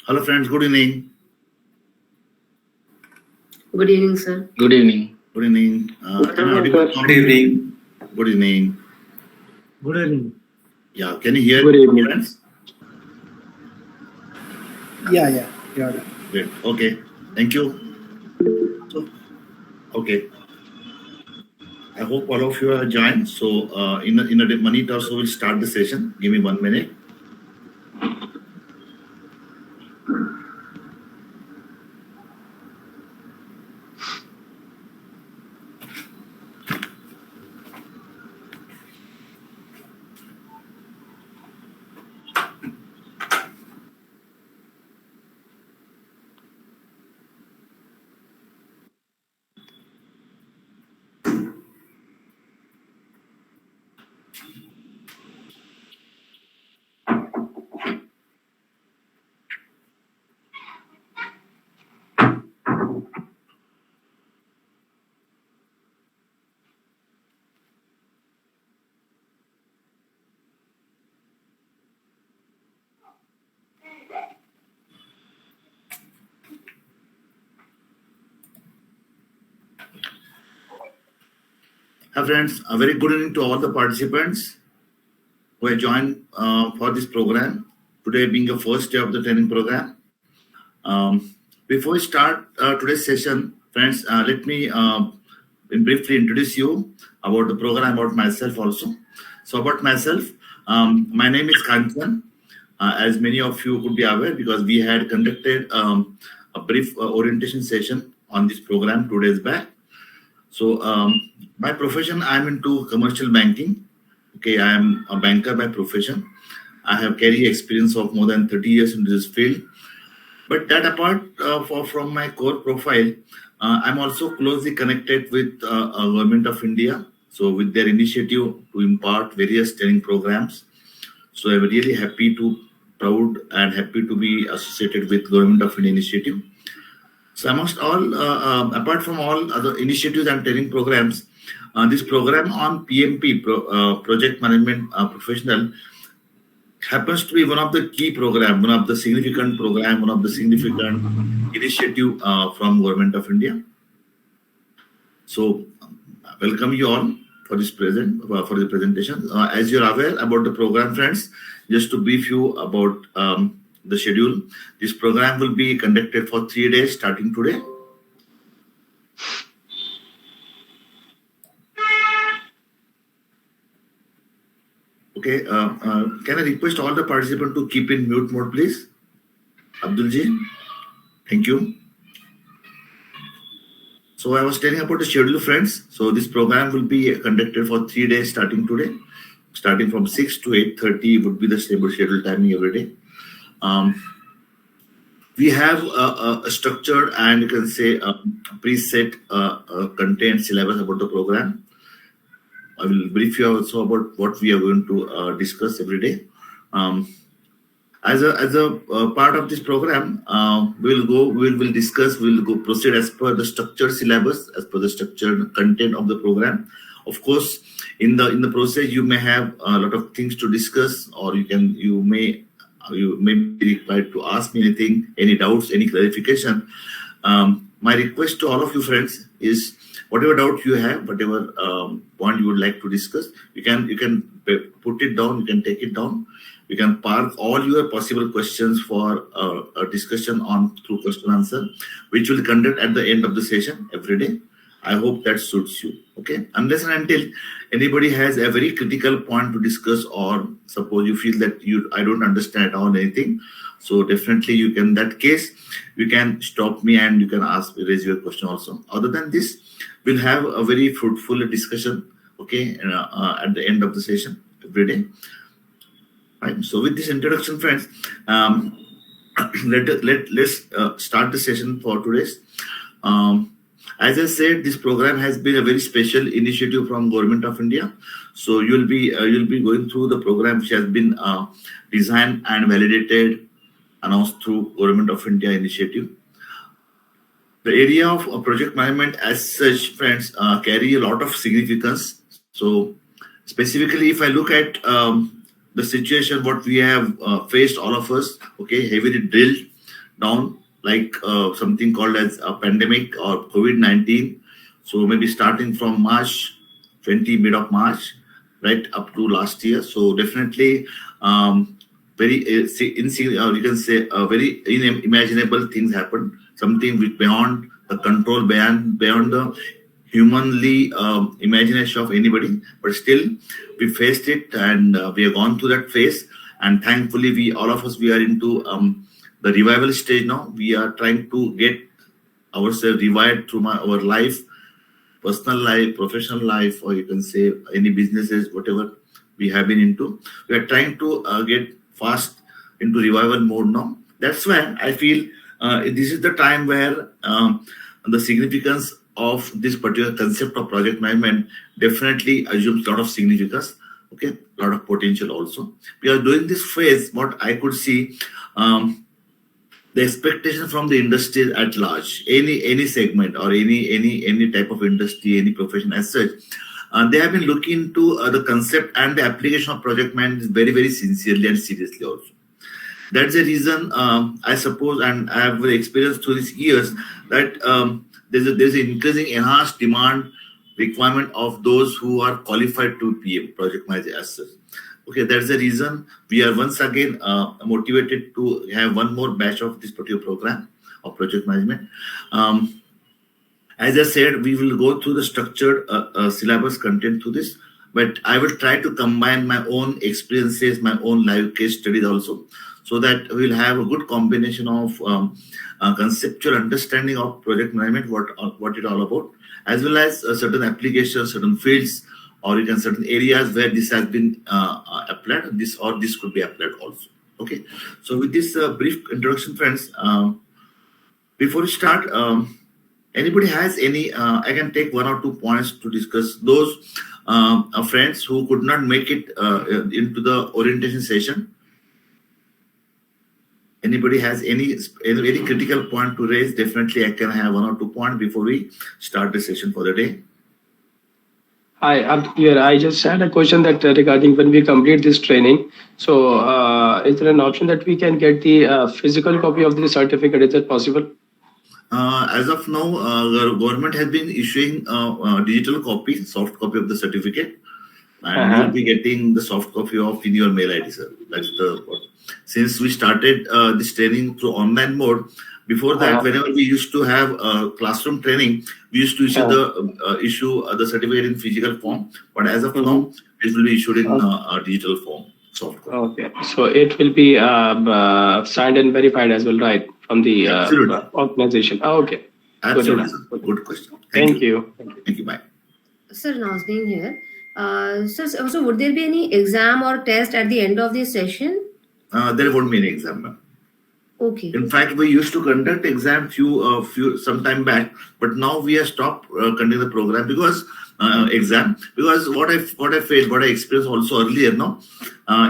Hello friends, good evening. Good evening, sir. Good evening. Good evening. Good Am I evening, audible sir. now? Good evening. Good evening. Good evening. Yeah, can you hear Good evening. friends? Yeah. Great. Okay. Thank you. Okay. I hope all of you are joined. So in a minute or so we'll start the session. Give me 1 minute. Hi friends, a very good evening to all the participants who have joined for this program. Today being the first day of the training program. Before we start today's session, friends, let me briefly introduce you about the program, about myself also. So about myself, my name is Kanchan. As many of you could be aware, because we had conducted a brief orientation session on this program 2 days back. So by profession, I'm into commercial banking. Okay, I am a banker by profession. I have carried experience of more than 30 years into this field. But that apart from my core profile, I'm also closely connected with Government of India. So with their initiative to impart various training programs. So I'm really proud and happy to be associated with Government of India initiative. So amongst all, apart from all other initiatives and training programs, this program on PMP, Project Management Professional, happens to be one of the key program, one of the significant program, one of the significant initiative from Government of India. So welcome you all for this for the presentation. As you're aware about the program, friends, just to brief you about the schedule, this program will be conducted for 3 days starting today. Okay, can I request all the participants to keep in mute mode, please? Abdulji, thank you. So I was telling about the schedule, friends. So this program will be conducted for 3 days starting today. Starting from 6 to 8:30 would be the stable schedule timing every day. We have a structured and you can say a preset content syllabus about the program. I will brief you also about what we are going to discuss every day. As a part of this program, we'll discuss, we'll go proceed as per the structured syllabus, as per the structured content of the program. Of course, in the process, you may have a lot of things to discuss, or you may be required to ask me anything, any doubts, any clarification. My request to all of you friends is whatever doubt you have, whatever point you would like to discuss, you can put it down, you can take it down. You can park all your possible questions for a discussion on through question answer, which will conduct at the end of the session every day. I hope that suits you. Okay, unless and until anybody has a very critical point to discuss, or suppose you feel that I don't understand on anything, so definitely you can. In that case, you can stop me and you can raise your question also. Other than this, we'll have a very fruitful discussion. Okay, at the end of the session every day. Right. So with this introduction, friends, let's start the session for today's. As I said, this program has been a very special initiative from Government of India. So you'll be going through the program which has been designed and validated, announced through Government of India initiative. The area of project management as such, friends, carry a lot of significance. So specifically, if I look at the situation what we have faced, all of us, okay, heavily drilled down, like something called as a pandemic or COVID-19. So maybe starting from March 20, mid of March, right up to last year. So definitely, very you can say very unimaginable things happen. Something which beyond the control, beyond the humanly imagination of anybody. But still, we faced it, and we have gone through that phase. And thankfully, we all of us we are into the revival stage now. We are trying to get ourselves revived through our life, personal life, professional life, or you can say any businesses, whatever we have been into. We are trying to get fast into revival mode now. That's why I feel this is the time where the significance of this particular concept of project management definitely assumes a lot of significance. Okay, a lot of potential also. We are doing this phase. What I could see. The expectation from the industry at large, any segment or any type of industry, any profession as such, they have been looking into the concept and the application of project management very, very sincerely and seriously also. That's the reason I suppose, and I have experienced through these years that there's an increasing enhanced demand requirement of those who are qualified to PM project manager as such. Okay, that's the reason we are once again motivated to have one more batch of this particular program of project management. As I said, we will go through the structured syllabus content to this, but I will try to combine my own experiences, my own live case studies also, so that we'll have a good combination of conceptual understanding of project management, what it's all about, as well as certain applications, certain fields, or you can certain areas where this has been applied, this could be applied also. Okay, so with this brief introduction, friends, before we start, anybody has any? I can take one or two points to discuss. Those friends who could not make it into the orientation session. Anybody has any critical point to raise? Definitely, I can have one or two points before we start the session for the day. Hi, I'm clear. I just had a question that regarding when we complete this training. So, is there an option that we can get the physical copy of the certificate? Is that possible? As of now, the government has been issuing digital copy, soft copy of the certificate, and you'll be getting the soft copy of in your mail ID, sir. That's the what. Since we started this training through online mode, before that, whenever we used to have classroom training, we used to issue the certificate in physical form. But as of now, it will be issued in digital form, soft copy. Okay, so it will be signed and verified as well, right, from the organization. Oh, okay. Absolutely. Good question. Thank you. Thank you. Bye. Sir, Nazneen here. So would there be any exam or test at the end of the session? There won't be any exam, ma'am. Okay. In fact, we used to conduct exam some time back, but now we have stopped conducting the program because exam. Because what I felt, what I experienced also earlier,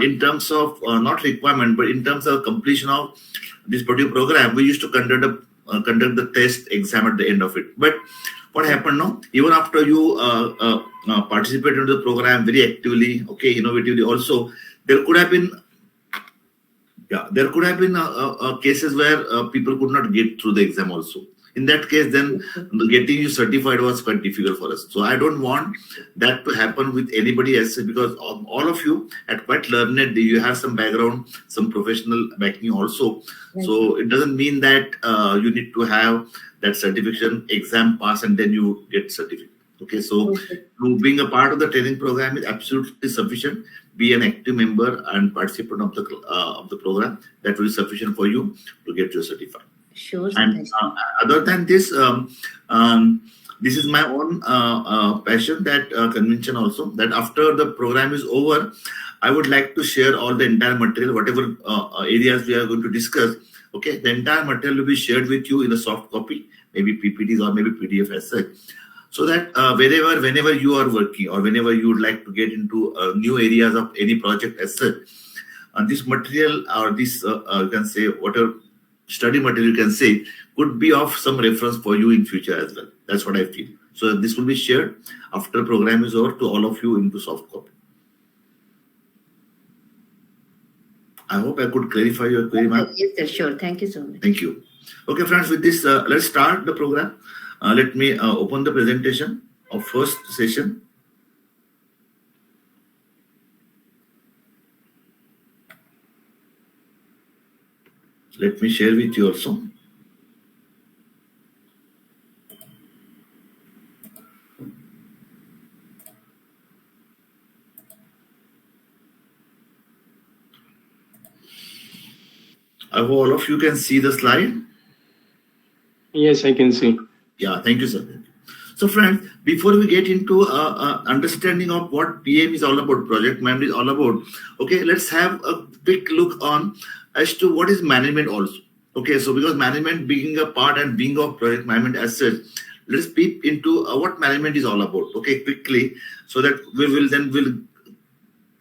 in terms of not requirement, but in terms of completion of this particular program, we used to conduct the test exam at the end of it. But what happened now? Even after you participate in the program very actively, okay, innovatively, also there could have been. Yeah, there could have been cases where people could not get through the exam also. In that case, then getting you certified was quite difficult for us. So I don't want that to happen with anybody else because all of you are quite learned. You have some background, some professional backing also. Right. So it doesn't mean that you need to have that certification exam pass and then you get certificate. Okay, so being a part of the training program is absolutely sufficient. Be an active member and participant of the program. That will be sufficient for you to get your certified. Sure. And other than this, this is my own passion, that convention also, that after the program is over, I would like to share all the entire material, whatever areas we are going to discuss. Okay, the entire material will be shared with you in a soft copy, maybe PPTs or maybe PDF as such. So that whenever you are working or whenever you would like to get into new areas of any project as such, this material or this you can say whatever study material you can say could be of some reference for you in future as well. That's what I feel. So this will be shared after program is over to all of you into soft copy. I hope I could clarify your query, ma'am. Yes, sir. Sure. Thank you so much. Thank you. Okay, friends, with this, let's start the program. Let me open the presentation of first session. Let me share with you also. I hope all of you can see the slide. Yes, I can see. Yeah, thank you, sir. So, friends, before we get into understanding of what PM is all about, project management is all about, okay, let's have a quick look on as to what is management also. Okay, so because management being a part and being of project management as such, let's peep into what management is all about. Okay, quickly, so that we will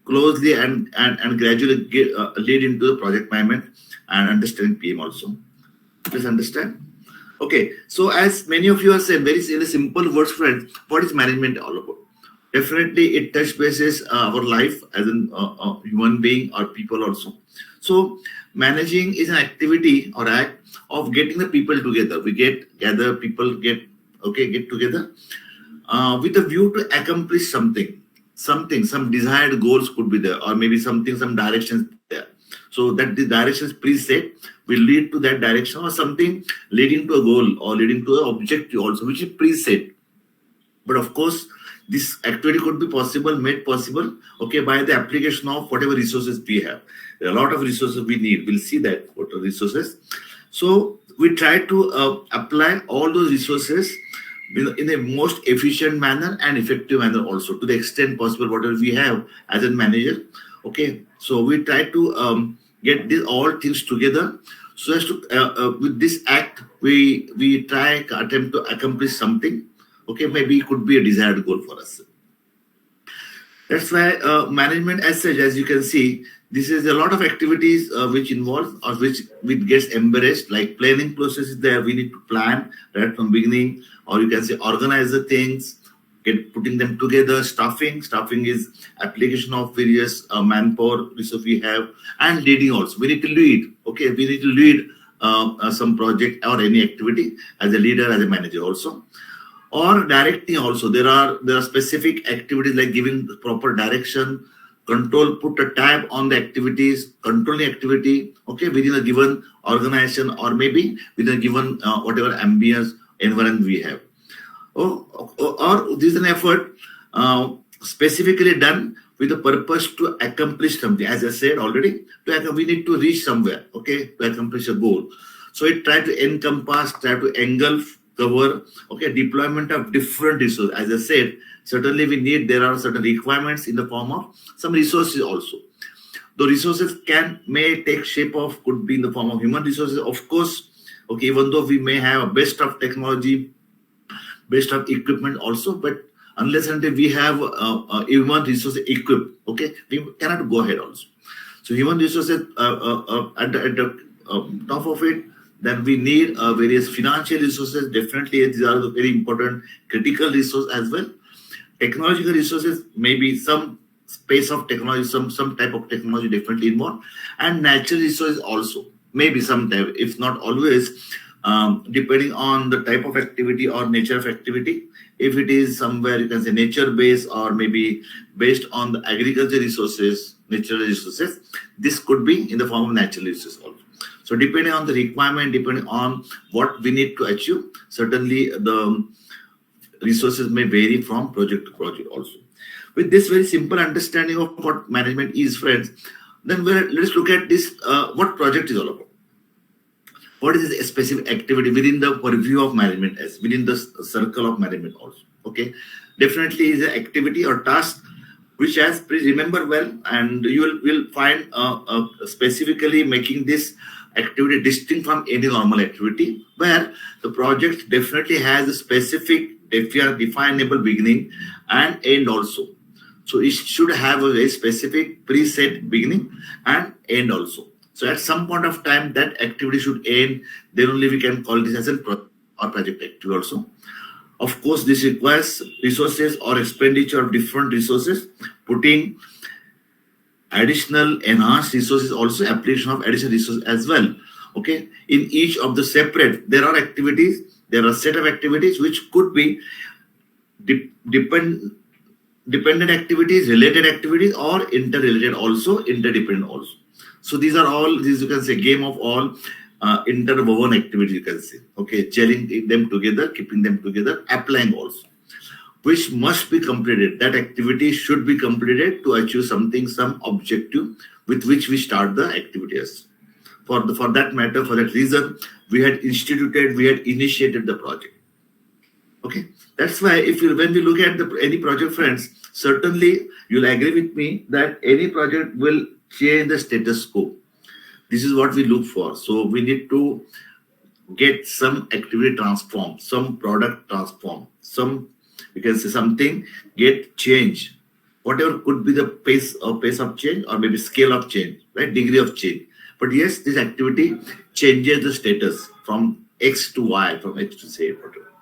closely and gradually lead into the project management and understanding PM also. Please understand. Okay, so as many of you are saying, very in a simple words, friends, what is management all about? Definitely, it touch bases our life as a human being or people also. So, managing is an activity or act of getting the people together. We gather people get together with a view to accomplish something, some desired goals could be there, or maybe some directions there. So that the directions preset will lead to that direction, or something leading to a goal or leading to an objective also, which is preset. But of course, this activity could be made possible, okay, by the application of whatever resources we have. There are a lot of resources we need. We'll see that what are resources. So we try to apply all those resources in a most efficient manner and effective manner also, to the extent possible whatever we have as a manager. Okay, so we try to get all things together, so as to with this act we try attempt to accomplish something. Okay, maybe it could be a desired goal for us. That's why management as such, as you can see, this is a lot of activities which involve or which gets embraced, like planning process is there. We need to plan right from beginning, or you can say organize the things, putting them together. Staffing is application of various manpower resources we have, and leading also. We need to lead. Okay, we need to lead some project or any activity as a leader, as a manager also. Or directing also. There are specific activities like giving the proper direction, control, put a tab on the activities, controlling activity, okay, within a given organization, or maybe within a given whatever ambience environment we have. Or this is an effort specifically done with the purpose to accomplish something. As I said already, we need to reach somewhere, okay, to accomplish a goal. So it try to encompass, try to engulf, cover, okay, deployment of different resources. As I said, certainly there are certain requirements in the form of some resources also. The resources may take shape of, could be in the form of human resources, of course. Okay, even though we may have a best of technology, best of equipment also, but unless until we have human resources equipped, okay, we cannot go ahead also. So human resources at the top of it. Then we need various financial resources. Definitely, these are the very important critical resources as well. Technological resources, maybe some space of technology, some type of technology definitely involved, and natural resources also, maybe some type, if not always, depending on the type of activity or nature of activity. If it is somewhere, you can say nature based, or maybe based on the agriculture resources, natural resources, this could be in the form of natural resources also. So depending on the requirement, depending on what we need to achieve, certainly the resources may vary from project to project also. With this very simple understanding of what management is, friends, then let's look at this, what project is all about. What is a specific activity within the purview of management, as within the circle of management also. Okay, definitely is an activity or task which, as please remember well, and you will find specifically making this activity distinct from any normal activity, where the project definitely has a specific definable beginning and end also. So it should have a very specific preset beginning and end also. So at some point of time, that activity should end. Then only we can call this as a project activity also. Of course, this requires resources or expenditure of different resources, putting additional enhanced resources, also application of additional resources as well. Okay, in each of the separate, there are activities, there are set of activities which could be dependent activities, related activities, or interrelated also, interdependent also. So these are all, these you can say game of all interwoven activities, you can say. Okay, gelling them together, keeping them together, applying also, which must be completed. That activity should be completed to achieve something, some objective with which we start the activities. For that matter, for that reason, we had initiated the project. Okay, that's why when we look at any project, friends, certainly you'll agree with me that any project will change the status quo. This is what we look for. So we need to get some activity transformed, some product transformed, some, you can say, something get changed. Whatever could be the pace of change, or maybe scale of change, right? Degree of change. But yes, this activity changes the status from X to Y, from X to Z, whatever.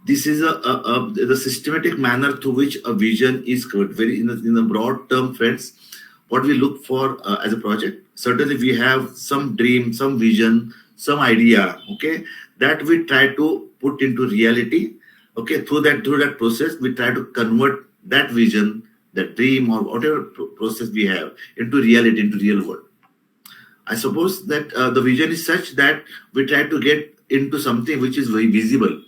This is the systematic manner through which a vision is covered. Very in the broad term, friends, what we look for as a project. Certainly, we have some dream, some vision, some idea. Okay, that we try to put into reality. Okay, through that process, we try to convert that vision, that dream, or whatever process we have into reality, into real world. I suppose that the vision is such that we try to get into something which is very visible,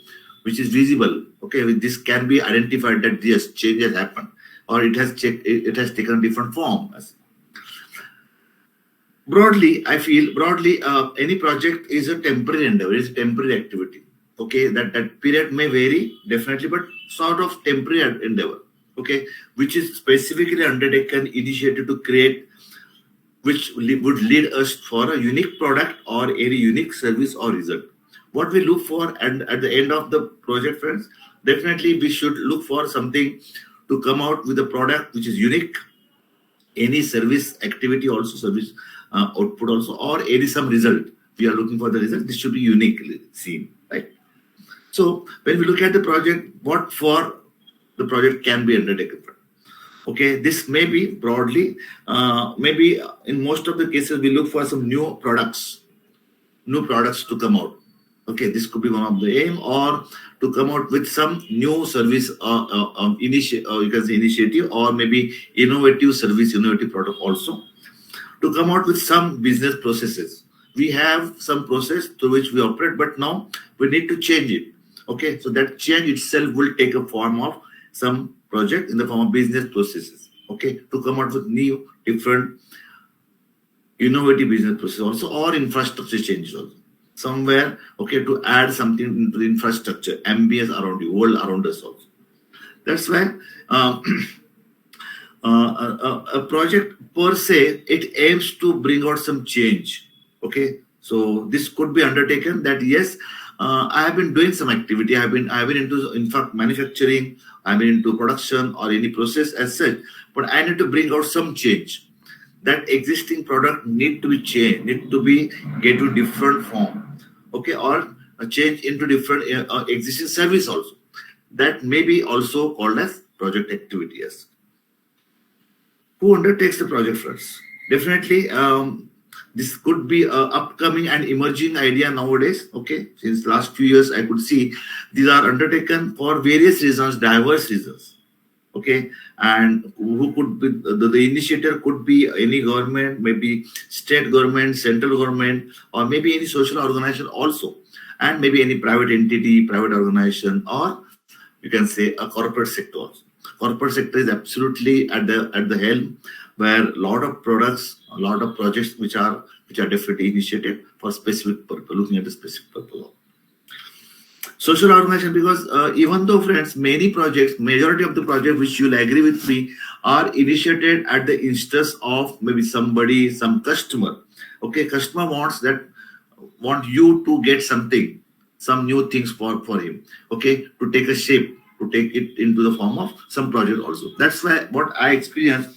which is visible. Okay, this can be identified that yes, change has happened, or it has taken a different form. Broadly, I feel any project is a temporary endeavor, is a temporary activity. Okay, that period may vary definitely, but sort of temporary endeavor. Okay, which is specifically undertaken, initiated to create, which would lead us for a unique product or a unique service or result. What we look for, and at the end of the project, friends, definitely we should look for something to come out with a product which is unique. Any service activity also, service output also, or any some result. We are looking for the result. This should be uniquely seen, right? So when we look at the project, what for the project can be undertaken. Okay, this may be broadly, maybe in most of the cases, we look for some new products to come out. Okay, this could be one of the aim, or to come out with some new service, you can say initiative, or maybe innovative service, innovative product also. To come out with some business processes. We have some process through which we operate, but now we need to change it. Okay, so that change itself will take a form of some project in the form of business processes. Okay, to come out with new, different, innovative business process also, or infrastructure changes also. Somewhere, okay, to add something into the infrastructure, ambience around you, world around us also. That's why a project per se, it aims to bring out some change. Okay, so this could be undertaken that yes, I have been doing some activity. I've been into, in fact, manufacturing. I've been into production or any process as such. But I need to bring out some change. That existing product need to be changed, need to be get to different form. Okay, or a change into different existing service also. That may be also called as project activity. Yes. Who undertakes the project first? Definitely, this could be an upcoming and emerging idea nowadays. Okay, since last few years, I could see these are undertaken for various reasons, diverse reasons. Okay, and who could be the initiator? Could be any government, maybe state government, central government, or maybe any social organization also, and maybe any private entity, private organization, or you can say a corporate sector also. Corporate sector is absolutely at the helm, where a lot of products, a lot of projects which are definitely initiated for specific purpose, looking at a specific purpose. Social organization, because even though, friends, many projects, majority of the projects which you'll agree with me, are initiated at the instance of maybe somebody, some customer. Okay, customer want you to get something, some new things for him. Okay, to take a shape, to take it into the form of some project also. That's why what I experienced,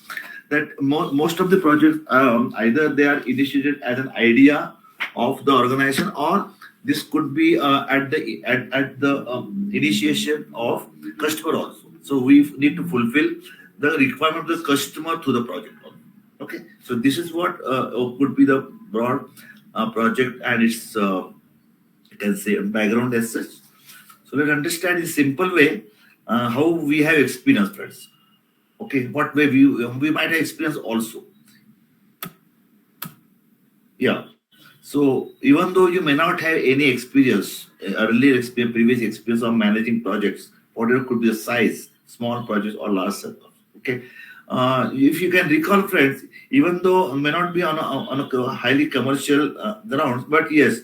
that most of the projects, either they are initiated as an idea of the organization, or this could be at the initiation of customer also. So we need to fulfill the requirement of the customer to the project. Okay, so this is what could be the broad project and its you can say background as such. So let's understand in simple way how we have experienced, friends. Okay, what way we might have experienced also. Yeah. So even though you may not have any experience, earlier experience, previous experience of managing projects, whatever could be the size, small projects or large setup. Okay. If you can recall, friends, even though it may not be on a highly commercial grounds, but yes,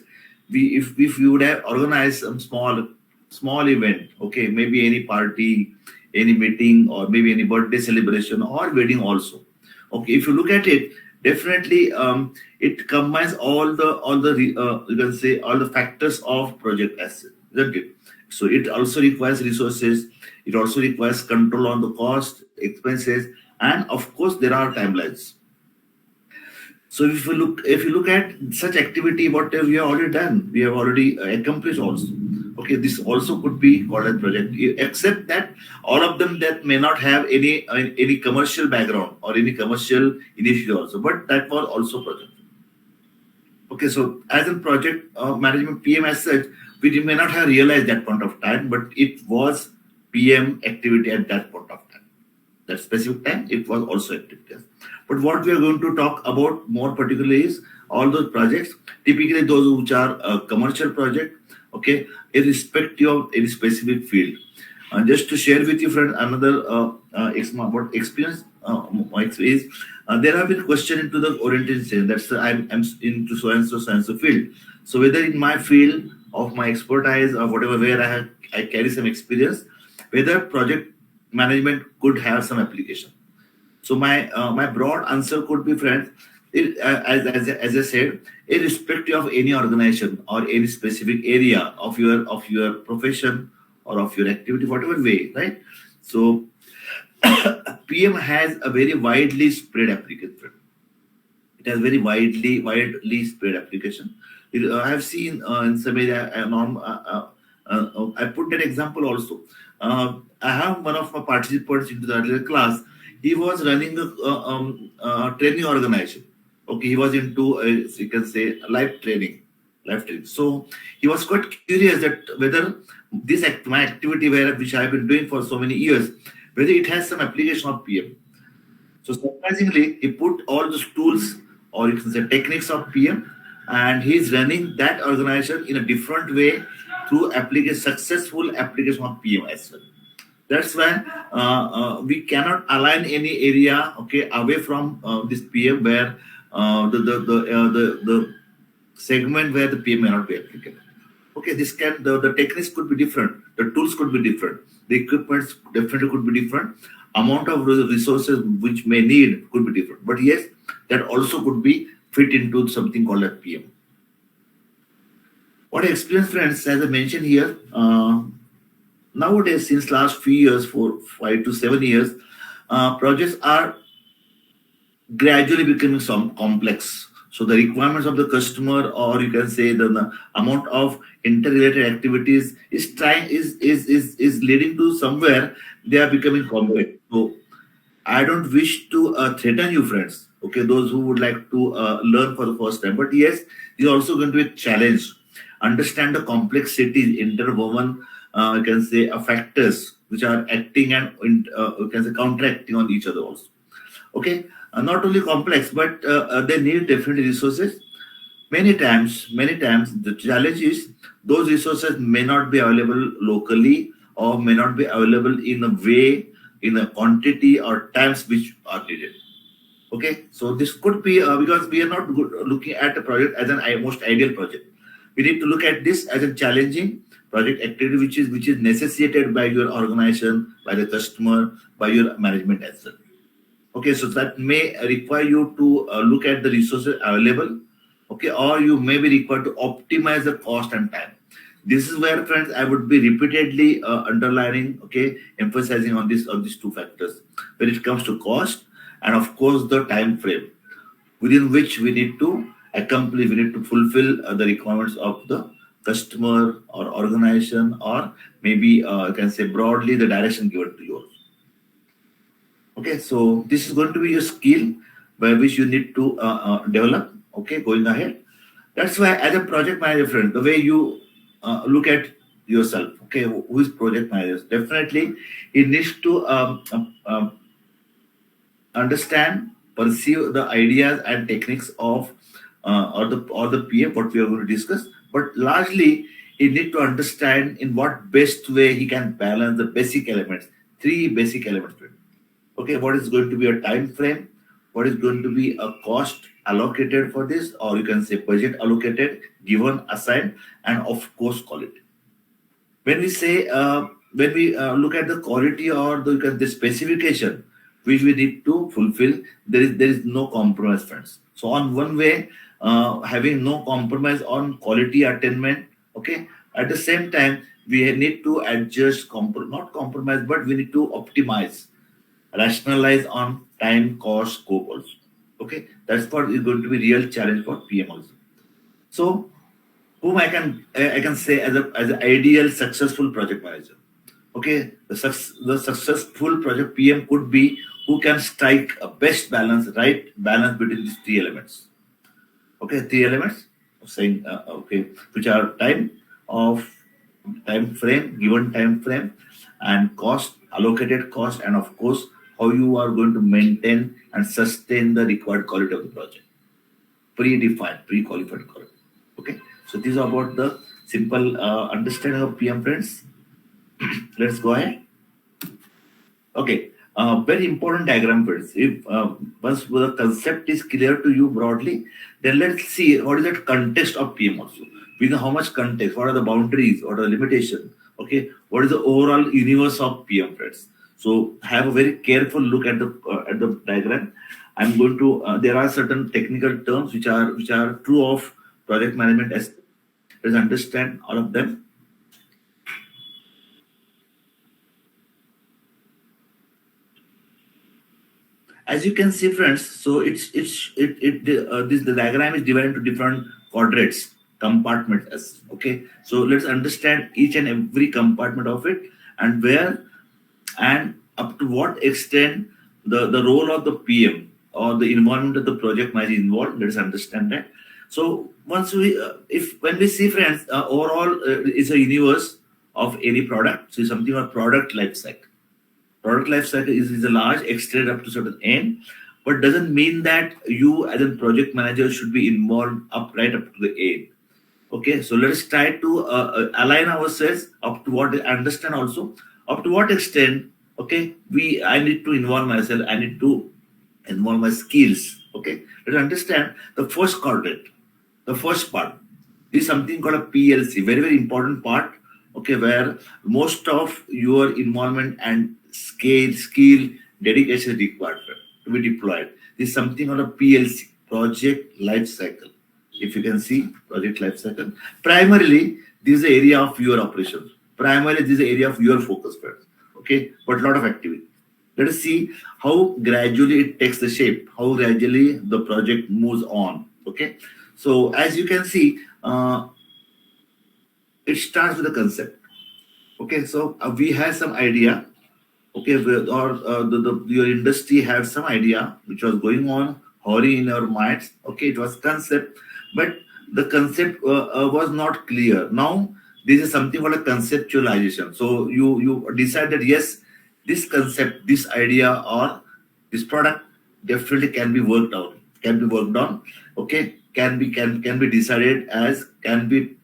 if we would have organized some small event, okay, maybe any party, any meeting, or maybe any birthday celebration or wedding also. Okay, if you look at it, definitely it combines all the you can say all the factors of project asset, isn't it? So it also requires resources, it also requires control on the cost, expenses, and of course there are timelines. So if you look at such activity, what we have already done, we have already accomplished also. Okay, this also could be called as project, except that all of them that may not have any commercial background or any commercial initiative also, but that was also project. Okay, so as in project management PM as such, we may not have realized that point of time, but it was PM activity at that point of time. That specific time, it was also activity. But what we are going to talk about more particularly is all those projects, typically those which are commercial project, okay, irrespective of any specific field. Just to share with you, friend, another what experience my experience. There have been questions into the orientation. That's I'm into so and so field. So whether in my field of my expertise or whatever where I carry some experience, whether project management could have some application. So my broad answer could be, friends, as I said, irrespective of any organization or any specific area of your profession or of your activity, whatever way, right? So PM has a very widely spread application. It has very widely spread application. I have seen in some area, I put that example also. I have one of my participants into the earlier class. He was running a training organization. Okay, he was into you can say life training. So he was quite curious that whether my activity which I have been doing for so many years, whether it has some application of PM. So surprisingly, he put all those tools or you can say techniques of PM, and he's running that organization in a different way through successful application of PM as well. That's why we cannot align any area okay away from this PM where the segment where the PM may not be applicable. Okay, the techniques could be different, the tools could be different, the equipments definitely could be different, amount of resources which may need could be different. But yes, that also could be fit into something called a PM. What I experienced, friends, as I mentioned here, nowadays since last few years, for 5 to 7 years, projects are gradually becoming some complex. So the requirements of the customer, or you can say the amount of interrelated activities is leading to somewhere they are becoming complex. So I don't wish to threaten you, friends. Okay, those who would like to learn for the first time. But yes, it's also going to be a challenge. Understand the complexity, interwoven, you can say, factors which are acting and you can say counteracting on each other also. Okay, not only complex, but they need definitely resources. Many times, the challenge is those resources may not be available locally or may not be available in a way, in a quantity or times which are needed. Okay, so this could be because we are not looking at a project as an most ideal project. We need to look at this as a challenging project activity which is necessitated by your organization, by the customer, by your management as well. Okay, so that may require you to look at the resources available, okay, or you may be required to optimize the cost and time. This is where, friends, I would be repeatedly underlining, okay, emphasizing on these two factors when it comes to cost and of course the time frame within which we need to accomplish, we need to fulfill the requirements of the customer or organization, or maybe you can say broadly the direction given to you. Okay, so this is going to be a skill by which you need to develop. Okay, going ahead. That's why, as a project manager, friend, the way you look at yourself, okay, who is project manager? Definitely, he needs to understand, perceive the ideas and techniques of or the PM what we are going to discuss. But largely, he need to understand in what best way he can balance the basic elements, three basic elements. Okay, what is going to be a time frame, what is going to be a cost allocated for this, or you can say budget allocated, given, assigned, and of course quality. When we say when we look at the quality or the specification which we need to fulfill, there is no compromise, friends. So on one way, having no compromise on quality attainment. Okay, at the same time we need to adjust, not compromise, but we need to optimize, rationalize on time, cost, scope also. Okay, that's what is going to be real challenge for PM also. So, whom I can say as an ideal successful project manager. Okay, the successful project PM could be who can strike a best balance, right balance between these three elements. Okay, three elements of saying okay, which are of time frame, given time frame, and cost, allocated cost, and of course how you are going to maintain and sustain the required quality of the project, predefined, pre-qualified quality. Okay, so these are about the simple understanding of PM, friends. Let's go ahead. Okay, very important diagram, friends. If once the concept is clear to you broadly, then let's see what is the context of PM also. We know how much context, what are the boundaries, what are the limitations. Okay, what is the overall universe of PM, friends. So have a very careful look at the diagram. I'm going to. There are certain technical terms which are true of project management. As let's understand all of them. As you can see, friends, so this the diagram is divided into different quadrants, compartments. Okay, so let's understand each and every compartment of it, and where and up to what extent the role of the PM or the involvement of the project manager involved. Let's understand that. So once we if when we see, friends, overall is a universe of any product. So something called product life cycle. Product life cycle is a large extended up to certain end, but doesn't mean that you as a project manager should be involved right up to the end. Okay, so let us try to align ourselves up to what I understand also, up to what extent. Okay, I need to involve myself, I need to involve my skills. Okay, let's understand the first quadrant. The first part is something called a PLC, very very important part. Okay, where most of your involvement and skill, dedication is required to be deployed. This is something called a PLC, project life cycle. If you can see project life cycle, primarily this is the area of your operations. Primarily this is the area of your focus, friends. Okay, but a lot of activity. Let us see how gradually it takes the shape, how gradually the project moves on. Okay, so as you can see, it starts with a concept. Okay, so we have some idea. Okay, or your industry had some idea which was going on, hovering in your minds. Okay, it was concept, but the concept was not clear. Now this is something called a conceptualization. So you decide that yes, this concept, this idea, or this product definitely can be worked out, can be worked on. Okay, can be decided as, can be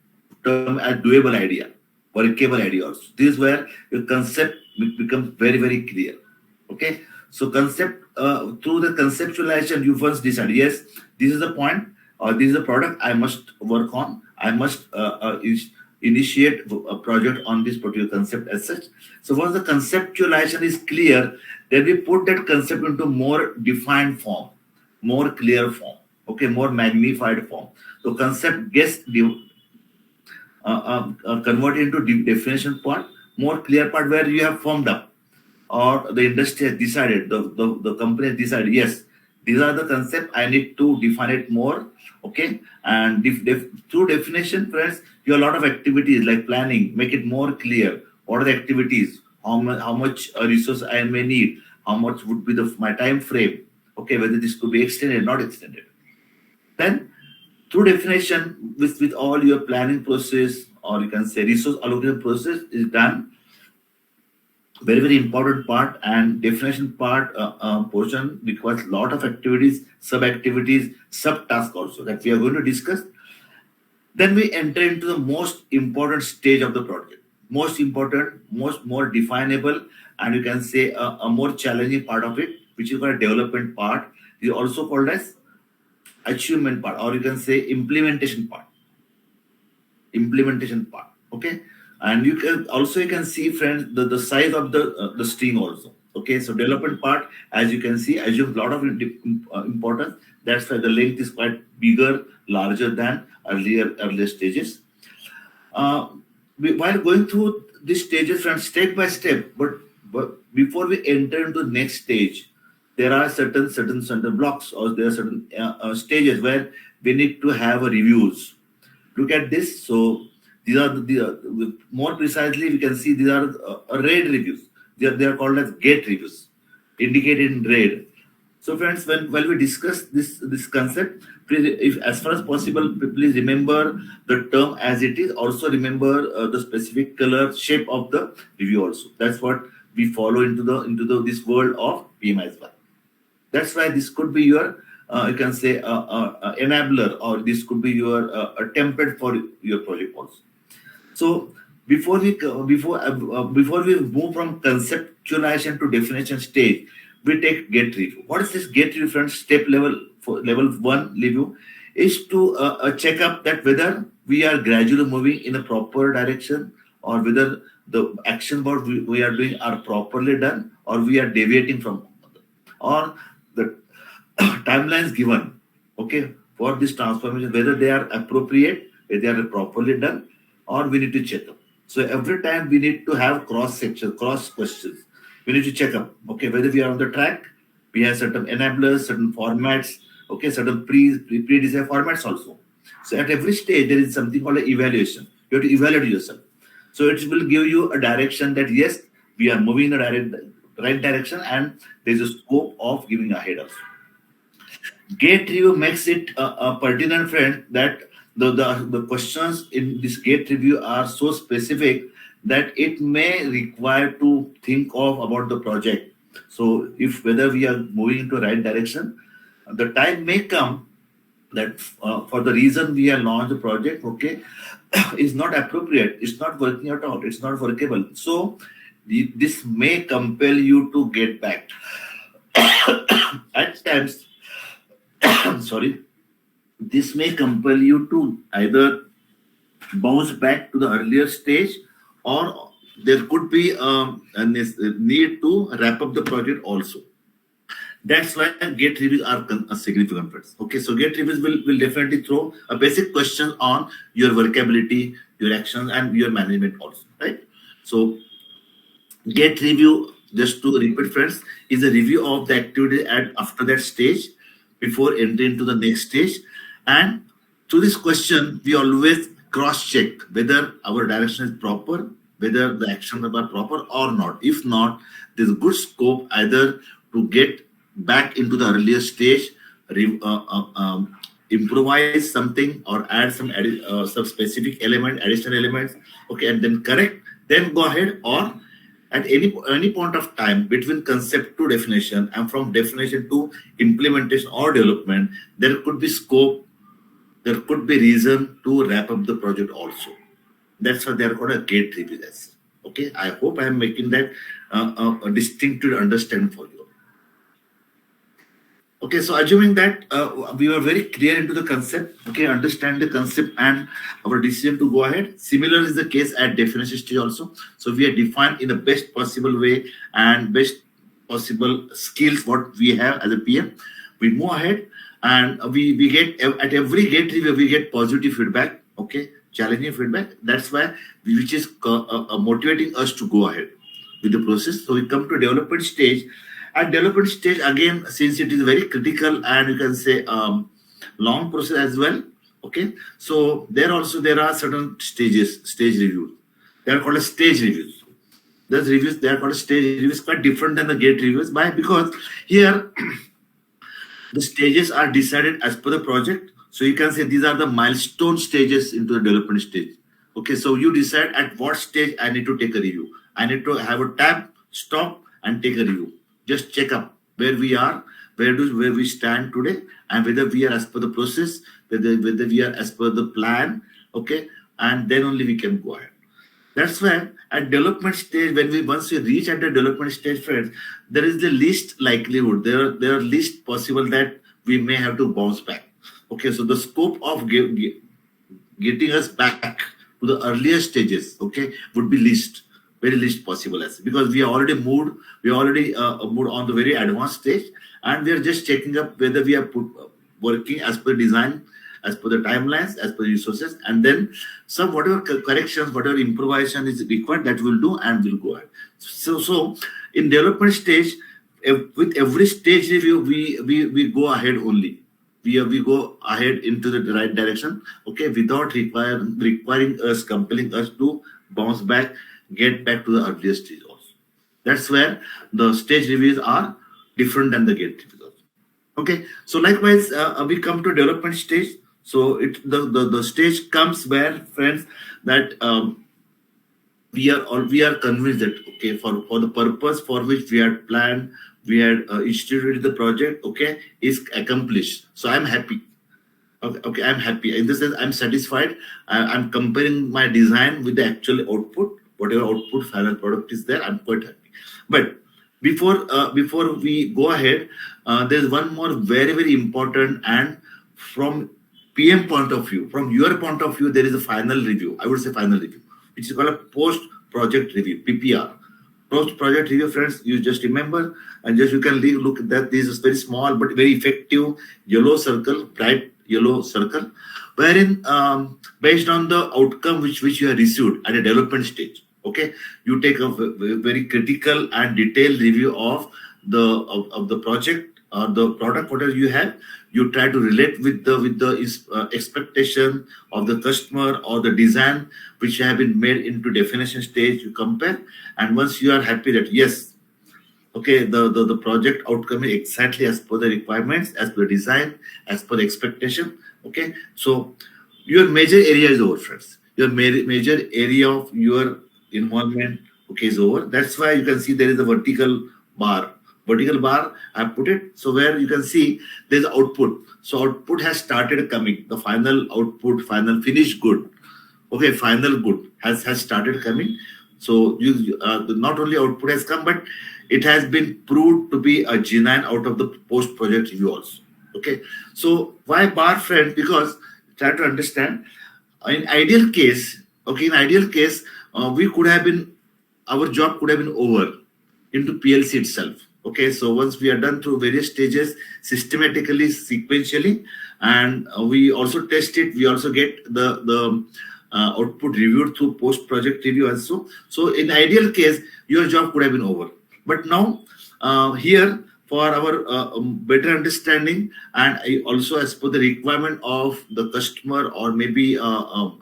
termed as doable idea, workable idea also. This is where your concept becomes very very clear. Okay, so concept, through the conceptualization you first decide, yes, this is the point, or this is the product I must work on, I must initiate a project on this particular concept as such. So once the conceptualization is clear, then we put that concept into more defined form, more clear form. Okay, more magnified form. So concept gets converted into definition part, more clear part, where you have formed up, or the industry has decided, the company has decided, yes, these are the concept, I need to define it more. Okay, and through definition, friends, you have a lot of activities like planning, make it more clear. What are the activities? How much resource I may need? how much would be my time frame, okay, whether this could be extended or not extended. Then through definition, with all your planning process, or you can say resource allocation process is done. Very, very important part, and definition part portion requires a lot of activities, sub activities, sub tasks also that we are going to discuss. Then we enter into the most important stage of the project, most important, more definable, and you can say a more challenging part of it, which is called development part, is also called as achievement part, or you can say implementation part. Okay. And you can also, you can see, friends, the size of the string also. Okay, so development part, as you can see, assumes a lot of importance. That's why the length is quite bigger, larger than earlier stages. While going through these stages, friends, step by step, but before we enter into the next stage, there are certain blocks, or there are certain stages where we need to have a reviews. Look at this. So these are more precisely, we can see these are red reviews. They are called as gate reviews, indicated in red. So friends, when we discuss this concept, please, if as far as possible, please remember the term as it is. Also remember the specific color shape of the review also. That's what we follow into this world of PMI as well. That's why this could be your you can say enabler, or this could be your a template for your project also. So before we move from conceptualization to definition stage, we take gate review. What is this gate review, friends? Step level for level 1 review is to check up that whether we are gradually moving in a proper direction, or whether the action what we are doing are properly done, or we are deviating from, or the timelines given, okay, for this transformation, whether they are appropriate, whether they are properly done, or we need to check up. So every time we need to have cross questions. We need to check up, okay, whether we are on the track. We have certain enablers, certain formats, okay, certain pre-designed formats also. So at every stage there is something called an evaluation. You have to evaluate yourself. So it will give you a direction that yes, we are moving in the right direction, and there is a scope of giving ahead also. Gate review makes it pertinent, friend, that the questions in this gate review are so specific that it may require to think of about the project. So if whether we are moving into the right direction, the time may come that for the reason we have launched the project, okay, is not appropriate, it's not working at all, it's not workable. So this may compel you to get back. At times, sorry, this may compel you to either bounce back to the earlier stage, or there could be a need to wrap up the project also. That's why gate reviews are a significant friends. Okay, so gate reviews will definitely throw a basic question on your workability, your actions, and your management also, right? So gate review, just to repeat, friends, is a review of the activity at after that stage, before entering to the next stage. And through this question, we always cross-check whether our direction is proper, whether the actions are proper or not. If not, there's a good scope either to get back into the earlier stage, improvise something, or add some specific additional elements, okay, and then correct, then go ahead, or at any point of time between concept to definition, and from definition to implementation or development, there could be scope, there could be reason to wrap up the project also. That's why they are called a gate reviews. Okay, I hope I am making that a distinctive understand for you. Okay, so assuming that we were very clear into the concept, okay, understand the concept and our decision to go ahead. Similar is the case at definition stage also. So we are defined in the best possible way and best possible skills what we have as a PM. We move ahead, and we get at every gate review we get positive feedback, okay, challenging feedback. That's why which is motivating us to go ahead with the process. So we come to development stage. At development stage, again, since it is very critical and you can say long process as well, okay. So there are certain stage reviews. They are called as stage reviews. Those reviews, they are called stage reviews, quite different than the gate reviews. Why? Because here the stages are decided as per the project. So you can say these are the milestone stages into the development stage. Okay, so you decide at what stage I need to take a review. I need to have a tab, stop, and take a review. Just check up where we are, where we stand today, and whether we are as per the process, whether we are as per the plan. Okay, and then only we can go ahead. That's why at development stage, once we reach at the development stage, friends, there is the least likelihood. There are least possible that we may have to bounce back. Okay, so the scope of getting us back to the earlier stages, okay, would be least, very least possible, as because we are already moved. We are already moved on the very advanced stage, and we are just checking up whether we are working as per design, as per the timelines, as per resources, and then some whatever corrections, whatever improvisation is required, that we'll do and we'll go ahead. So in development stage, with every stage review, we go ahead only. We go ahead into the right direction, okay, without requiring us, compelling us to bounce back, get back to the earlier stage also. That's where the stage reviews are different than the gate reviews also. Okay, so likewise, we come to development stage. So the stage comes where, friends, that we are convinced that, okay, for the purpose for which we had planned, we had instituted the project, okay, is accomplished. So I'm happy. Okay, I'm happy. In this sense, I'm satisfied. I'm comparing my design with the actual output. Whatever output final product is there, I'm quite happy. But before we go ahead, there's one more very, very important, and from PM point of view, from your point of view, there is a final review. I would say final review, which is called a post-project review, PPR. Post-project review, friends, you just remember, and just you can look at that. This is very small but very effective yellow circle, bright yellow circle, wherein based on the outcome which you have received at a development stage, okay, you take a very critical and detailed review of the project or the product, whatever you have. You try to relate with the expectation of the customer or the design which have been made into definition stage. You compare, and once you are happy that yes, okay, the project outcome is exactly as per the requirements, as per design, as per the expectation. Okay, so your major area is over, friends. Your major area of your involvement, okay, is over. That's why you can see there is a vertical bar. I put it so where you can see there's output. So output has started coming. The final output, final finished good, okay, final good has started coming. So not only output has come, but it has been proved to be a genuine out of the post project review also. Okay, so why bar, friend? Because try to understand. In ideal case, okay, we could have been, our job could have been over into PLC itself. Okay, so once we are done through various stages, systematically, sequentially, and we also test it, we also get the output reviewed through post-project review also. So in ideal case, your job could have been over. But now, here, for our better understanding, and also as per the requirement of the customer or maybe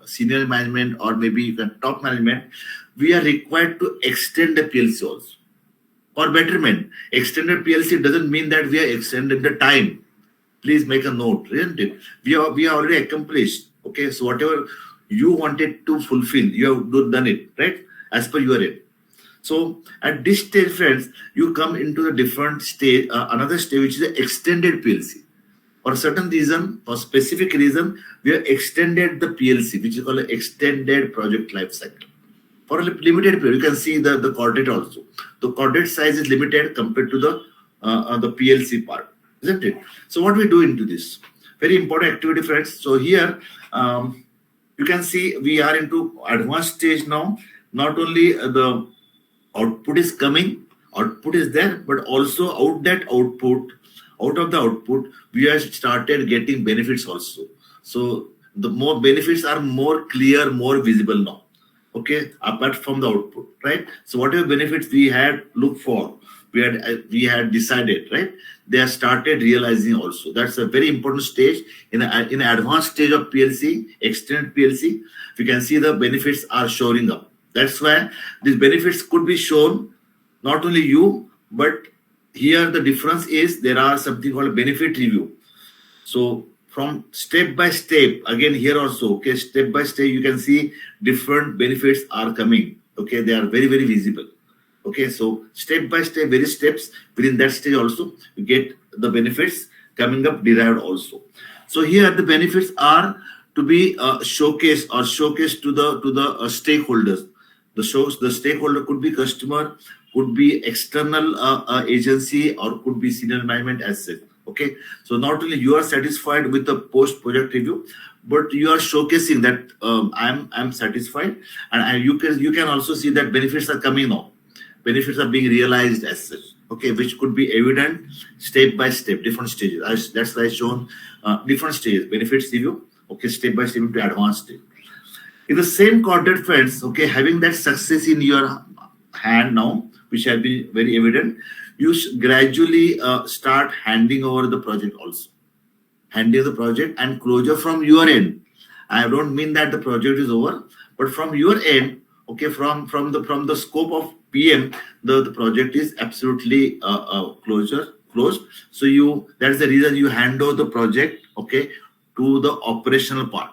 senior management or maybe top management, we are required to extend the PLC also. For betterment, extended PLC doesn't mean that we are extended the time. Please make a note, isn't it? We are already accomplished. Okay, so whatever you wanted to fulfill, you have done it, right? As per your end. So at this stage, friends, you come into a different stage, another stage, which is the extended PLC. For a certain reason, for specific reason, we have extended the PLC, which is called an extended project life cycle. For a limited period, you can see the coordinate also. The coordinate size is limited compared to the PLC part, isn't it? So what we do into this? Very important activity, friends. So here, you can see we are into advanced stage now. Not only the output is coming, output is there, but also out of the output, we have started getting benefits also. So the more benefits are more clear, more visible now. Okay, apart from the output, right? So whatever benefits we had looked for, we had decided, right? They have started realizing also. That's a very important stage in an advanced stage of PLC, extended PLC. We can see the benefits are showing up. That's why these benefits could be shown not only you, but here the difference is there are something called benefit review. So from step by step, again here also, okay, step by step, you can see different benefits are coming. Okay, they are very, very visible. Okay, so step by step, various steps within that stage also, you get the benefits coming up derived also. So here the benefits are to be showcased to the stakeholders. The stakeholder could be customer, could be external agency, or could be senior management as such. Okay, so not only you are satisfied with the post project review, but you are showcasing that I'm satisfied, and you can also see that benefits are coming now. Benefits are being realized as such. Okay, which could be evident step by step, different stages. That's why I shown different stages, benefits review. Okay, step by step to advanced stage. In the same quadrant, friends, okay, having that success in your hand now, which has been very evident, you gradually start handing over the project also. Handing the project and closure from your end. I don't mean that the project is over, but from your end, okay, from the scope of PM, the project is absolutely closed. So that's the reason you hand over the project, okay, to the operational part.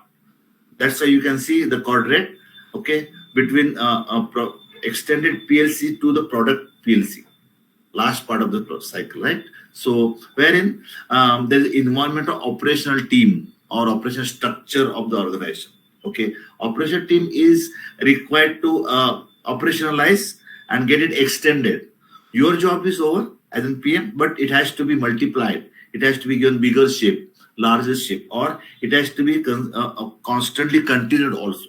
That's why you can see the quadrant, okay, between extended PLC to the product PLC, last part of the cycle, right? So wherein there is involvement of operational team or operational structure of the organization. Okay, operational team is required to operationalize and get it extended. Your job is over as in PM, but it has to be multiplied. It has to be given bigger shape, larger shape, or it has to be constantly continued also.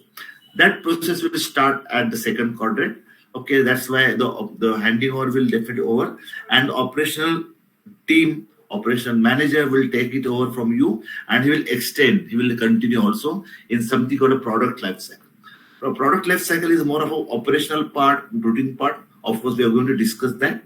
That process will start at the second quadrant. Okay, that's why the handing over will definitely over, and operational team, operational manager will take it over from you, and he will extend, he will continue also in something called a product life cycle. A product life cycle is more of an operational part, routine part. Of course, we are going to discuss that.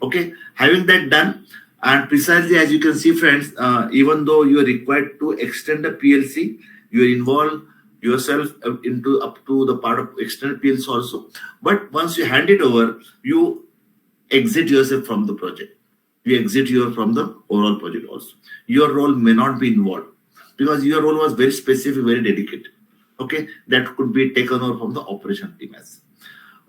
Okay, having that done, and precisely as you can see, friends, even though you are required to extend the PLC, you are involved yourself into up to the part of external PLC also. But once you hand it over, you exit yourself from the project. You exit from the overall project also. Your role may not be involved because your role was very specific, very dedicated. Okay, that could be taken over from the operational team as.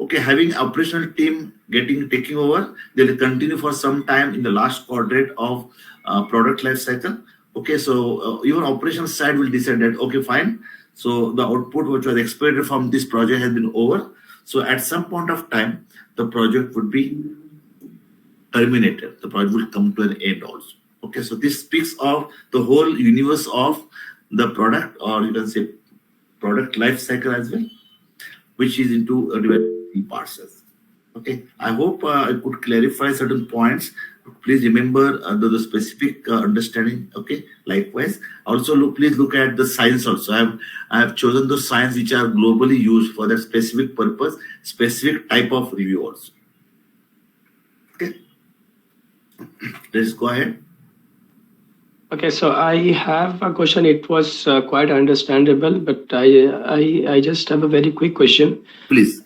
Okay, having operational team taking over, they will continue for some time in the last quadrant of product life cycle. Okay, so even operational side will decide that, okay, fine. So the output which was expected from this project has been over. So at some point of time, the project would be terminated. The project will come to an end also. Okay, so this speaks of the whole universe of the product, or you can say product life cycle as well, which is into developing parts. Okay, I hope I could clarify certain points. Please remember the specific understanding. Okay, likewise, also please look at the science also. I have chosen the science which are globally used for that specific purpose, specific type of review also. Okay, let's go ahead. Okay, so I have a question. It was quite understandable, but I just have a very quick question. Please.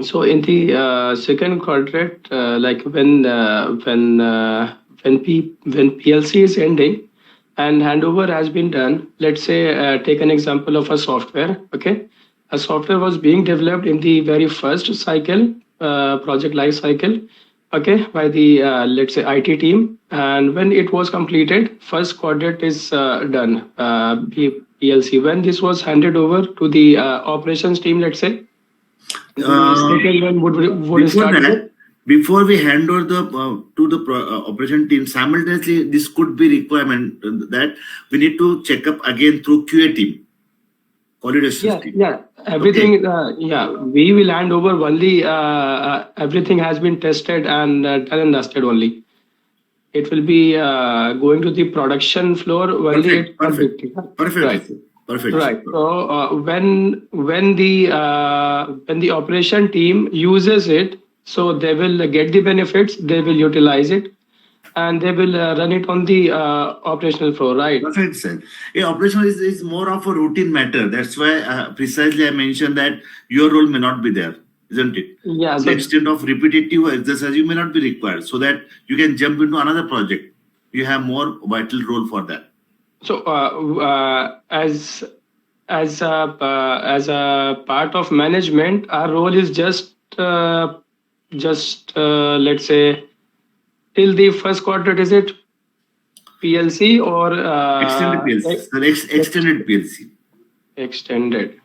So in the second quadrant, like when PLC is ending and handover has been done, let's say take an example of a software. Okay, a software was being developed in the very first cycle, project life cycle. Okay, by the let's say IT team, and when it was completed, first quadrant is done. PLC, when this was handed over to the operations team, let's say. Second one would start that, before we hand over to the operation team, simultaneously this could be requirement that we need to check up again through QA team, quality assurance team. Yeah, everything. Okay. We will hand over only. Everything has been tested and done and dusted only. It will be going to the production floor only. Perfect. Right. Perfect. Right. So when the operation team uses it, so they will get the benefits. They will utilize it, and they will run it on the operational floor, right? Perfect, sir. Yeah, operational is more of a routine matter. That's why precisely I mentioned that your role may not be there, isn't it? Yeah. To the extent of repetitive exercise, you may not be required, so that you can jump into another project. You have more vital role for that. So, as a part of management, our role is just let's say till the first quarter. Is it PLC or Extended PLC, sir, extended PLC. extended?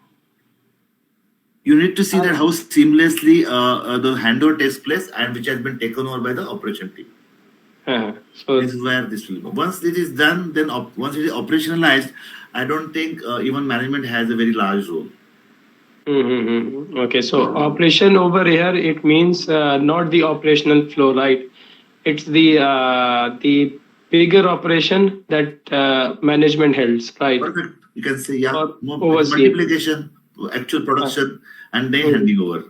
You need to see that how seamlessly the handover takes place and which has been taken over by the operation team. So This is where this will go. Once it is done, then once it is operationalized, I don't think even management has a very large role. Okay, so operation over here, it means not the operational flow, right? It's the bigger operation that management holds, right? Perfect. You can say, yeah, Or more overseeing. multiplication, actual production, and then handing over.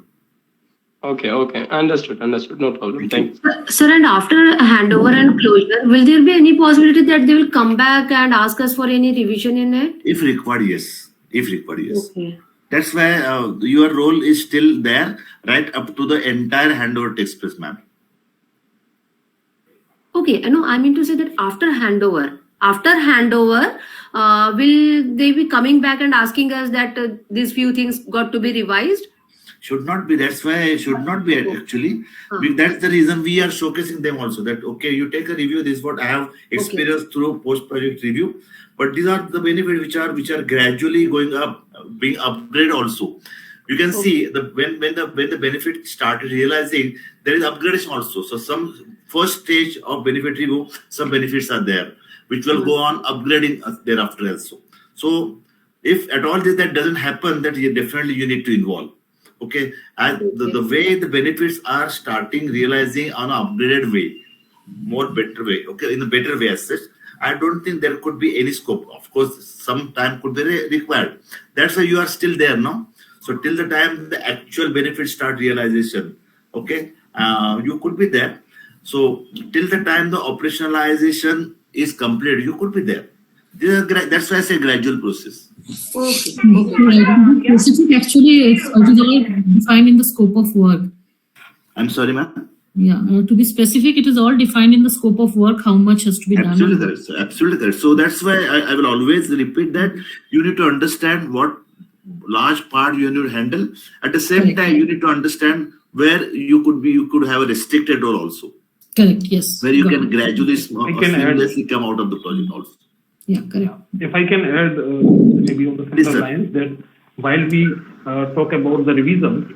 Okay, understood. No problem. Thanks. Sir, and after handover and closure, will there be any possibility that they will come back and ask us for any revision in it? If required, yes. Okay. That's why your role is still there, right up to the entire handover takes place, ma'am. Okay, I know. I mean to say that after handover, will they be coming back and asking us that these few things got to be revised? Should not be. That's why it should not be actually. That's the reason we are showcasing them also. That okay, you take a review. This is what I have experienced through post-project review. But these are the benefits which are gradually going up, being upgraded also. You can see when the benefit started realizing there is upgradation also. So some first stage of benefit review, some benefits are there, which will go on upgrading thereafter also. So if at all that doesn't happen, that definitely you need to involve. Okay, and the way the benefits are starting realizing on an upgraded way, more better way. Okay, in a better way as such. I don't think there could be any scope. Of course, some time could be required. That's why you are still there now. So till the time the actual benefits start realization, okay, you could be there. So till the time the operationalization is completed, you could be there. That's why I say gradual process. Okay. Specific, actually, it's already defined in the scope of work. I'm sorry, ma'am. Yeah, to be specific, it is all defined in the scope of work, how much has to be done. Absolutely correct, sir. Absolutely correct. So that's why I will always repeat that you need to understand what large part you need to handle. At the same time, you need to understand where you could have a restricted role also. Correct, yes. Where you can gradually seamlessly come out of the project also. Yeah, correct. If I can add maybe on the similar lines, that while we talk about the revisions,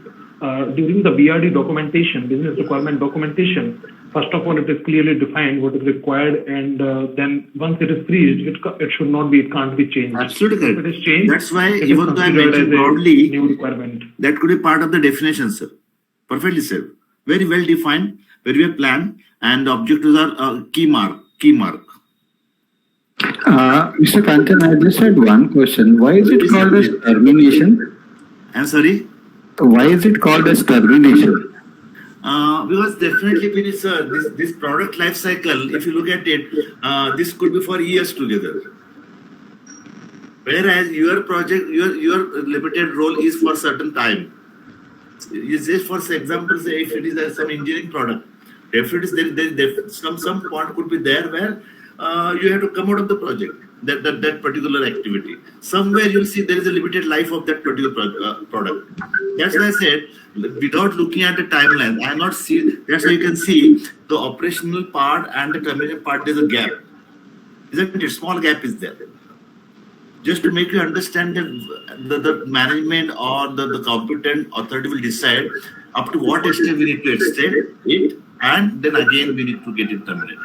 during the BRD documentation, business requirement documentation, first of all, it is clearly defined what is required, and then once it is freezed, it should not be, it can't be changed. Absolutely correct. If it is changed, that's why it even though I mentioned broadly, new requirement. That could be part of the definition, sir. Perfectly said. Very well defined, very well planned, and the objectives are key mark. Mr. Kantan, I just had one question. Why is it called as termination? I'm sorry? Why is it called as termination? Because definitely, this product life cycle, if you look at it, this could be for years together. Whereas your project, your limited role is for certain time. You say, for example, say if it is some engineering product, if it is there some point could be there where you have to come out of the project, that particular activity. Somewhere you'll see there is a limited life of that particular product. That's why I said, without looking at the timeline, I have not seen. That's why you can see the operational part and the termination part. There's a gap, isn't it? Small gap is there. Just to make you understand that the management or the competent authority will decide up to what extent we need to extend it, and then again we need to get it terminated.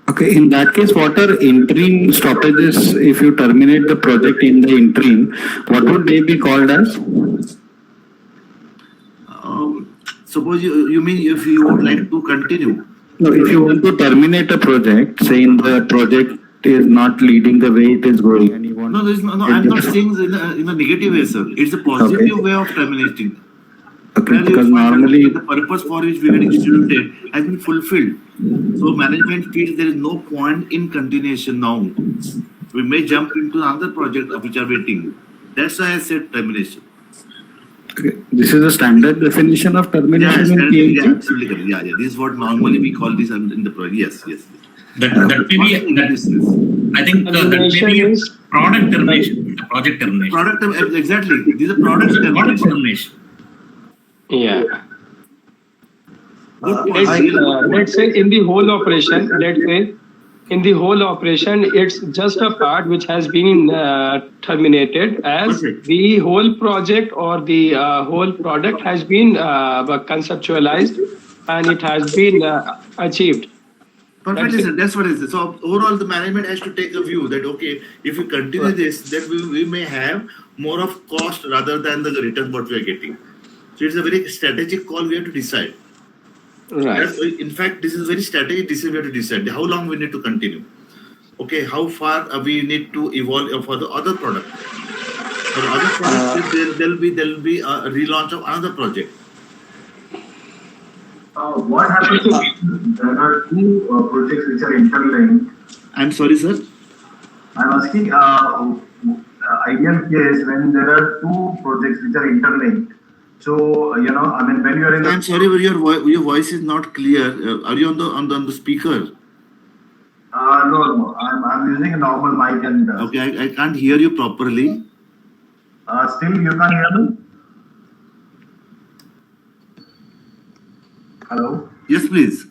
Okay, in that case, what are interim stoppages? If you terminate the project in the interim, what would they be called as? Suppose you mean if you would like to continue? No, if you want to terminate a project, saying the project is not leading the way it is going, and you want. No, I'm not saying in a negative way, sir. It's a positive way of terminating. Okay, because normally the purpose for which we were instituted has been fulfilled. So management feels there is no point in continuation now. We may jump into another project which are waiting. That's why I said termination. Okay. This is a standard definition of termination in PMP. Yeah, absolutely correct. Yeah. This is what normally we call this in the project. Yes. That may be I think that may be a product termination, the project termination. Exactly. This is a product termination. Yeah. Good point. Let's say in the whole operation, it's just a part which has been terminated as Perfect. the whole project or the whole product has been conceptualized and it has been achieved. Perfectly, sir. That's what it is. So overall, the management has to take a view that okay, if we continue this, then we may have more of cost rather than the return what we are getting. So it's a very strategic call we have to decide. Right. In fact, this is a very strategic decision we have to decide. How long we need to continue? Okay, how far we need to evolve for the other product? For the other product, there'll be a relaunch of another project. What happens if there are two projects which are interlinked? I'm sorry, sir. I'm asking ideal case when there are two projects which are interlinked. So when you are in. I'm sorry, but your voice is not clear. Are you on the speaker? No. I'm using a normal mic and. Okay, I can't hear you properly. Still, you can't hear me. Hello? Yes, please.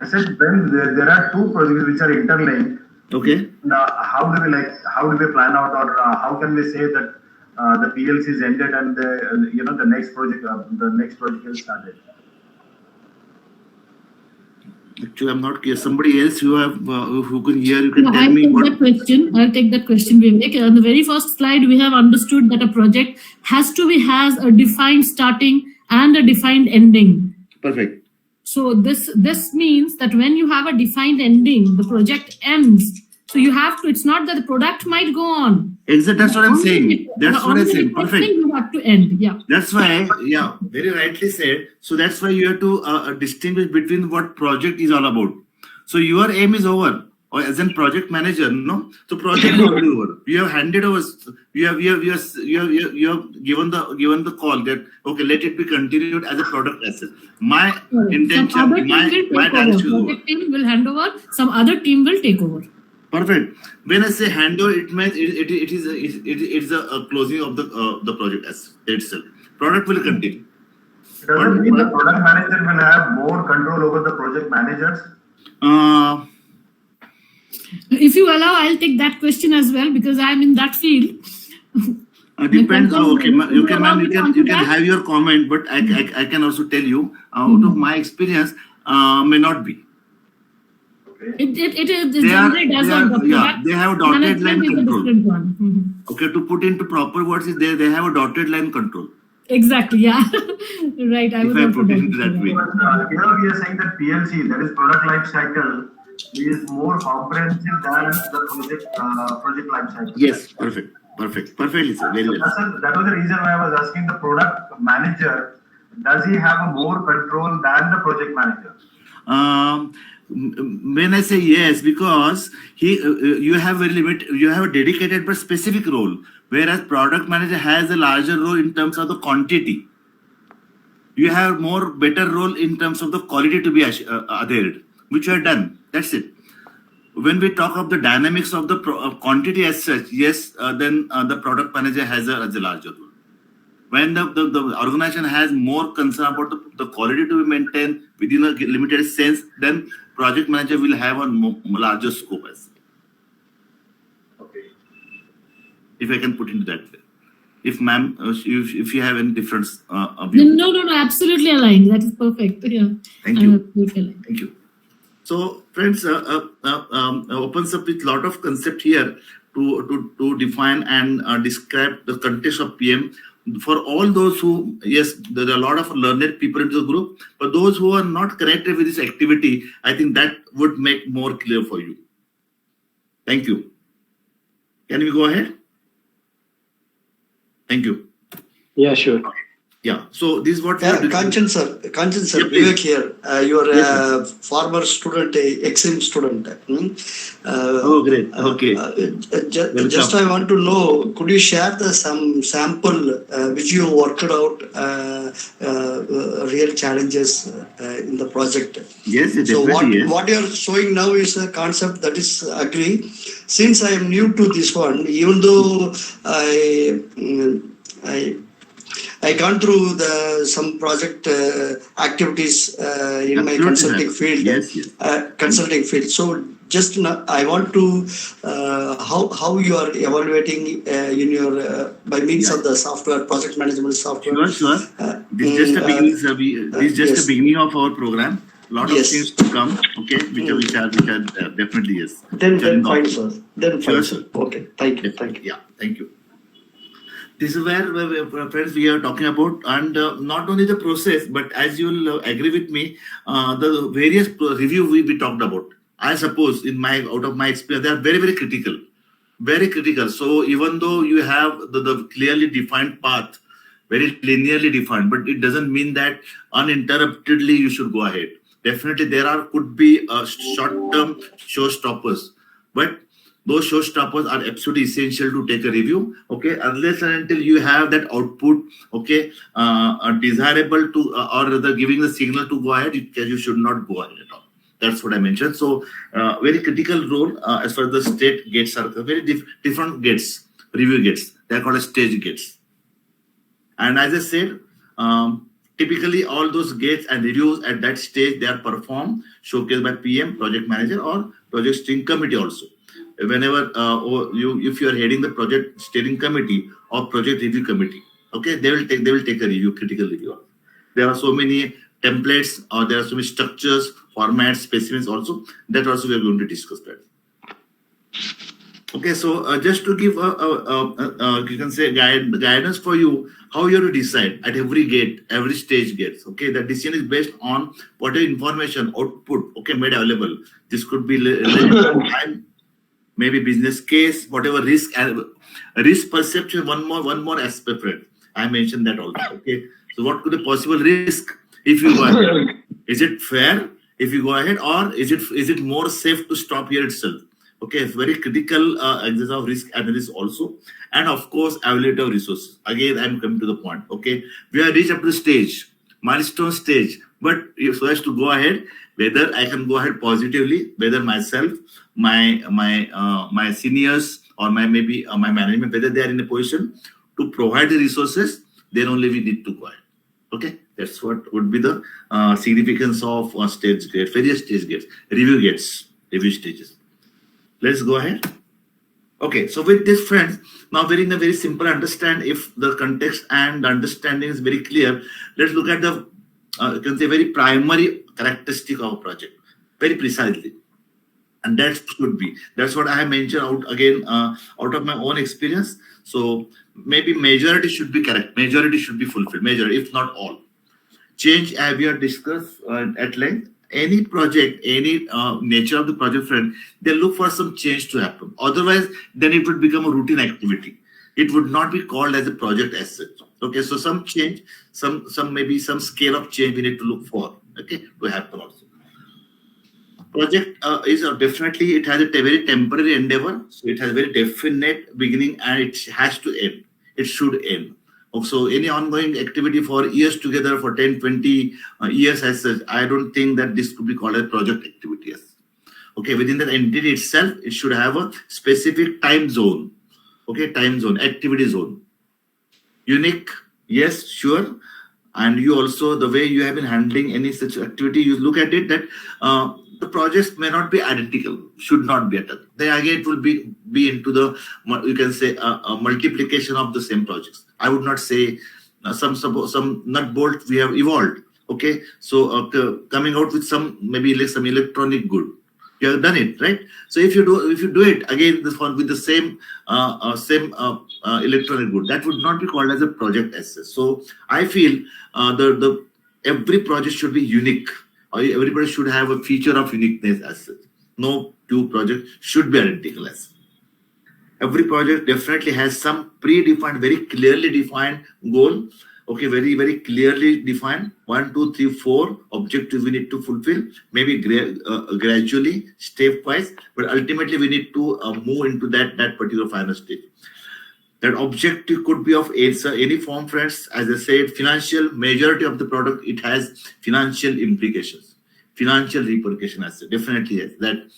I said when there are two projects which are interlinked. Okay. How do we plan out, or how can we say that the PLC is ended and the next project is started? Actually, I'm not clear. Somebody else who can hear, you can tell I'll me take what. that question. I'll take that question, Vivek. On the very first slide, we have understood that a project has a defined starting and a defined ending. Perfect. So this means that when you have a defined ending, the project ends. So you have to. It's not that the product might go on. Exactly. That's what I'm saying. That's what I'm saying. Perfect. You have to end. Yeah. That's why, very rightly said. So that's why you have to distinguish between what project is all about. So your aim is over, or as a project manager, no. So project is already over. You have handed over. You have given the call that okay, let it be continued as a product asset. My intention, Some other my team will take direction is over. over. Project team will hand over. Some other team will take over. Perfect. When I say handover, it means it is a closing of the project as itself. Product will continue. Does it mean the product manager will have more control over the project managers? If you allow, I'll take that question as well because I'm in that field. Depends. Okay, you can have your comment, but I can also tell you out of my experience, may not be. It is generally does not. They have a dotted line control. One. Okay, to put into proper words, is they have a dotted line control. Exactly. Yeah. Right. I If I put it into that way. Here we are saying that PLC, that is product life cycle, is more comprehensive than the project life cycle. Yes, perfectly, sir. Very well. That was the reason why I was asking the product manager. Does he have a more control than the project manager? When I say yes, because you have a dedicated but specific role, whereas product manager has a larger role in terms of the quantity. You have better role in terms of the quality to be adhered, which you have done. That's it. When we talk of the dynamics of the quantity as such, yes, then the product manager has a larger role. When the organization has more concern about the quality to be maintained within a limited sense, then project manager will have a larger scope as well. Okay. If I can put into that way. If ma'am, if you have any difference No, absolutely aligned. That is perfect. Yeah. Thank you. Absolutely aligned. Thank you. So friends, opens up with lot of concept here to define and describe the context of PM. For all those who, yes, there are a lot of learned people into the group, but those who are not connected with this activity, I think that would make more clear for you. Thank you. Can we go ahead? Thank you. Yeah, sure. Yeah. So this is what we are doing. Kanchan sir, Yeah, please. Vivek here. You are Yes, a former student, ex-im student. Oh, great. Okay. Just Welcome. I want to know, could you share some sample which you worked out, real challenges in the project? Yes, So definitely. Yes. what you are showing now is a concept that is agree. Since I am new to this one, even though I gone through some project activities in my Absolutely, consulting sir. field. Yes, yes. Consulting field. So just now, I want to how you are evaluating in your by means Yeah. of the software, project management software. Sure, sure. This is just a beginning, sir. This is just Yes. a beginning of our program. Lot of Yes. things to come. Okay, which are definitely yes. Then Which are in the fine, offering. sir. Then Sure, fine, sir. sir. Okay. Thank you. Thank you. Yeah, thank you. This is where, friends, we are talking about, and not only the process, but as you will agree with me, the various review we talked about. I suppose, out of my experience, they are very, very critical, very critical. So even though you have the clearly defined path, very linearly defined, but it doesn't mean that uninterruptedly you should go ahead. Definitely, could be short-term showstoppers, but those showstoppers are absolutely essential to take a review. Okay, unless and until you have that output, okay, desirable to, or rather giving the signal to go ahead, you should not go ahead at all. That's what I mentioned. So, very critical role as far as the state gates are very different gates, review gates. They are called as stage gates. And as I said, typically all those gates and reviews at that stage, they are performed, showcased by PM, project manager, or project steering committee also. Whenever if you are heading the project steering committee or project review committee, okay, they will take a review, critical review. There are so many templates, or there are so many structures, formats, specimens also. That also we are going to discuss that. Okay, so just to give you can say guidance for you, how you have to decide at every gate, every stage gates. Okay, the decision is based on whatever information output, okay, made available. This could be related to time, maybe business case, whatever risk and risk perception. One more aspect, friend. I mentioned that also. Okay, so what could be possible risk if you go ahead? Is it fair if you go ahead, or is it more safe to stop here itself? Okay, it's very critical exercise of risk analysis also, and of course availability of resources. Again, I'm coming to the point. Okay, we have reached up to the stage, milestone stage, but if so as to go ahead, whether I can go ahead positively, whether myself, my seniors, or my management, whether they are in a position to provide the resources, then only we need to go ahead. Okay, that's what would be the significance of stage gates, various stage gates, review stages. Let's go ahead. Okay, so with this, friends, now in a very simple understand, if the context and understanding is very clear, let's look at the you can say very primary characteristic of a project, very precisely. And that's what I have mentioned out of my own experience. So maybe majority should be correct, majority should be fulfilled, majority, if not all. Change, as we have discussed at length, any project, any nature of the project, friend, they look for some change to happen. Otherwise, then it would become a routine activity. It would not be called as a project as such. Okay, so some change, some maybe some scale of change we need to look for. Okay, to happen also. Project is definitely, it has a very temporary endeavor, so it has a very definite beginning and it has to end. It should end. So any ongoing activity for years together, for 10, 20 years as such, I don't think that this could be called a project activity. Yes. Okay, within that entity itself, it should have a specific time zone. Okay, time zone, activity zone. Unique, yes, sure. And you also, the way you have been handling any such activity, you look at it that the projects may not be identical, should not be at all. Then again, it will be into the, you can say, a multiplication of the same projects. I would not say some nut bolt we have evolved. Okay, so coming out with some maybe like some electronic good, you have done it right. So if you do it again this one with the same electronic good, that would not be called as a project as such. So I feel the every project should be unique. Everybody should have a feature of uniqueness as such. No two projects should be identical as such. Every project definitely has some predefined, very clearly defined goal, Okay, very, very clearly defined. 1, 2, 3, 4 objectives we need to fulfill, maybe gradually, stepwise, but ultimately we need to move into that particular final stage. That objective could be of any form, friends. As I said, financial majority of the product, it has financial implications, financial repercussion. As I definitely yes. That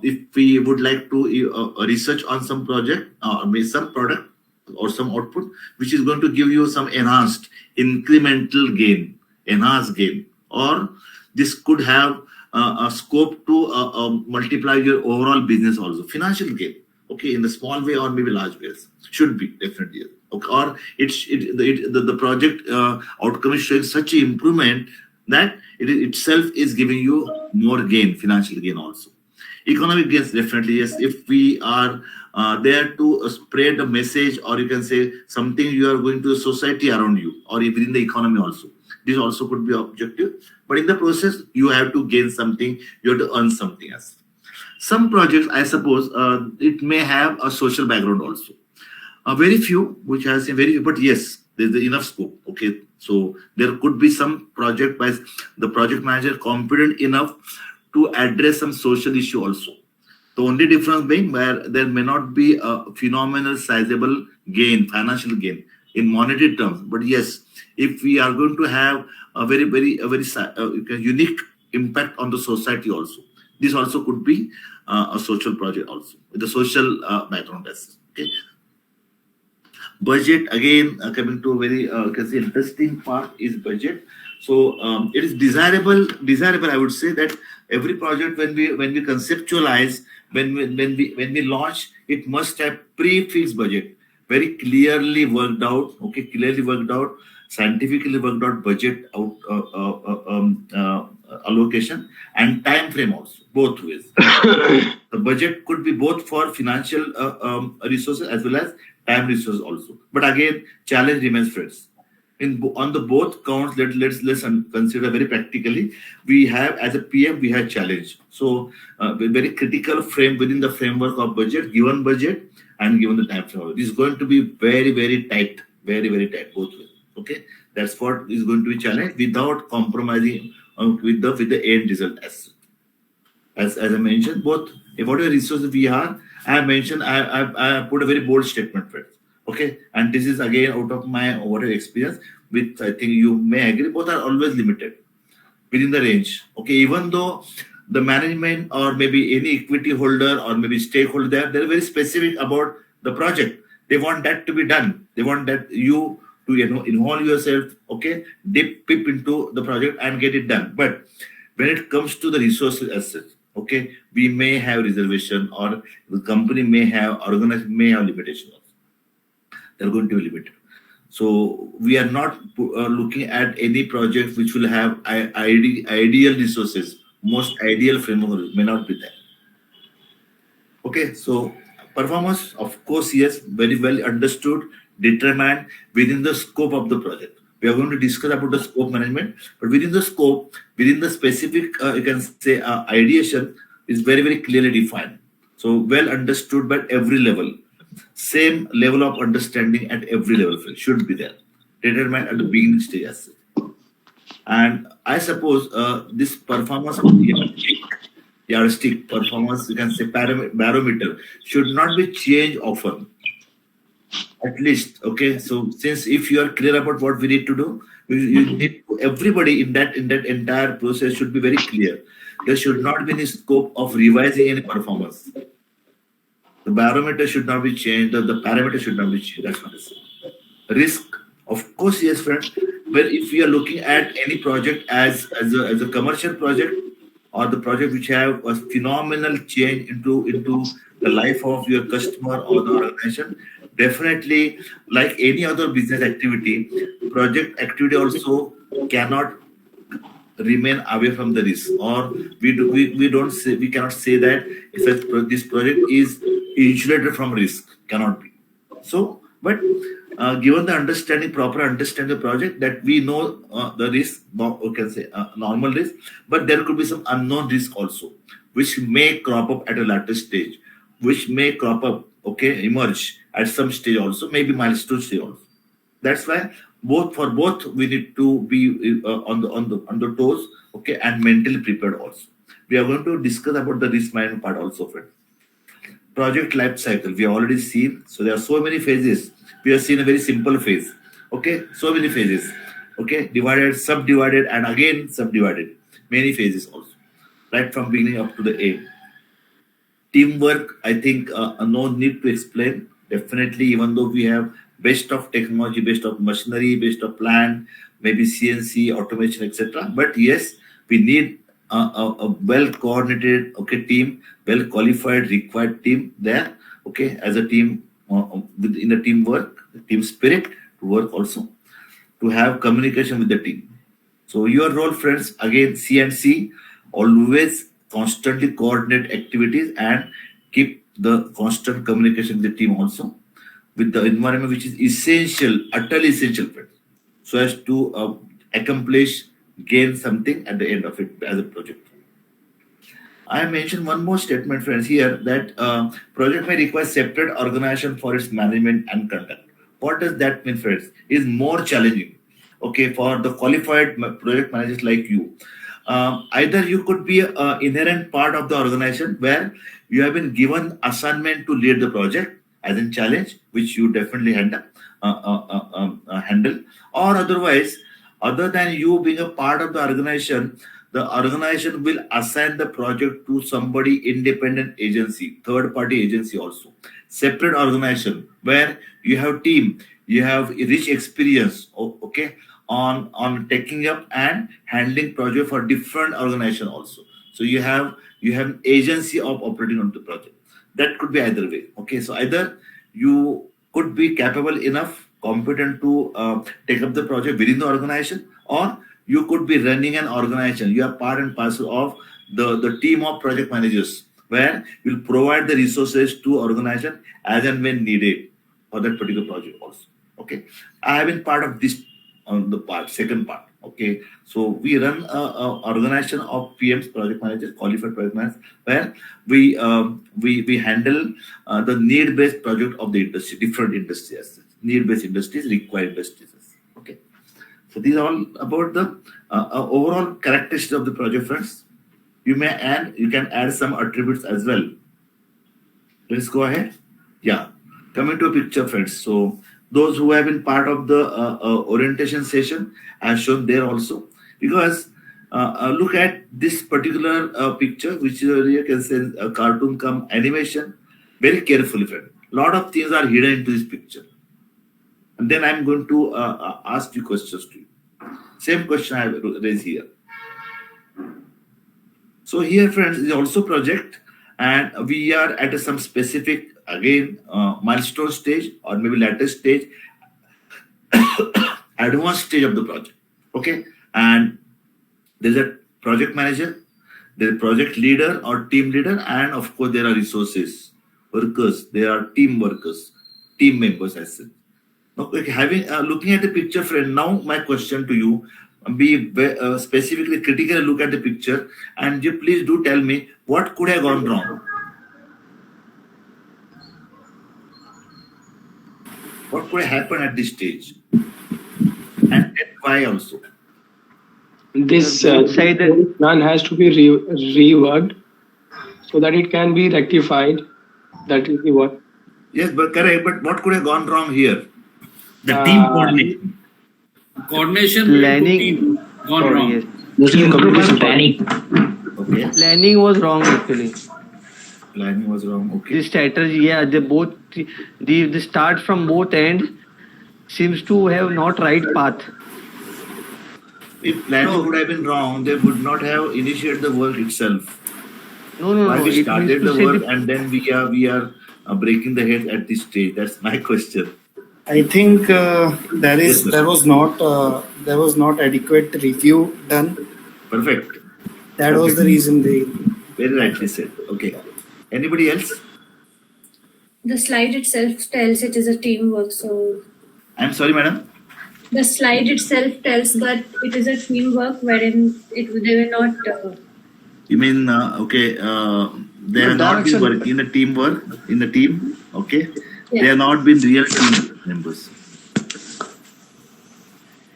if we would like to research on some project, some product or some output, which is going to give you some enhanced incremental gain, enhanced gain, or this could have a scope to multiply your overall business also, financial gain. Okay, in the small way or maybe large ways, should be definitely. Okay, or the project outcome is showing such an improvement that it itself is giving you more gain, financial gain also. Economic gains, definitely yes. If we are there to spread a message, or you can say something you are going to the society around you, or within the economy also, this also could be objective. But in the process, you have to gain something, you have to earn something else. Some projects, I suppose, it may have a social background also. Very few, which has a very, but yes, there's enough scope. Okay, so there could be some project by the project manager competent enough to address some social issue also. The only difference being where there may not be a phenomenal sizable gain, financial gain in monetary terms. But yes, if we are going to have a very unique impact on the society also, this also could be a social project also with the social background. Okay. Budget, again, coming to a very interesting part is budget. So it is desirable. I would say that every project, when we conceptualize, when we launch, it must have prefixed budget, very clearly worked out. Okay, clearly worked out, scientifically worked out budget out allocation and time frame also, both ways. The budget could be both for financial resources as well as time resources also. But again, challenge remains, friends. On the both counts, let's consider very practically. We have, as a PM, we have challenge. So very critical frame within the framework of budget, given budget and given the time frame. This is going to be very tight, very tight both ways. Okay, that's what is going to be challenged without compromising with the end result. As I mentioned, both whatever resources we are, I have mentioned, I put a very bold statement, friends. Okay, and this is again out of my whatever experience, with I think you may agree, both are always limited within the range. Okay, even though the management or maybe any equity holder or maybe stakeholder, they're very specific about the project. They want that to be done. They want that you to involve yourself, okay, dip into the project and get it done. But when it comes to the resources as such, okay, we may have reservation, or the company may have, organization may have limitations. They're going to be limited. So we are not looking at any project which will have ideal resources. Most ideal framework may not be there. Okay, so performance, of course, yes, very well understood, determined within the scope of the project. We are going to discuss about the scope management, but within the scope, within the specific, you can say ideation is very clearly defined. So well understood by every level. Same level of understanding at every level should be there, determined at the beginning stage. And I suppose this performance yardstick performance, you can say barometer, should not be changed often. At least, okay. So since if you are clear about what we need to do, you need to, everybody in that entire process should be very clear. There should not be any scope of revising any performance. The barometer should not be changed, or the parameter should not be changed. That's what I say. Risk, of course, yes, friends. But if we are looking at any project as a commercial project, or the project which have a phenomenal change into the life of your customer or the organization, definitely, like any other business activity, project activity also cannot remain away from the risk, or we cannot say that if this project is insulated from risk, cannot be. So, but given the proper understanding of the project, that we know the risk, we can say normal risk, but there could be some unknown risk also, which may crop up at a later stage, which may crop up, okay, emerge at some stage also, maybe milestone stage also. That's why both we need to be on the toes, okay, and mentally prepared also. We are going to discuss about the risk management part also, friend. Project life cycle we have already seen. So there are so many phases. We have seen a very simple phase. Okay, so many phases. Okay, divided, subdivided, and again subdivided. Many phases also, right from beginning up to the end. Teamwork, I think, no need to explain. Definitely, even though we have best of technology, best of machinery, best of plant, maybe CNC, automation, etc. But yes, we need a well coordinated, okay, team, well qualified, required team there, okay, as a team, within the teamwork, team spirit to work also, to have communication with the team. So your role, friends, again, C and C, always constantly coordinate activities and keep the constant communication with the team also, with the environment which is essential, utterly essential, friends, so as to accomplish, gain something at the end of it as a project. I mentioned one more statement, friends, here that project may require separate organization for its management and conduct. What does that mean, friends? Is more challenging, okay, for the qualified project managers like you. Either you could be an inherent part of the organization where you have been given assignment to lead the project as in challenge, which you definitely handle, or otherwise, other than you being a part of the organization will assign the project to somebody independent agency, third party agency also, separate organization where you have team, you have rich experience, okay, on taking up and handling project for different organization also. So you have agency of operating on the project. That could be either way, okay. So either you could be capable enough, competent to take up the project within the organization, or you could be running an organization. You are part and parcel of the team of project managers where you'll provide the resources to organization as and when needed for that particular project also. Okay, I have been part of this on the second part. Okay, so we run a organization of PMs, project managers, qualified project managers, where we handle the need-based project of the industry, different industries, need-based industries, required industries. Okay, so these are all about the overall characteristics of the project, friends. You can add some attributes as well. Let's go ahead. Yeah, coming to a picture, friends. So those who have been part of the orientation session, I have shown there also, because look at this particular picture, which is you can say a cartoon come animation, very carefully, friend. Lot of things are hidden into this picture, and then I'm going to ask you questions to you. Same question I have raised here. So here, friends, is also project, and we are at some specific, again, milestone stage or maybe later stage, advanced stage of the project. Okay, and there's a project manager, there's a project leader or team leader, and of course there are resources, workers, there are team workers, team members, as said. Okay, having looking at the picture, friend. Now my question to you: be specifically critically look at the picture, and you please do tell me what could have gone wrong. What could have happened at this stage, and why also? This plan has to be reworked so that it can be rectified. That is the what. Yes, but correct. But what could have gone wrong here? The team coordination. Planning gone wrong. Yes. Planning. Okay. Planning was wrong actually. Planning was wrong. Okay. The strategy, yeah, the start from both ends seems to have not right path. If planning would have been wrong, they would not have initiated the work itself. No. We started the work and then we are breaking the head at this stage. That's my question. I think there was not adequate review done. Perfect. That was the reason they. Very rightly said. Okay. Anybody else? The slide itself tells it is a teamwork. So I'm sorry, madam. the slide itself tells that it is a teamwork wherein they were not. You mean okay? They have not been working in a teamwork in the team. Okay. Yeah. They have not been real team members.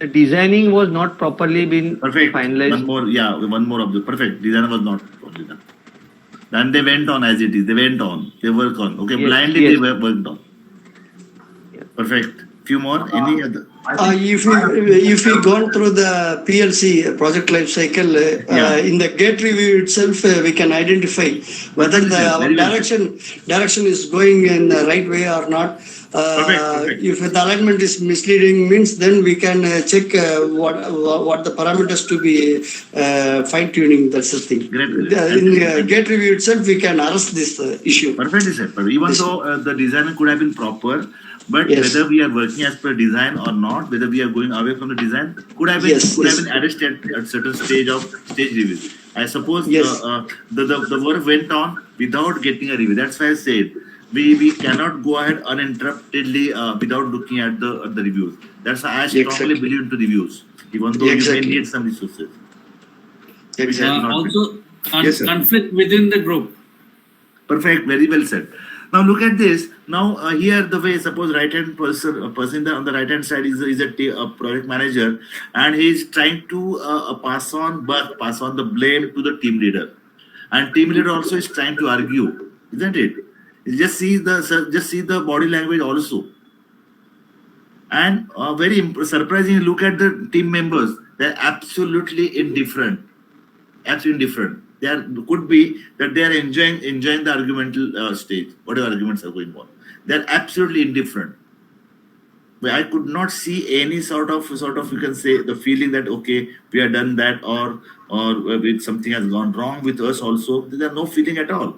the designing was not properly been Perfect. finalized. One more of the perfect. Design was not properly done. Then they went on as it is. They went on. They work on. Okay, Yes, blindly yes. they worked on. Perfect. Few more. Any other? If we gone through the PLC project life cycle, in the gate review itself, we can identify whether our direction is going in the right way or not. If the alignment is misleading, means then we can check what the parameters to be fine tuning. That's the thing. In gate review itself, we can arrest this issue. Perfectly said. But even though the design could have been proper, but whether we are working as per design or not, whether we are going away from the design, could have been addressed at certain stage review. I suppose the work went on without getting a review. That's why I said we cannot go ahead uninterruptedly without looking at the reviews. That's why I strongly believe into reviews, even though you may need some resources. Also, conflict within the group. Perfect. Very well said. Now look at this. Now here the way, suppose right hand person on the right hand side is a project manager, and he is trying to pass on the blame to the team leader, and team leader also is trying to argue, isn't it? You just see the body language also, and very surprisingly, look at the team members. They're absolutely indifferent. Absolutely indifferent. There could be that they are enjoying the argumental stage, whatever arguments are going on. They're absolutely indifferent. But I could not see any sort of you can say the feeling that okay, we have done that or something has gone wrong with us also. There are no feeling at all.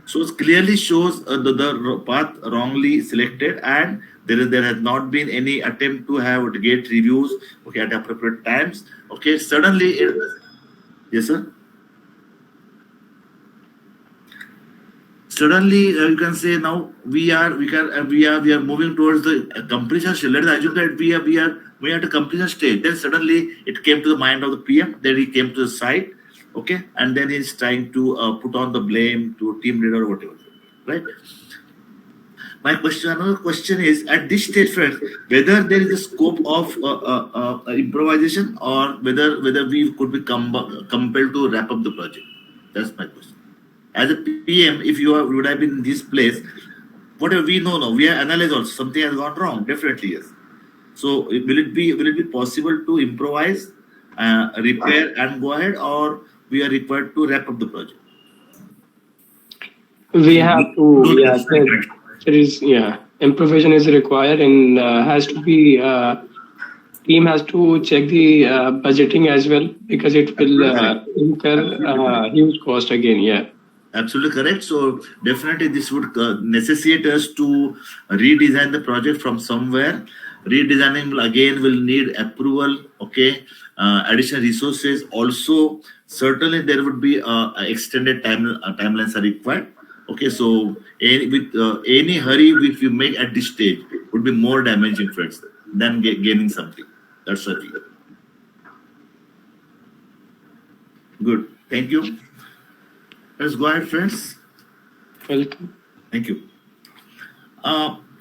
So it clearly shows the path wrongly selected, and there has not been any attempt to have gate reviews at appropriate times. Okay, suddenly. Yes, sir. Suddenly, you can say now we are moving towards the completion stage. Let's assume that we are at a completion stage. Then suddenly it came to the mind of the PM. Then he came to the site, okay, and then he's trying to put on the blame to team leader or whatever, right? Another question is at this stage, friends, whether there is a scope of improvisation or whether we could be compelled to wrap up the project. That's my question. As a PM, if you would have been in this place, whatever we know now, we have analyzed also something has gone wrong. Definitely yes. So will it be possible to improvise, repair, and go ahead, or we are required to wrap up the project? We have to. There is improvisation is required and has to be team has to check the budgeting as well because it will incur huge cost again. Absolutely correct. So definitely this would necessitate us to redesign the project from somewhere. Redesigning will need approval. Okay, additional resources. Also, certainly there would be extended timelines are required. Okay, so any hurry which you make at this stage would be more damaging, friends, than gaining something. That's the thing. Good. Thank you. Let's go ahead, friends. Welcome. Thank you.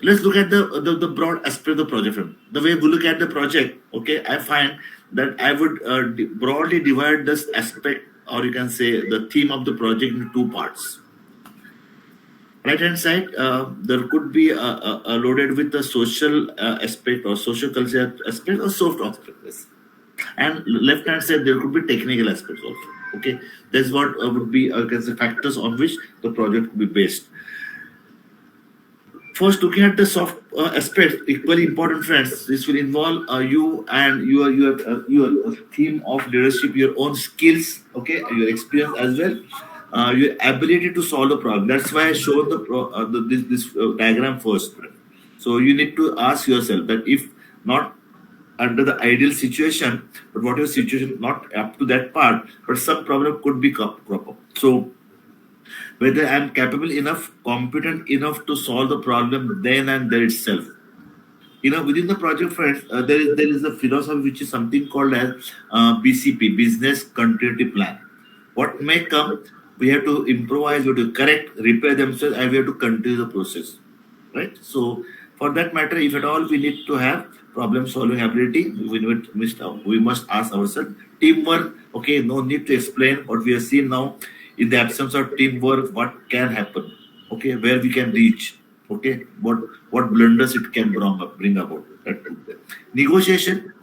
Let's look at the broad aspect of the project. The way we look at the project, okay, I find that I would broadly divide this aspect, or you can say the theme of the project, into two parts. Right hand side, there could be loaded with the social aspect or social culture aspect or soft aspects, and left hand side there could be technical aspects also. Okay, that's what would be factors on which the project would be based. First, looking at the soft aspect, equally important, friends. This will involve you and your theme of leadership, your own skills, okay, your experience as well. Your ability to solve the problem. That's why I showed this diagram first. So you need to ask yourself that if not under the ideal situation, but whatever situation not up to that part, but some problem could be crop up. So whether I'm capable enough, competent enough to solve the problem then and there itself. Within the project, friends, there is a philosophy which is something called as BCP, Business Continuity Plan. What may come, we have to improvise, we have to correct, repair themselves, and we have to continue the process, right? So For that matter, if at all we need to have problem solving ability, we must ask ourselves teamwork. Okay, no need to explain what we have seen now. In the absence of teamwork, what can happen? Okay, where we can reach. Okay, what blunders it can bring about. Negotiation.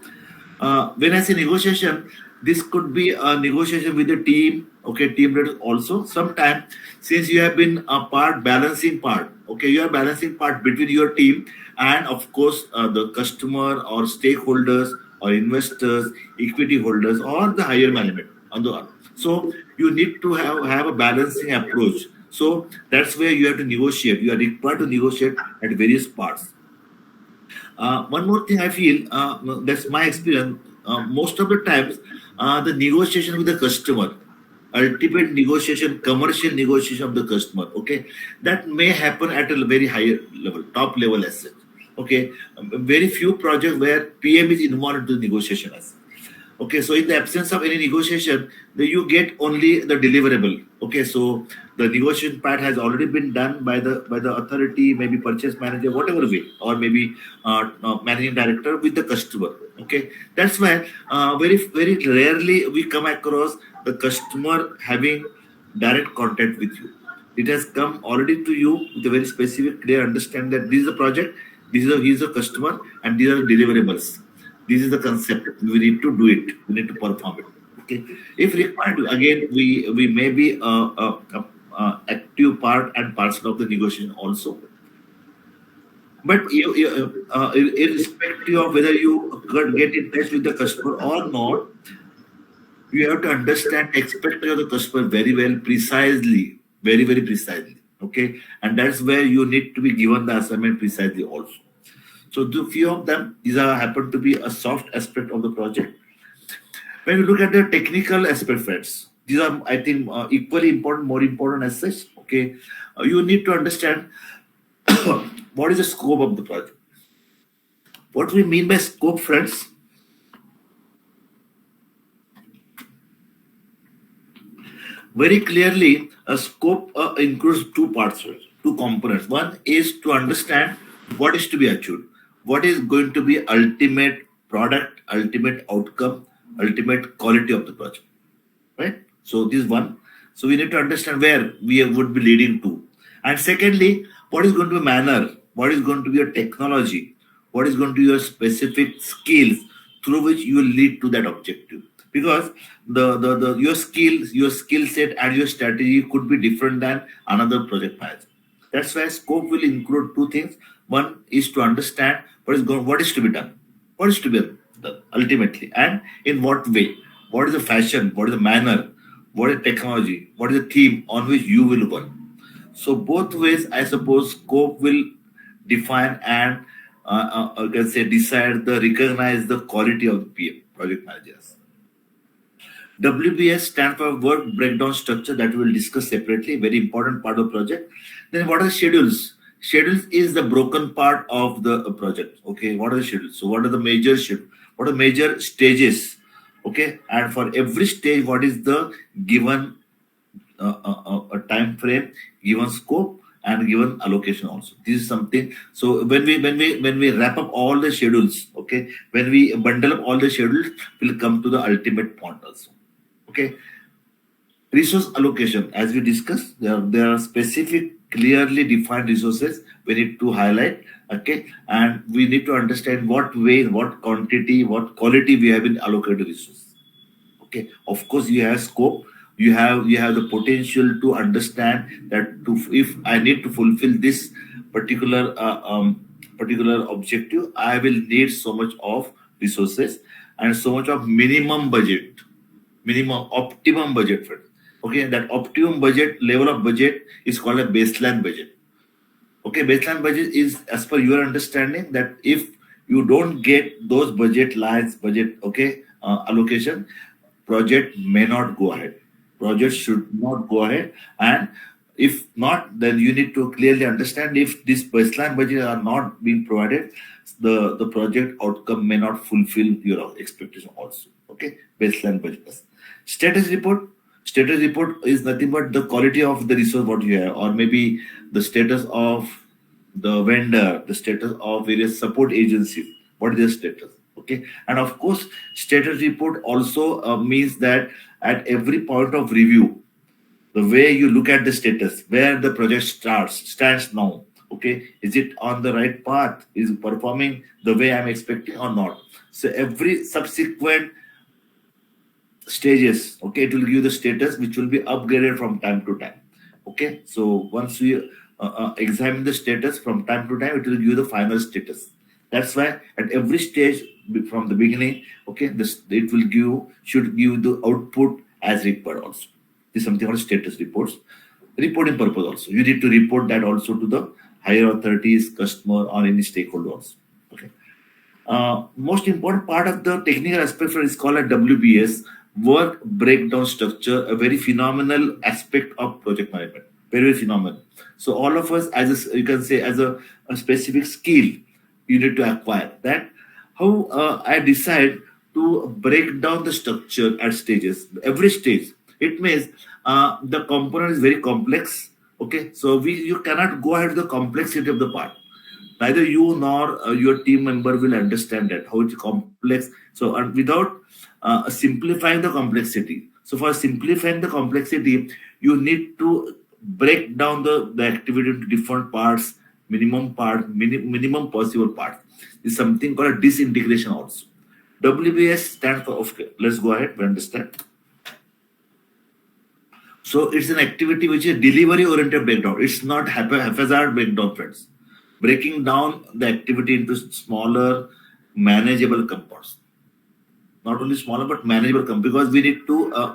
When I say negotiation, this could be a negotiation with the team, okay, team leader also. Sometimes, since you have been a balancing part, okay, you are balancing part between your team and, of course, the customer or stakeholders or investors, equity holders, or the higher management. So you need to have a balancing approach. So that's where you have to negotiate. You are required to negotiate at various parts. One more thing I feel, that's my experience, most of the times, the negotiation with the customer, ultimate negotiation, commercial negotiation of the customer, okay, that may happen at a very higher level, top level as such. Okay, very few projects where PM is involved into the negotiation as such. Okay, so in the absence of any negotiation, you get only the deliverable. Okay, so the negotiation part has already been done by the authority, maybe purchase manager, whatever way, or maybe managing director with the customer. Okay, that's why very rarely we come across the customer having direct contact with you. It has come already to you with a very specific, clear understand that this is a project, he is a customer, and these are the deliverables. This is the concept. We need to do it. We need to perform it. Okay. If required, again, we may be a active part and parcel of the negotiation also. But irrespective of whether you could get in touch with the customer or not, you have to understand expectation of the customer very well, precisely, very precisely. Okay, and that's where you need to be given the assignment precisely also. So the few of them, these are happen to be a soft aspect of the project. When we look at the technical aspect, friends, these are, I think, equally important, more important as such. Okay, you need to understand what is the scope of the project. What we mean by scope, friends? Very clearly, a scope includes two parts, two components. One is to understand what is to be achieved, what is going to be ultimate product, ultimate outcome, ultimate quality of the project, right? So this is one. So we need to understand where we would be leading to. And secondly, what is going to be manner, what is going to be your technology, what is going to be your specific skills through which you will lead to that objective. Because your skills, your skill set and your strategy could be different than another project manager. That's why scope will include two things. One is to understand what is to be done, what is to be done ultimately, and in what way, what is the fashion, what is the manner, what is technology, what is the theme on which you will work. So both ways, I suppose, scope will define and I can say recognize the quality of the PM, project managers. WBS stands for work breakdown structure that we will discuss separately, very important part of the project. Then what are the schedules? Schedules is the broken part of the project. Okay, what are the schedules? So what are the major schedules? What are major stages? Okay, and for every stage, what is the given a time frame, given scope, and given allocation also. This is something. So when we wrap up all the schedules, okay, when we bundle up all the schedules, we'll come to the ultimate point also. Okay, resource allocation, as we discussed, there are specific, clearly defined resources we need to highlight. Okay, and we need to understand what way, what quantity, what quality we have been allocated resources. Okay, of course, you have scope. You have the potential to understand that if I need to fulfill this particular objective, I will need so much of resources and so much of minimum optimum budget. Okay, that optimum budget level of budget is called a baseline budget. Okay, baseline budget is as per your understanding that if you don't get those budget lines, allocation, project may not go ahead. Project should not go ahead, and if not, then you need to clearly understand if this baseline budget are not being provided, the project outcome may not fulfill your expectation also. Okay, baseline budget. Status report. Status report is nothing but the quality of the resource what you have, or maybe the status of the vendor, the status of various support agencies, what is their status. Okay, and of course, status report also means that at every point of review, the way you look at the status, where the project stands now. Okay, is it on the right path? Is it performing the way I'm expecting or not? So every subsequent stages, okay, it will give you the status which will be upgraded from time to time. Okay, so once we examine the status from time to time, it will give you the final status. That's why at every stage from the beginning, okay, it will should give the output as required also. This is something called status reports. Reporting purpose also. You need to report that also to the higher authorities, customer, or any stakeholders. Okay. Most important part of the technical aspect is called a WBS, work breakdown structure, a very phenomenal aspect of project management. Very, very phenomenal. So all of us, you can say, as a specific skill, you need to acquire that. How I decide to break down the structure at stages, every stage. It means the component is very complex. Okay, so you cannot go ahead with the complexity of the part. Neither you nor your team member will understand that how it's complex. So without simplifying the complexity. So for simplifying the complexity, you need to break down the activity into different parts, minimum minimum possible part. Is something called a disintegration also. WBS stands for, okay, let's go ahead, we understand. So it's an activity which is delivery-oriented breakdown. It's not haphazard breakdown, friends. Breaking down the activity into smaller, manageable components. Not only smaller, but manageable components, because we need to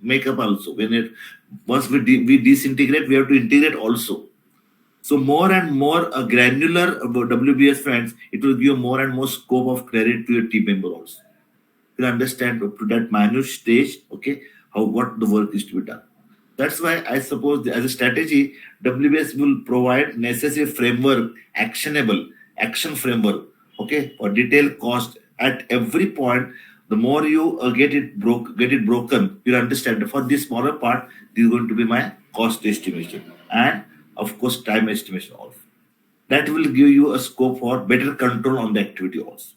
make up also. Once we disintegrate, we have to integrate also. So more and more granular WBS, friends, it will give more and more scope of credit to your team member also. You understand up to that minute stage, okay, what the work is to be done. That's why I suppose as a strategy, WBS will provide necessary framework, actionable action framework, okay, for detailed cost at every point. The more you get it broken, you understand for this smaller part, this is going to be my cost estimation and of course time estimation also. That will give you a scope for better control on the activity also.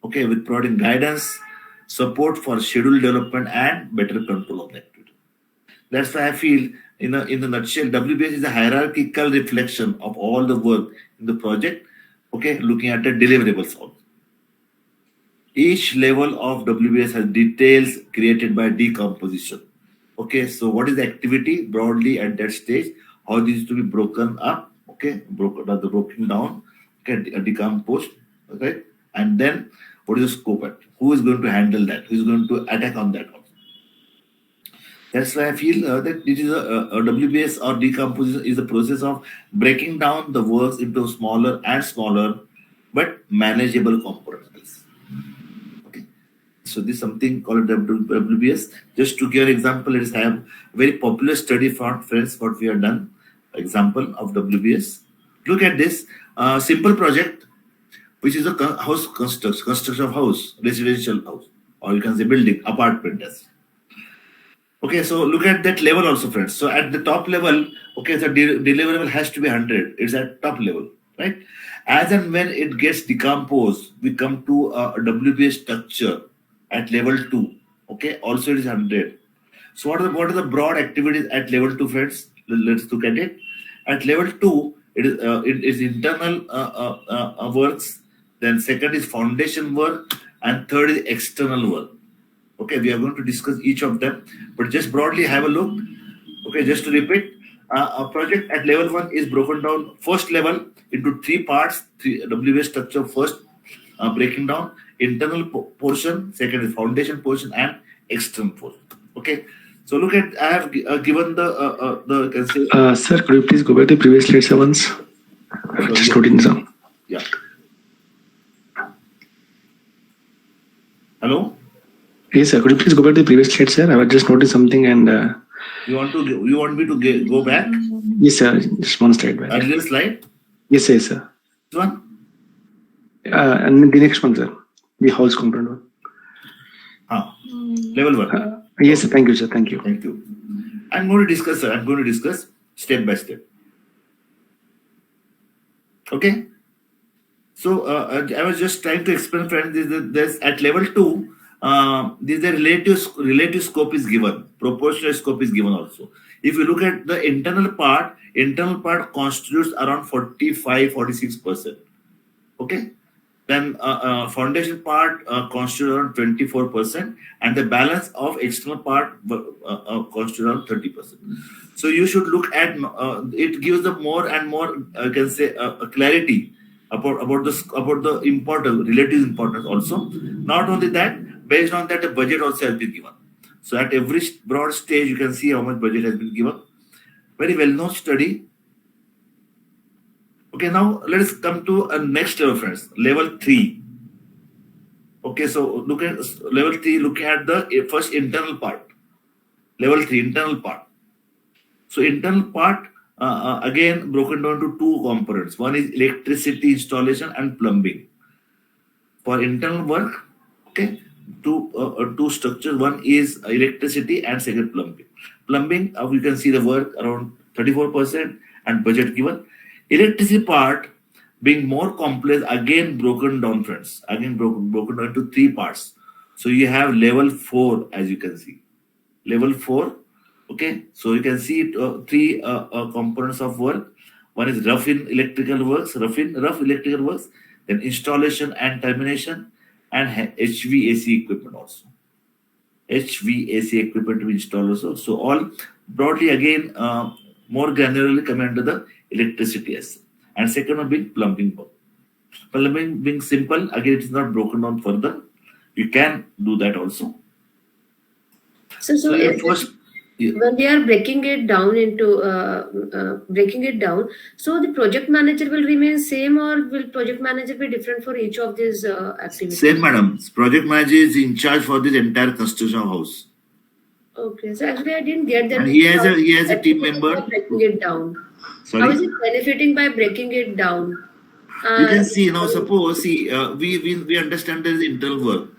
Okay, with providing guidance, support for schedule development and better control of the activity. That's why I feel, in the nutshell, WBS is a hierarchical reflection of all the work in the project. Okay, looking at the deliverables also. Each level of WBS has details created by decomposition. Okay, so what is the activity broadly at that stage? How this is to be broken up? Okay, broken down. Okay, decomposed. Okay, and then what is the scope at? Who is going to handle that? Who is going to attack on that? That's why I feel that it is a WBS or decomposition is the process of breaking down the works into smaller and smaller but manageable components. Okay, so this is something called WBS. Just to give an example, let's have a very popular study for friends. What we have done, example of WBS. Look at this simple project, which is a house construction of house, residential house, or you can say building, apartment. Okay, so look at that level also, friends. So at the top level, okay, the deliverable has to be 100. It's at top level, right? As and when it gets decomposed, we come to a WBS structure at level 2. Okay, also it is 100. So what are the broad activities at level 2, friends? Let's look at it. At level 2, it is internal works. Then second is foundation work, and third is external work. Okay, we are going to discuss each of them, but just broadly have a look. Okay, just to repeat, a project at level 1 is broken down first level into 3 parts, 3 WBS structure. First, breaking down internal portion, second is foundation portion, and external portion. Okay, so look at, I have given the sir, could you please go back to previous slide, sir, once? Just noting down. Yeah. Hello. Yes, sir. Could you please go back to the previous slide, sir? I was just noticing something and. You want me to go back? Yes, sir. Just one slide back. Earlier slide. Yes, sir. This one. And the next one, sir. The house component one. Level 1. Yes, sir. Thank you, sir. Thank you. Thank you. I'm going to discuss, sir. I'm going to discuss step by step. Okay. So I was just trying to explain, friends. This at level 2, this the relative scope is given, proportional scope is given also. If you look at the internal part constitutes around 45-46%. Okay. Then foundation part constitutes around 24%, and the balance of external part constitutes around 30%. So you should look at it gives the more and more I can say clarity about the important relative importance also. Not only that, based on that the budget also has been given. So at every broad stage you can see how much budget has been given. Very well known study. Okay, now let us come to a next level, friends. Level 3. Okay, so look at level 3. Looking at the first internal part. Level 3 internal part. So internal part again broken down to two components. One is electricity installation and plumbing. For internal work, okay, two structures. One is electricity and second plumbing. Plumbing, you can see the work around 34% and budget given. Electricity part being more complex, again broken down, friends. Again broken down to three parts. So you have level 4, as you can see. Level 4. Okay, so you can see three components of work. One is rough electrical works, then installation and termination, and HVAC equipment also. HVAC equipment to be installed also. So all broadly again more granularly coming under the electricity as. And second one being plumbing work. Plumbing being simple, again it is not broken down further. You can do that also. So when we are breaking it down, so the project manager will remain same, or will project manager be different for each of these activities? Same, madam. Project manager is in charge for this entire construction house. Okay, so actually I didn't get that. And he has a team member. Breaking it down. Sorry? How is it benefiting by breaking it down? You can see now. Suppose we understand there is internal work,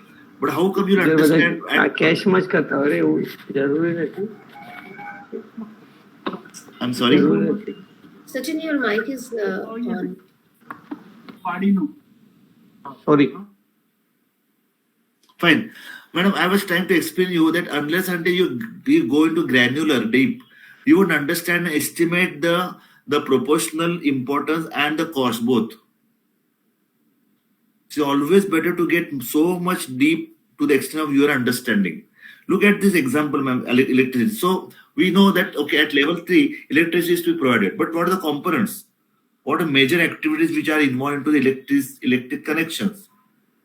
but how come you understand? Cash much करता हो रे वो जरूरी नहीं. I'm sorry. Sachin, your mic is on. Sorry. Fine. Madam, I was trying to explain you that unless until you go into granular deep, you would understand and estimate the proportional importance and the cost both. It's always better to get so much deep to the extent of your understanding. Look at this example, ma'am, electricity. So we know that, okay, at level 3, electricity is to be provided. But what are the components? What are major activities which are involved into the electric connections,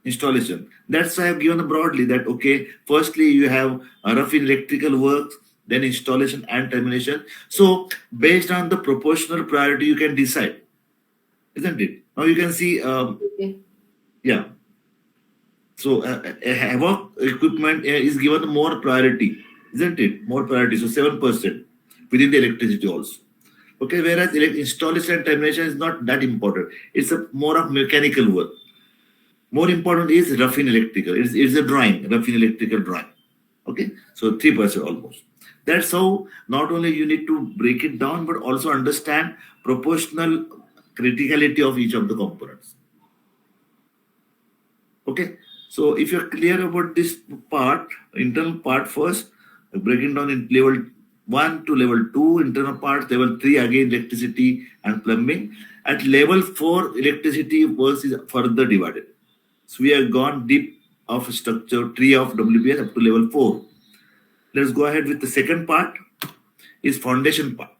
installation? That's why I have given broadly that, okay, firstly, you have rough electrical works, then installation and termination. So based on the proportional priority, you can decide, isn't it? Now you can see, yeah. So work equipment is given more priority, isn't it? More priority. So 7% within the electricity also. Okay, whereas installation and termination is not that important. It's more of mechanical work. More important is rough in electrical. It's a drawing, rough in electrical drawing. Okay, so 3% almost. That's how not only you need to break it down, but also understand proportional criticality of each of the components. Okay, so if you're clear about this part, internal part first, breaking down in level 1 to level 2, internal part, level 3, again electricity and plumbing. At level 4, electricity works is further divided. So we have gone deep of structure, tree of WBS up to level 4. Let's go ahead with the second part, is foundation part.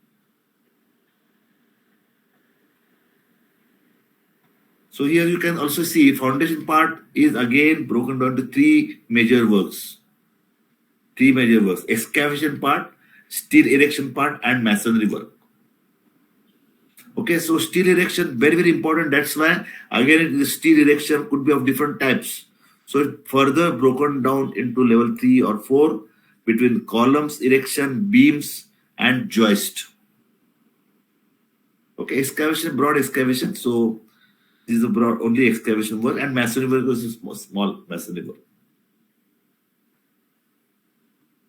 So here you can also see foundation part is again broken down to three major works. Excavation part, steel erection part, and masonry work. Okay, so steel erection, very, very important. That's why, again, the steel erection could be of different types. So it further broken down into level 3 or 4 between columns, erection, beams, and joist. Okay, excavation, broad excavation. So this is a broad only excavation work, and masonry work is small masonry work.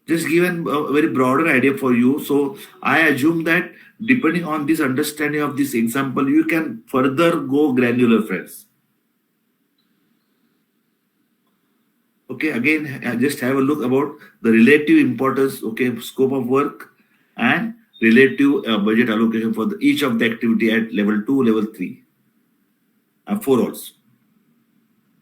just given a very broader idea for you. So I assume that depending on this understanding of this example, you can further go granular, friends. Okay, again, just have a look about the relative importance, okay, scope of work and relative budget allocation for each of the activity at level 2, level 3, and 4 also.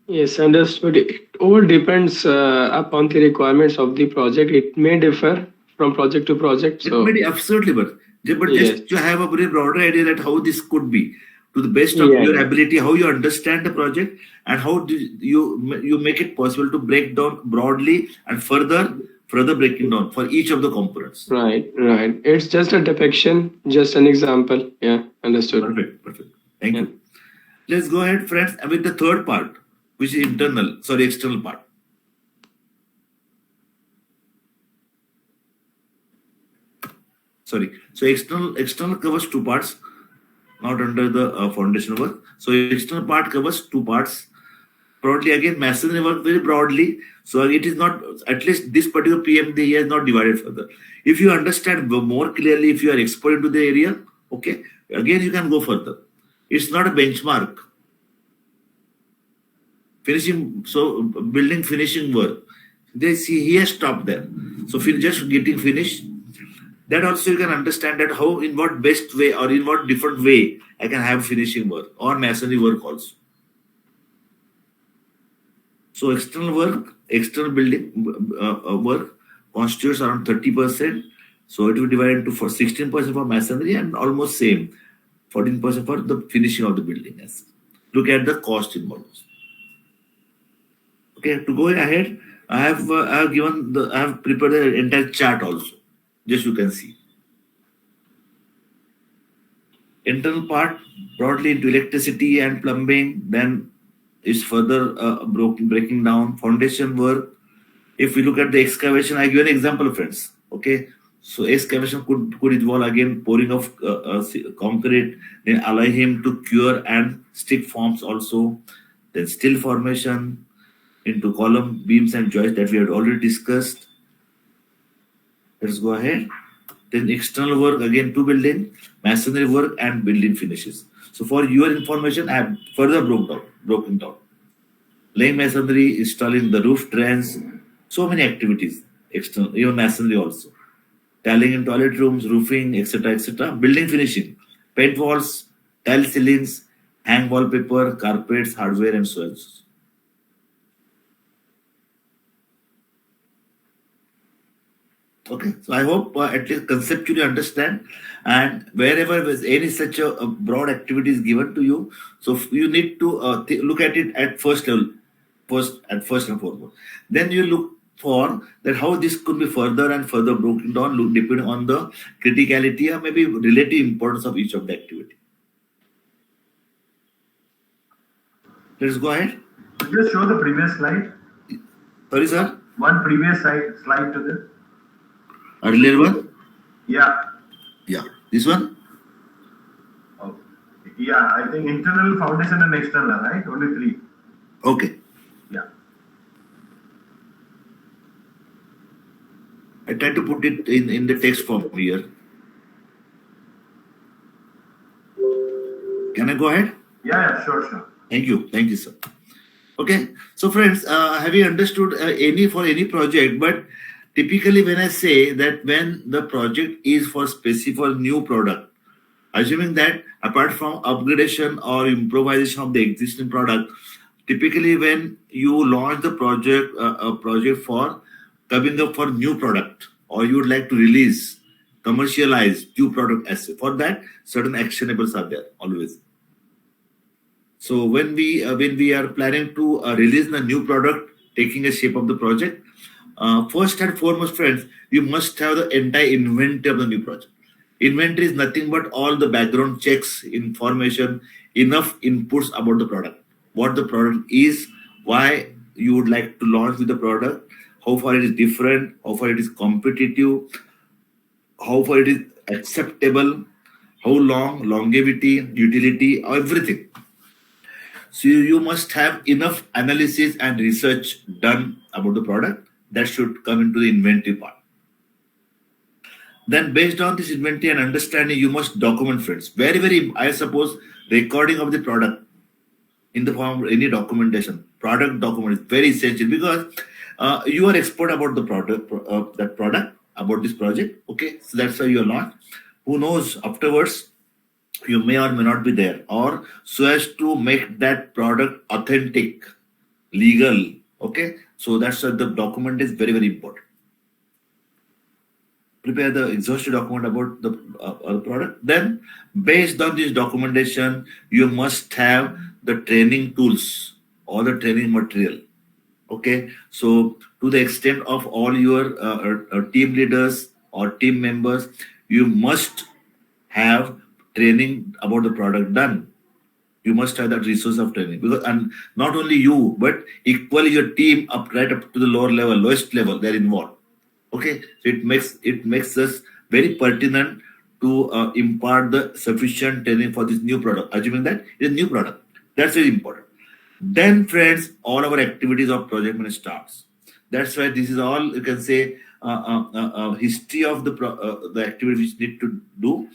Yes, understood. It all depends upon the requirements of the project. It may differ from project to project. It So, may be absolutely, but yes, just to have a very broader idea that how this could be to the best of yeah, your yeah. ability, how you understand the project, and how do you make it possible to break down broadly and further breaking down for each of the components. Right, right. It's just a depiction, just an example. Yeah, understood. Perfect. Thank you. Let's go ahead, friends, with the third part, which is external part. Sorry. So external covers two parts, not under the foundation work. So external part covers two parts. Broadly, again, masonry work very broadly. So it is not, at least this particular PMD is not divided further. If you understand more clearly, if you are expert into the area, okay, again you can go further. It's not a benchmark. Building finishing work. They see he has stopped there. So just getting finished. That also you can understand that how, in what best way or in what different way I can have finishing work or masonry work also. So external building work constitutes around 30%. So it will divide into 16% for masonry and almost same 14% for the finishing of the building. Look at the cost involved. Okay, to go ahead, I have prepared the entire chart also. Just you can see. Internal part broadly into electricity and plumbing, then is further breaking down foundation work. If we look at the excavation, I give an example, friends. Okay, so excavation could involve again pouring of concrete, then allow him to cure and stick forms also, then steel formation into column, beams and joists that we had already discussed. Let's go ahead. Then external work, again, two building, masonry work and building finishes. So for your information, I have further broken down. Laying masonry, installing the roof drains, so many activities, external, even masonry also. Tiling in toilet rooms, roofing, etc., etc. Building finishing, paint walls, tile ceilings, hang wallpaper, carpets, hardware and so on. Okay, so I hope at least conceptually understand, and wherever there's any such a broad activity is given to you, so you need to look at it at first level, first and foremost. Then you look for that how this could be further and further broken down, depending on the criticality or maybe relative importance of each of the activity. Let's go ahead. Just show the previous slide. Sorry, sir. One previous slide to this. Earlier one? Yeah. This one? Oh. Yeah, I think internal, foundation and external, right? Only three. Okay. Yeah. I tried to put it in the text form here. Can I go ahead? Yeah, sure. Thank you, sir. Okay, so friends, have you understood any project? But typically, when I say that when the project is for specific new product, assuming that apart from upgradation or improvisation of the existing product, typically when you launch the project, a project for coming up for new product, or you would like to release, commercialize new product asset, for that certain actionables are there always. So when we are planning to release the new product, taking a shape of the project, first and foremost, friends, you must have the entire inventory of the new project. Inventory is nothing but all the background checks, information, enough inputs about the product, what the product is, why you would like to launch with the product, how far it is different, how far it is competitive, how far it is acceptable, how long, longevity, utility, everything. So you must have enough analysis and research done about the product. That should come into the inventory part. Then based on this inventory and understanding, you must document, friends. Very, very, I suppose, recording of the product in the form of any documentation. Product document is very essential because you are expert about the product, that product, about this project. Okay, so that's why you are not. Who knows, afterwards, you may or may not be there, or so as to make that product authentic, legal. Okay, so that's why the document is very, very important. Prepare the exhaustive document about the product. Then, based on this documentation, you must have the training tools or the training material. Okay, so to the extent of all your team leaders or team members, you must have training about the product done. You must have that resource of training, because and not only you, but equally your team right up to the lower level, lowest level, they're involved. Okay, so it makes us very pertinent to impart the sufficient training for this new product, assuming that it's a new product. That's very important. Then, friends, all our activities of project management starts. That's why this is all, you can say, history of the activities which need to do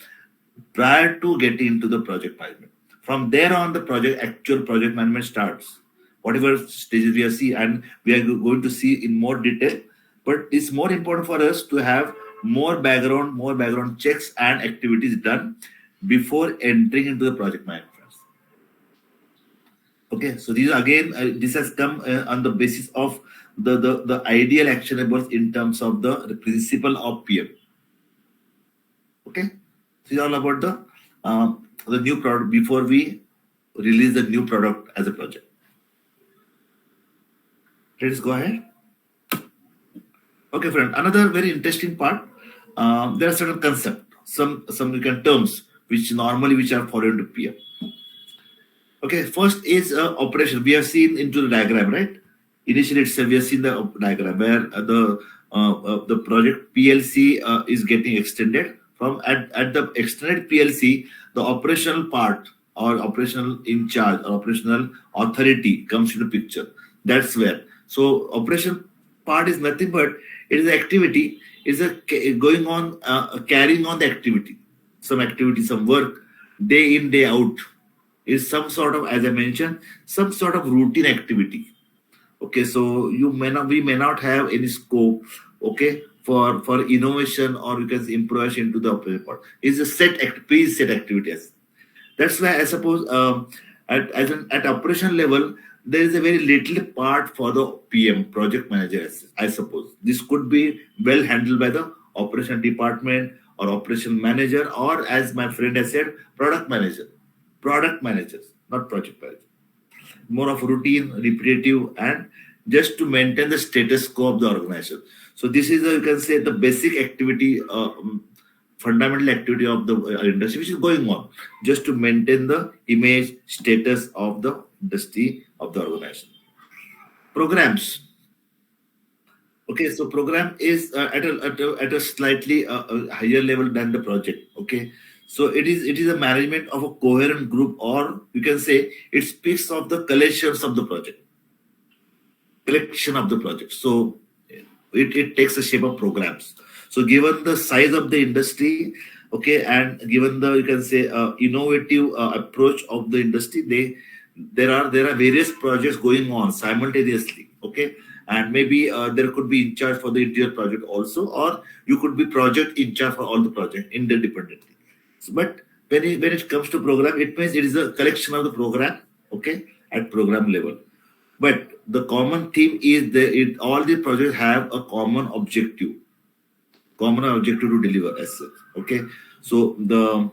prior to getting into the project management. From there on, the actual project management starts. Whatever stages we are seeing, and we are going to see in more detail. But it's more important for us to have more background checks and activities done before entering into the project management. Okay, so these again, this has come on the basis of the ideal actionables in terms of the principle of PM. Okay, this is all about the new product before we release the new product as a project. Let's go ahead. Okay, friend. Another very interesting part. There are certain concepts, some terms which are followed to PM. Okay, first is operation. We have seen into the diagram, right? Initially, we have seen the diagram where the project PLC is getting extended. From at the extended PLC, the operational part or operational in charge or operational authority comes into picture. That's where. So operation part is nothing but it is activity, is going on, carrying on the activity, some activity, some work, day in, day out, is some sort of, as I mentioned, some sort of routine activity. Okay, so we may not have any scope, okay, for innovation or you can say improvisation into the operation part. It's a preset activities. That's why I suppose at operation level, there is a very little part for the PM, project manager, I suppose. This could be well handled by the operation department or operation manager, or as my friend has said, product manager. Product managers, not project manager. More of routine, repetitive, and just to maintain the status quo of the organization. So this is, you can say, the basic activity, fundamental activity of the industry, which is going on just to maintain the image, status of the industry of the organization. Programs. Okay, so program is at a slightly higher level than the project. Okay, so it is a management of a coherent group, or you can say it speaks of the collections of the project, collection of the project. So it takes the shape of programs. So given the size of the industry, okay, and given the, you can say, innovative approach of the industry, there are various projects going on simultaneously. Okay, and maybe there could be in charge for the interior project also, or you could be project in charge for all the project independently. So, but when it comes to program, it means it is a collection of the program, okay, at program level. But the common theme is all the projects have a common objective to deliver as such. Okay, so the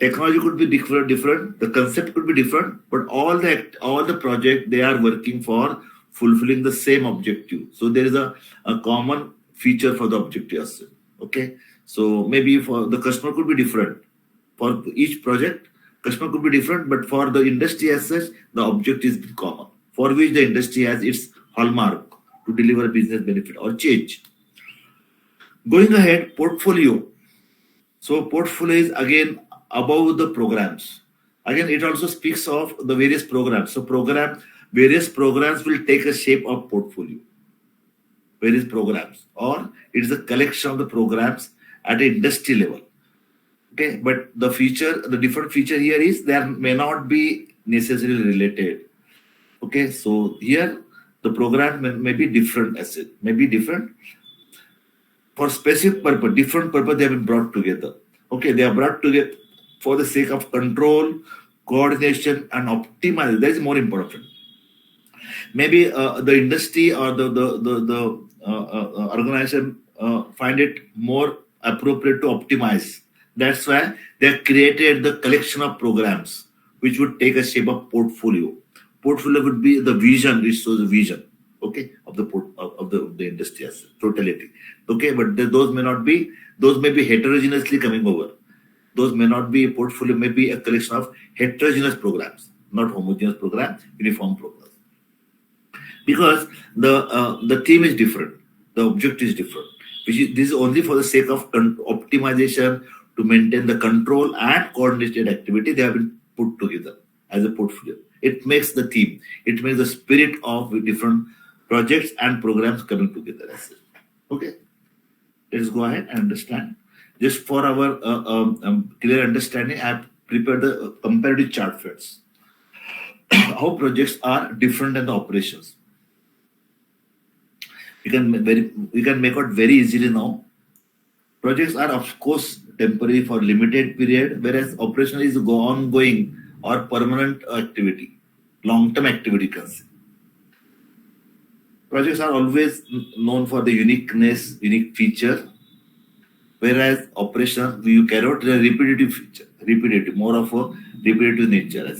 technology could be different, the concept could be different, but all the project, they are working for fulfilling the same objective. So there is a common feature for the objective as such. Okay, so maybe for the customer could be different. For each project, customer could be different, but for the industry as such, the objective is common, for which the industry has its hallmark to deliver business benefit or change. Going ahead, portfolio. So portfolio is again above the programs. Again, it also speaks of the various programs. So various programs will take a shape of portfolio. various programs, or it is a collection of the programs at an industry level. Okay, but the different feature here is there may not be necessarily related. Okay, so here the program may be different asset, may be different for specific purpose, different purpose they have been brought together. Okay, they are brought together for the sake of control, coordination, and optimization. That is more important. Maybe the industry or the organization find it more appropriate to optimize. That's why they created the collection of programs which would take a shape of portfolio. Portfolio would be the vision, which shows the vision, okay, of the industry as totality. Okay, but those may be heterogeneously coming over. Those may not be a portfolio, may be a collection of heterogeneous programs, not homogeneous program, uniform programs. Because the theme is different, the objective is different. This is only for the sake of optimization to maintain the control and coordinated activity. They have been put together as a portfolio. It makes the theme. It makes the spirit of different projects and programs coming together. Okay, let's go ahead and understand. Just for our clear understanding, I have prepared the comparative chart first. How projects are different than the operations. We can make out very easily now. Projects are of course temporary for limited period, whereas operational is ongoing or permanent activity, long-term activity. Projects are always known for the uniqueness, unique feature, whereas operational you carry out a repetitive feature, more of a repetitive nature.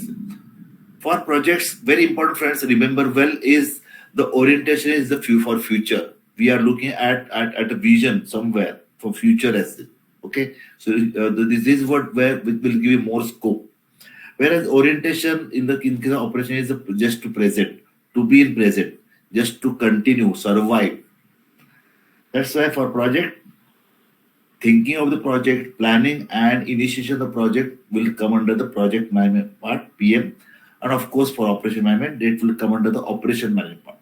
For projects, very important, friends, remember well, is the orientation is the for future. We are looking at a vision somewhere for future asset. Okay, so this is where it will give you more scope. Whereas orientation in case of operation is just to present, to be in present, just to continue, survive. That's why for project, thinking of the project, planning and initiation of the project will come under the project management part, PM, and of course for operation management, it will come under the operation management part.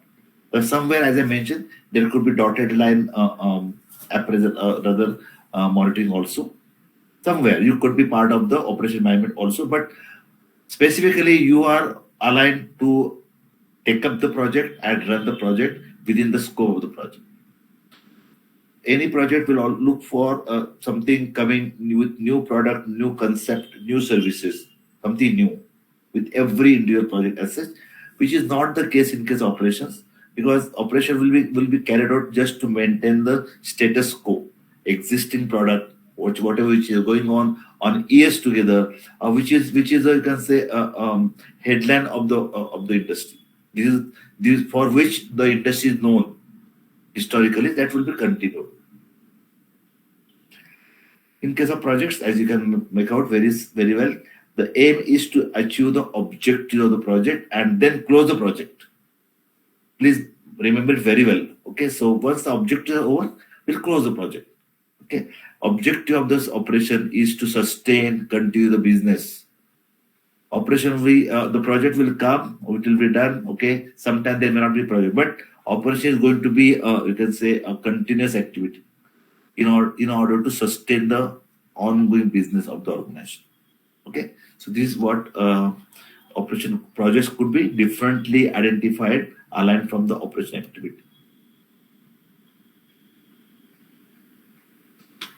But somewhere, as I mentioned, there could be dotted line appraisal, monitoring also. Somewhere you could be part of the operation management also, but specifically you are aligned to take up the project and run the project within the scope of the project. Any project will look for something coming with new product, new concept, new services, something new with every individual project as such, which is not the case in case of operations, because operation will be carried out just to maintain the status quo, existing product, whatever which is going on years together, which is you can say headline of the industry. This for which the industry is known historically, that will be continued. In case of projects, as you can make out very well, the aim is to achieve the objective of the project and then close the project. Please remember it very well. Okay, so once the objective is over, we'll close the project. Okay, objective of this operation is to sustain, continue the business. Operation the project will come, it will be done. Okay, sometimes there may not be project, but operation is going to be you can say a continuous activity in order to sustain the ongoing business of the organization. Okay, so this is what operation projects could be differently identified, aligned from the operation activity.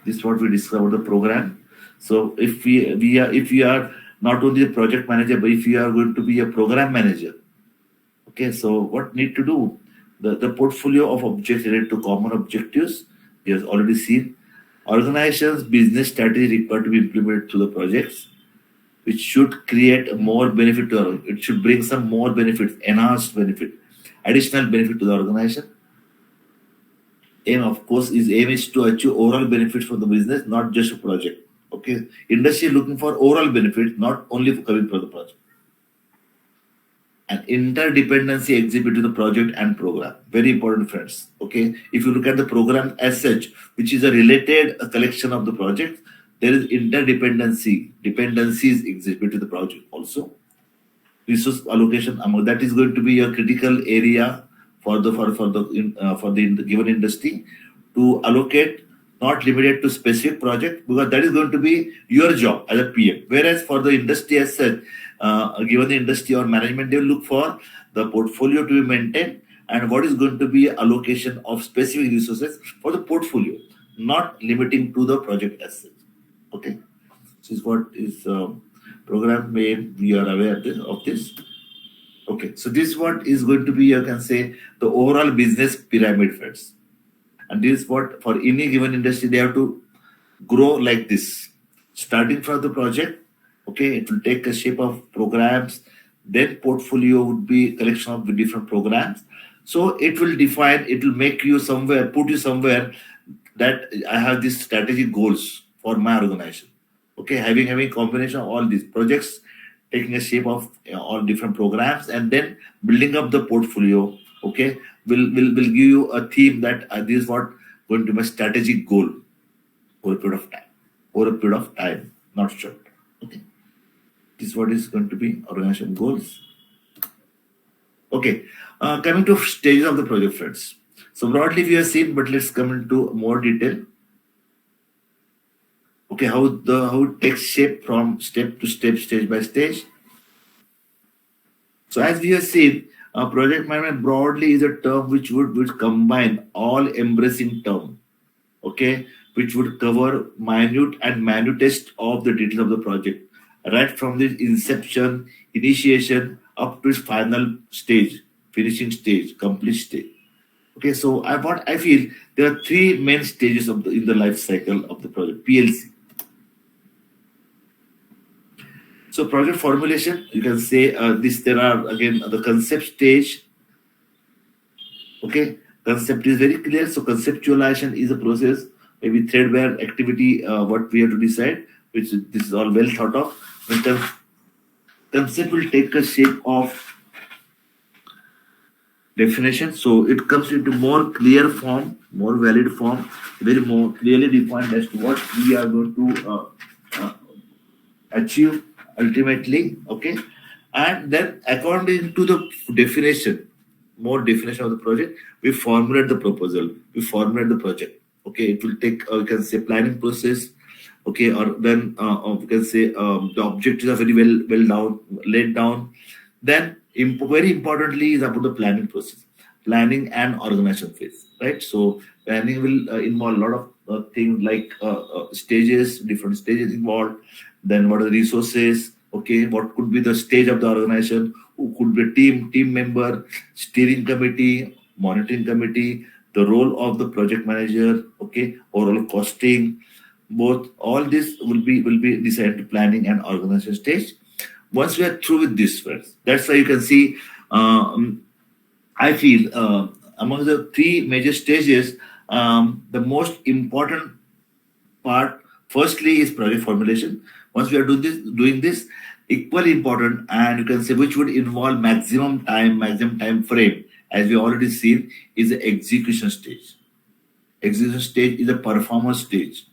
This is what we discovered the program. So if we are not only a project manager, but if we are going to be a program manager, okay, so what need to do? The portfolio of objects related to common objectives, we have already seen. Organizations' business strategy required to be implemented through the projects, which should create more benefit to it should bring some more benefits, enhanced benefit, additional benefit to the organization. Aim, of course, is to achieve overall benefits for the business, not just a project. Okay, industry looking for overall benefits, not only coming from the project. And interdependency exhibit to the project and program. Very important, friends. Okay, if you look at the program as such, which is a related collection of the project, there is interdependency, dependencies exhibit to the project also. Resource allocation, that is going to be a critical area for the given industry to allocate, not limited to specific project, because that is going to be your job as a PM. Whereas for the industry as such, given the industry or management, they will look for the portfolio to be maintained and what is going to be allocation of specific resources for the portfolio, not limiting to the project as such. Okay, this is what is program made. We are aware of this. Okay, so this is what is going to be, you can say, the overall business pyramid first. And this is what for any given industry they have to grow like this, starting from the project. Okay, it will take a shape of programs, then portfolio would be collection of the different programs. So it will define, it will make you somewhere, put you somewhere that I have these strategic goals for my organization. Okay, having combination of all these projects, taking a shape of all different programs, and then building up the portfolio. Okay, will give you a theme that this is what going to be my strategic goal over a period of time, not short. Okay, this is what is going to be organization goals. Okay, coming to stages of the project, friends. So broadly we have seen, but let's come into more detail. Okay, how it takes shape from step to step, stage by stage. So as we have seen, project management broadly is a term which would combine all embracing term, okay, which would cover minute and minutest of the details of the project, right from the inception, initiation up to its final stage, finishing stage, complete stage. Okay, so I feel there are three main stages in the life cycle of the project, PLC. So project formulation, you can say there are again the concept stage. Okay, concept is very clear. So conceptualization is a process, maybe threadbare activity, what we have to decide, which this is all well thought of. When concept will take a shape of definition, so it comes into more clear form, more valid form, very more clearly defined as to what we are going to achieve ultimately. Okay, and then according to the definition, more definition of the project, we formulate the proposal, we formulate the project. Okay, it will take you can say planning process. Okay, or then you can say the objectives are very well laid down. Then very importantly is about the planning process, planning and organization phase, right? So planning will involve a lot of things like stages, different stages involved. Then what are the resources? Okay, what could be the stage of the organization? Who could be team member, steering committee, monitoring committee, the role of the project manager. Okay, overall costing, both all this will be decided to planning and organization stage. Once we are through with this first, that's why you can see. I feel among the three major stages, the most important part, firstly, is project formulation. Once we are doing this, equally important, and you can say which would involve maximum time frame, as we already seen, is the execution stage. Execution stage is a performance stage,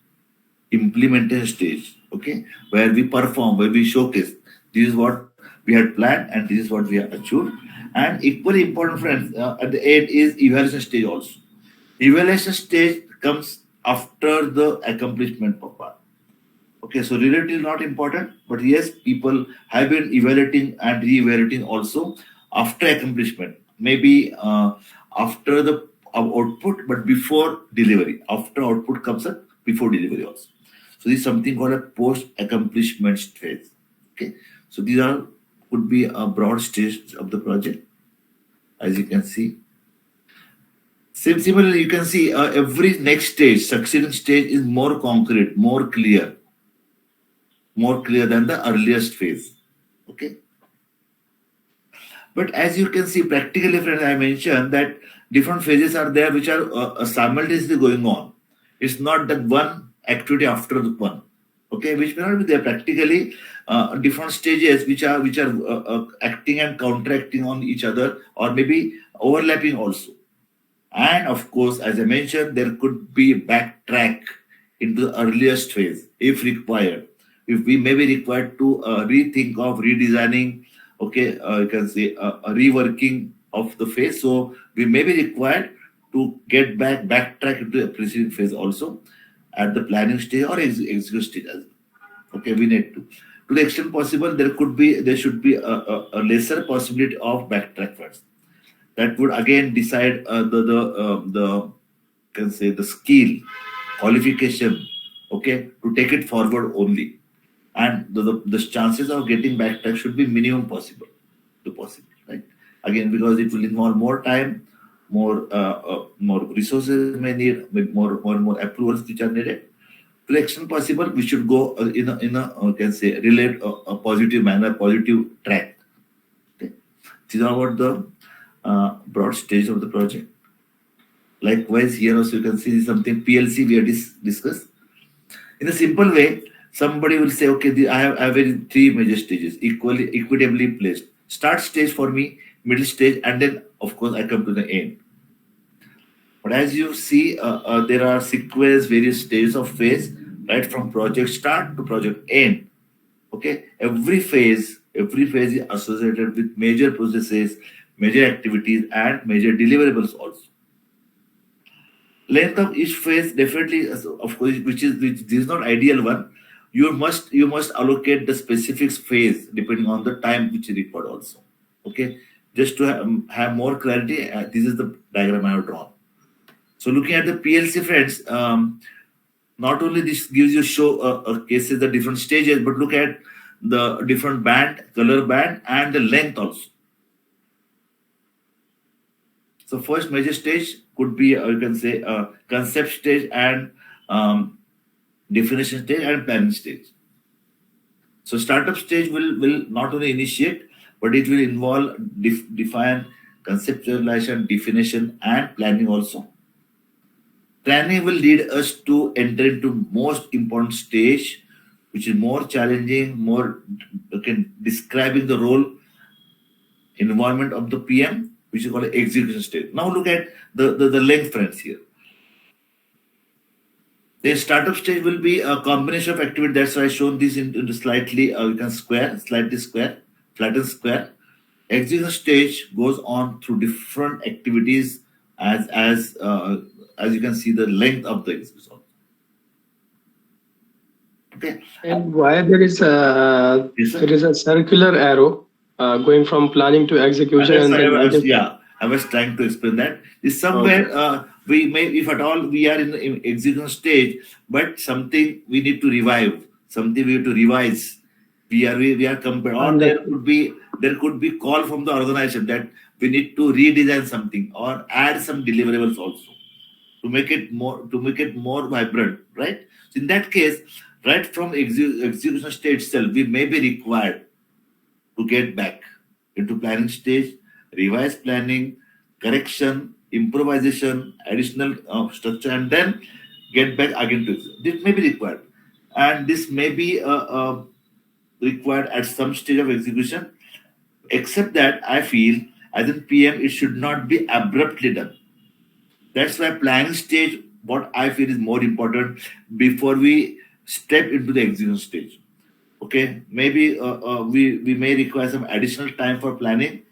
implementation stage. Okay, where we perform, where we showcase. This is what we had planned, and this is what we have achieved. And equally important, friends, at the end is evaluation stage also. Evaluation stage comes after the accomplishment part. Okay, so relatively not important, but yes, people have been evaluating and re-evaluating also after accomplishment. Maybe after the output, but before delivery. After output comes up, before delivery also. So this is something called a post-accomplishment phase. Okay, so these could be a broad stage of the project, as you can see. Similarly, you can see every next stage, succeeding stage, is more concrete, more clear than the earliest phase. Okay. But as you can see, practically, friends, I mentioned that different phases are there which are simultaneously going on. It's not that one activity after the one. Okay, which may not be there. Practically, different stages which are acting and counteracting on each other, or maybe overlapping also. And of course, as I mentioned, there could be backtrack into the earliest phase if required. If we may be required to rethink of redesigning, okay, you can say reworking of the phase. So we may be required to backtrack into the preceding phase also at the planning stage or execution stage as well. Okay, we need to the extent possible, there should be a lesser possibility of backtrack first. That would again decide the can say the skill, qualification, okay, to take it forward only, and the chances of getting backtrack should be minimum possible, right? Again, because it will involve more time, more resources may need, more approvals which are needed. To the extent possible, we should go in a can say relate a positive manner, positive track. Okay, this is about the broad stage of the project. Likewise, here also you can see something PLC we have discussed. In a simple way, somebody will say, okay, I have three major stages, equitably placed. Start stage for me, middle stage, and then of course I come to the end. But as you see, there are various stages of phase, right from project start to project end. Okay, every phase is associated with major processes, major activities, and major deliverables also. Length of each phase definitely, of course, which is not ideal one. You must allocate the specific phase depending on the time which is required also. Okay, just to have more clarity, this is the diagram I have drawn. So looking at the PLC, friends, not only this gives you cases the different stages, but look at the different color band, and the length also. So first major stage could be you can say concept stage and definition stage and planning stage. So startup stage will not only initiate, but it will involve define conceptualization, definition, and planning also. Planning will lead us to enter into most important stage, which is more challenging, more describing the role, involvement of the PM, which is called execution stage. Now look at the length, friends, here. The startup stage will be a combination of activity. That's why I shown this into slightly you can flatten square. Execution stage goes on through different activities as you can see the length of the execution. Okay. And why there is a circular arrow going from planning to execution? I was trying to explain that. Is somewhere we may, if at all we are in the execution stage, but something we need to revive, something we have to revise. We are compared, or there could be call from the organization that we need to redesign something or add some deliverables also to make it more vibrant, right? So in that case, right from execution stage itself, we may be required to get back into planning stage, revise planning, correction, improvisation, additional structure, and then get back again to execution. This may be required, and this may be required at some stage of execution. Except that I feel as in PM, it should not be abruptly done. That's why planning stage, what I feel is more important before we step into the execution stage. Okay, maybe we may require some additional time for planning.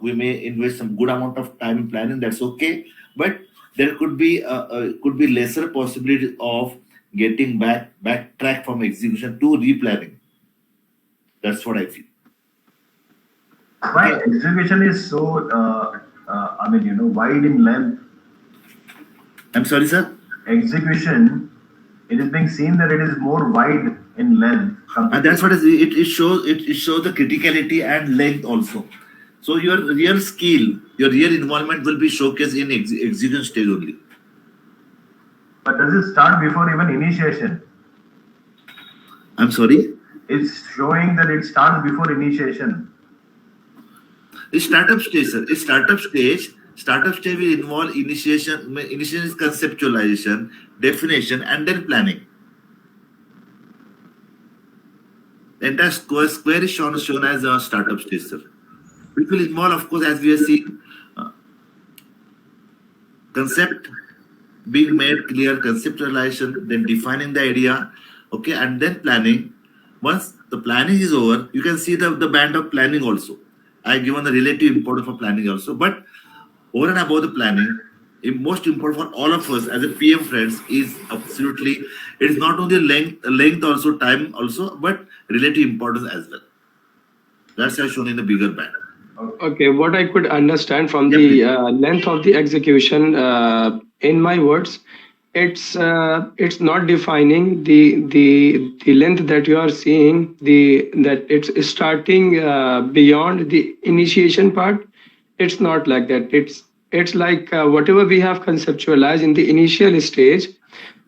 We may invest some good amount of time in planning. That's okay, but there could be lesser possibility of getting backtrack from execution to replanning. That's what I feel. Why execution is so wide in length? I'm sorry, sir. Execution, it is being seen that it is more wide in length. And that's what it shows. It shows the criticality and length also. So your real skill, your real involvement will be showcased in execution stage only. But does it start before even initiation? I'm sorry? It's showing that it starts before initiation. The startup stage, sir. Startup stage will involve initiation. Initiation is conceptualization, definition, and then planning. The entire square is shown as a startup stage, sir. It will involve, of course, as we have seen, concept being made clear, conceptualization, then defining the idea, okay, and then planning. Once the planning is over, you can see the band of planning also. I given the relative importance for planning also. But over and above the planning, most important for all of us as a PM friends is absolutely, it is not only length also, time also, but relative importance as well. That's as shown in the bigger band. Okay, what I could understand from the length of the execution, in my words, it's not defining the length that you are seeing, that it's starting beyond the initiation part. It's not like that. It's like whatever we have conceptualized in the initial stage.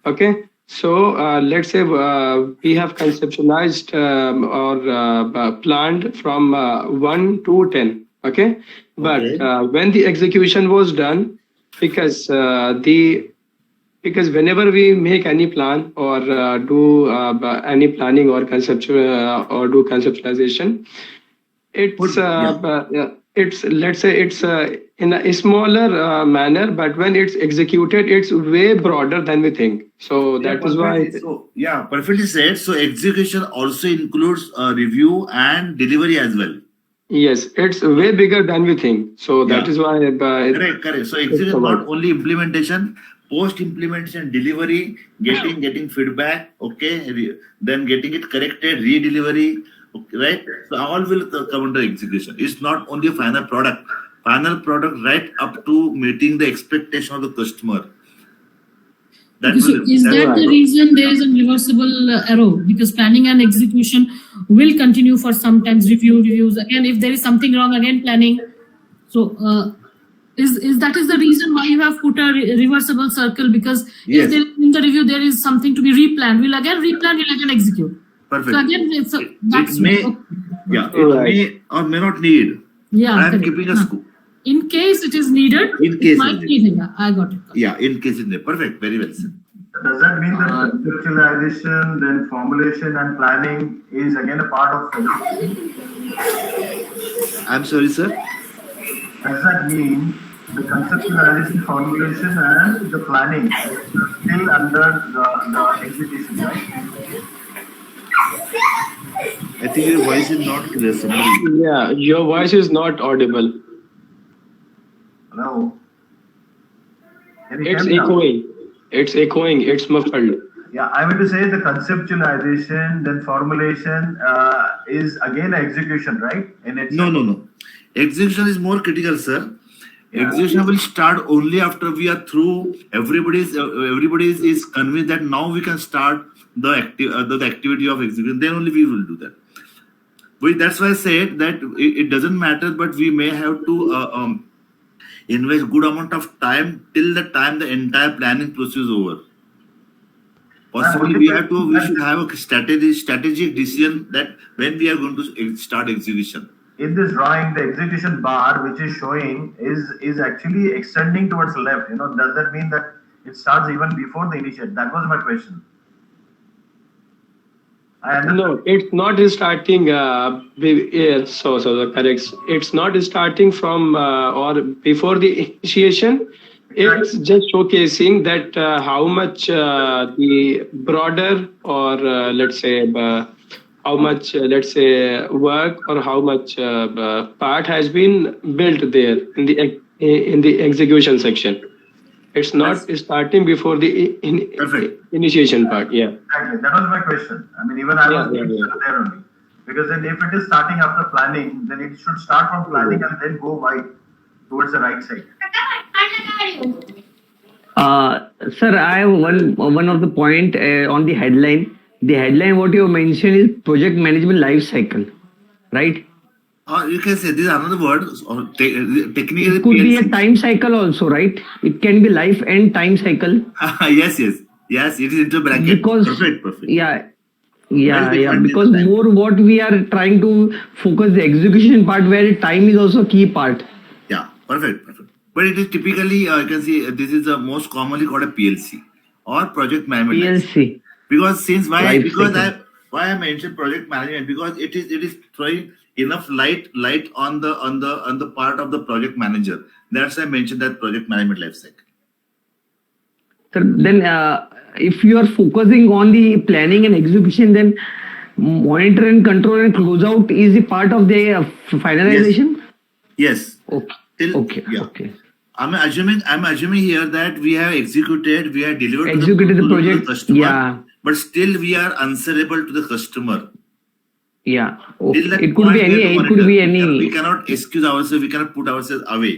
Okay, so let's say we have conceptualized or planned from 1 to 10. Okay, but when the execution was done, because because whenever we make any plan or do any planning or conceptual or do conceptualization, it's let's say it's in a smaller manner, but when it's executed, it's way broader than we think. So that is why. So perfectly said. So execution also includes review and delivery as well. Yes, it's way bigger than we think. So that is why. Correct. So execution not only implementation, post implementation, delivery, getting feedback. Okay, then getting it corrected, re-delivery. Okay, right. So all will come under execution. It's not only a final product right up to meeting the expectation of the customer. Is that the reason there is a reversible arrow? Because planning and execution will continue for sometimes reviews. Again, if there is something wrong, again planning. So is that the reason why you have put a reversible circle? Because if there, in the review there is something to be replanned, we'll again replan, we'll again execute. Perfect. So again, it may or may not need. Yeah, I am keeping a scope. In case it is needed, it might need. Yeah, I got it. Yeah, in case it's needed. Perfect. Very well said. Does that mean that conceptualization, then formulation and planning is again a part of it? I'm sorry, sir. Does that mean the conceptualization, formulation and the planning is still under the execution, right? I think your voice is not clear. Yeah, your voice is not audible. Hello. It's echoing. It's echoing. It's muffled. Yeah, I mean to say the conceptualization, then formulation is again execution, right? No. Execution is more critical, sir. Yeah. Execution will start only after we are through. Everybody is convinced that now we can start the activity of execution. Then only we will do that. But that's why I said that it doesn't matter, but we may have to invest good amount of time till the time the entire planning process is over. Possibly we should have a strategic decision that when we are going to start execution. In this drawing, the execution bar which is showing is actually extending towards the left. Does that mean that it starts even before the initiate? That was my question. No, it's not starting. Correct. It's not starting from or before the initiation. It's just showcasing that how much the broader or let's say how much work or how much part has been built there in the execution section. It's not starting before the initiation part. Yeah. Exactly. That was my question. I mean, even I was there only. Because then if it is starting after planning, then it should start from planning and then go wide towards the right side. Sir, I have one of the point on the headline. The headline what you mentioned is project management life cycle, right? You can say this is another word. Technically, it could be a time cycle also, right? It can be life and time cycle. Yes. It is into bracket. Because perfect. Yeah. Because more what we are trying to focus the execution part where time is also key part. Yeah, perfect. But it is typically you can see this is the most commonly called a PLC or project management. PLC. Because why I mentioned project management, because it is throwing enough light on the part of the project manager. That's why I mentioned that project management life cycle. So then if you are focusing on the planning and execution, then monitor and control and closeout is a part of the finalization? Yes. Okay. Okay. I'm assuming here that we have executed, we have delivered Executed the to the project. customer, Yeah. but still we are answerable to the customer. Yeah. Till that It could point, be any. It could be any. We cannot excuse ourselves. We cannot put ourselves away.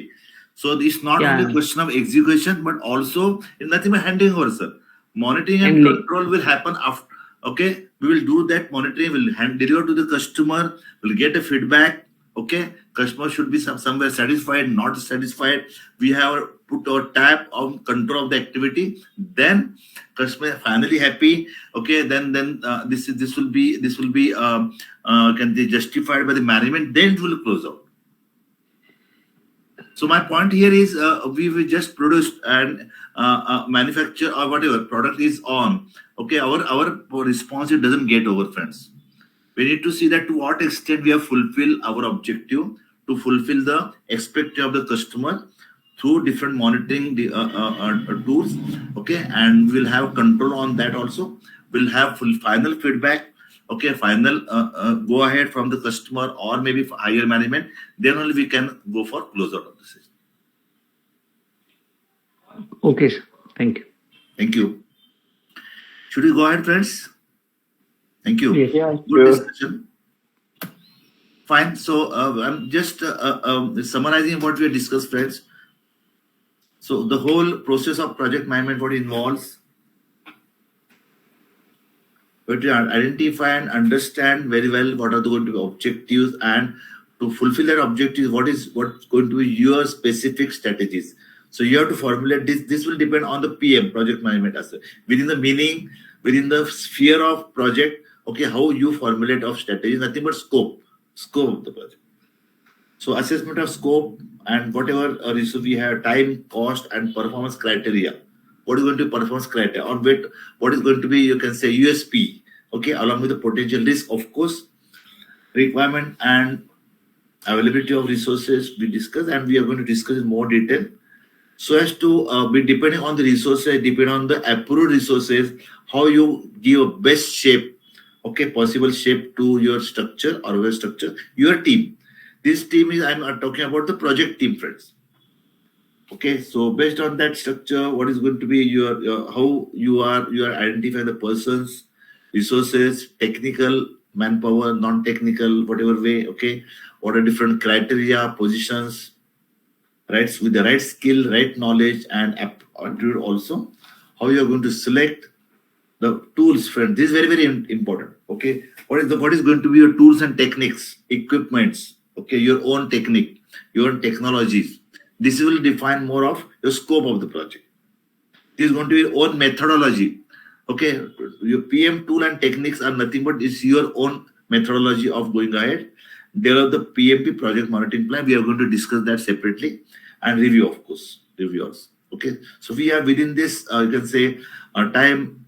So it's not only a question of execution, but also it's nothing but handing over, sir. Monitoring and control will happen after. Okay, we will do that monitoring. Will deliver to the customer. We'll get a feedback. Okay, customer should be somewhere satisfied, not satisfied. We have put our tap on control of the activity. Then customer finally happy. Okay, then this will be can be justified by the management. Then it will close out. So my point here is we will just produce and manufacture or whatever product is on. Okay, our response it doesn't get over, friends. We need to see that to what extent we have fulfilled our objective to fulfill the expectation of the customer through different monitoring tools. Okay, and we'll have control on that also. We'll have final feedback. Okay, final go ahead from the customer or maybe higher management. Then only we can go for closeout of the system. Okay, sir. Thank you. Thank you. Should we go ahead, friends? Thank you. Yeah. Good discussion. Fine. So I'm just summarizing what we have discussed, friends. So the whole process of project management, what it involves, we have to identify and understand very well what are going to be objectives, and to fulfill that objective, what's going to be your specific strategies. So you have to formulate this. This will depend on the PM, project management as well. Within the meaning, within the sphere of project. Okay, how you formulate of strategy, nothing but scope of the project. So assessment of scope and whatever we have time, cost, and performance criteria. What is going to be performance criteria? On what is going to be, you can say, USP. Okay, along with the potential risk, of course, requirement and availability of resources we discuss, and we are going to discuss in more detail. So as to be depending on the resources, depending on the approved resources, how you give best shape. Okay, possible shape to your structure or your structure, your team. This team is, I'm talking about the project team, friends. Okay, so based on that structure, what is going to be your how you are identifying the persons, resources, technical, manpower, non-technical, whatever way. Okay, what are different criteria, positions, right? With the right skill, right knowledge, and aptitude also. How you are going to select the tools, friend. This is very, very important. Okay, what is going to be your tools and techniques, equipments? Okay, your own technique, your own technologies. This will define more of your scope of the project. This is going to be your own methodology. Okay, your PM tool and techniques are nothing but it's your own methodology of going ahead. Develop the PMP project monitoring plan. We are going to discuss that separately and review, of course, reviewers. Okay, so we are within this. You can say time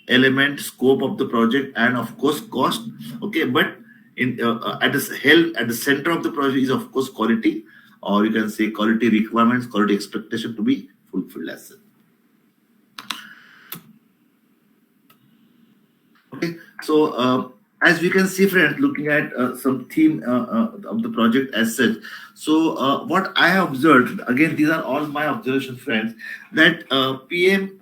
element, scope of the project, and of course cost. Okay, but in at the center of the project is of course quality, or you can say quality requirements, quality expectation to be fulfilled as well. Okay, so as we can see, friends, looking at some theme of the project as such. So what I have observed, again, these are all my observations, friends, that PM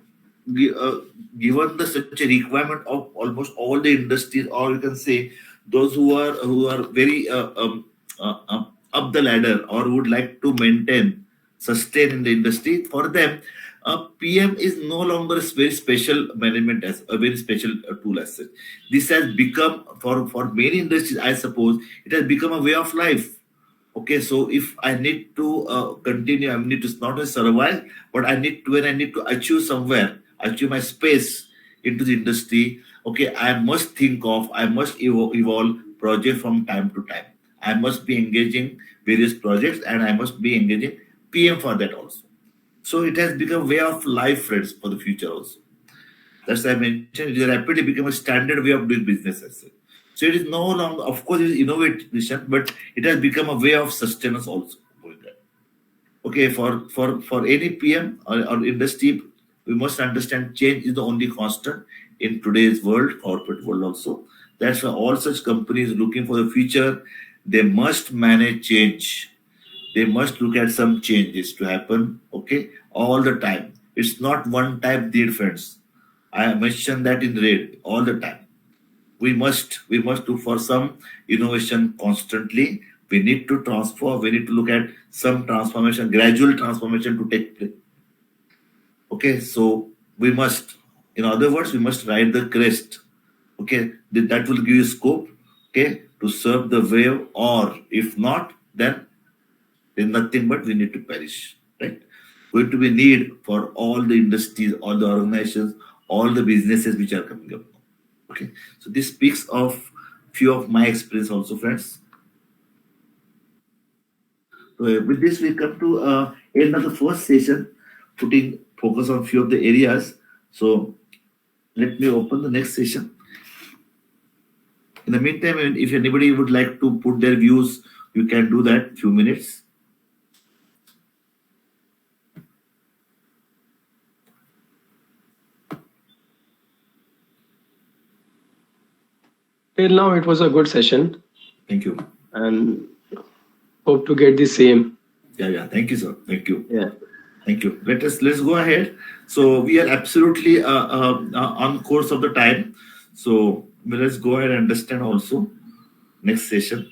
given such a requirement of almost all the industries, or you can say those who are very up the ladder or would like to sustain in the industry, for them PM is no longer a very special management as a very special tool as such. This has become for many industries, I suppose, it has become a way of life. Okay, so if I need to continue, I need to not only survive, but when I need to achieve my space into the industry. Okay, I must evolve project from time to time. I must be engaging various projects, and I must be engaging PM for that also. So it has become a way of life, friends, for the future also. That's why I mentioned it has rapidly become a standard way of doing business as well. So it is no longer, of course, it is innovation, but it has become a way of sustenance also. Okay, for any PM or industry, we must understand change is the only constant in today's world, corporate world also. That's why all such companies looking for the future, they must manage change. they must look at some changes to happen, okay, all the time. It's not one type, dear friends. I mentioned that in red all the time. We must look for some innovation constantly. We need to transfer. We need to look at some transformation, gradual transformation to take place. Okay, so we must, in other words, we must ride the crest. Okay, that will give you scope, okay, to serve the wave, or if not, then there's nothing but we need to perish, right? Going to be need for all the industries, all the organizations, all the businesses which are coming up. Okay, so this speaks of few of my experience also, friends. So with this, we come to end of the first session, putting focus on few of the areas. So let me open the next session. In the meantime, if anybody would like to put their views, you can do that few minutes. Till now, it was a good session. Thank you. And hope to get the same. Yeah. Thank you, sir. Thank you. Yeah. Thank you. Let's go ahead. So we are absolutely on course of the time. So let's go ahead and understand also next session.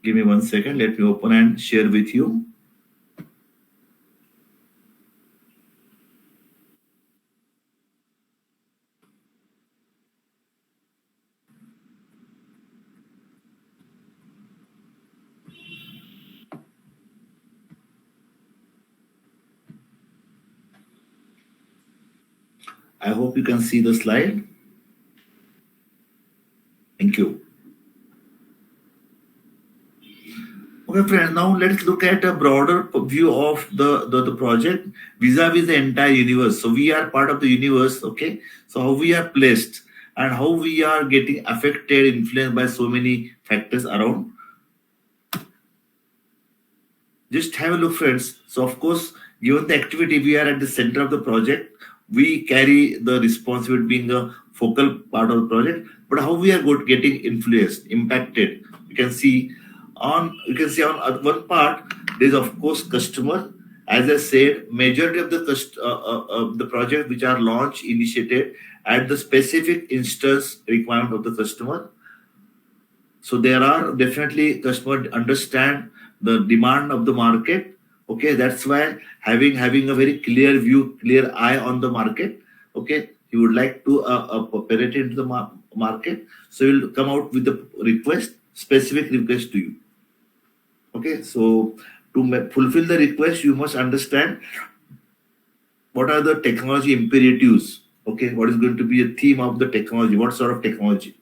Give me 1 second. Let me open and share with you. I hope you can see the slide. Thank you. Okay, friends, now let's look at a broader view of the project vis-a-vis the entire universe. So we are part of the universe, okay? So how we are placed and how we are getting affected, influenced by so many factors around. Just have a look, friends. So of course, given the activity, we are at the center of the project. We carry the responsibility being the focal part of the project, but how we are getting influenced, impacted. You can see on one part, there is of course customer. As I said, majority of the project which are launched, initiated at the specific instance requirement of the customer. So there are definitely customer understand the demand of the market. Okay, that's why having a very clear view, clear eye on the market. Okay, he would like to operate into the market, so he will come out with the request, specific request to you. Okay, so to fulfill the request, you must understand what are the technology imperatives. Okay, what is going to be a theme of the technology? What sort of technology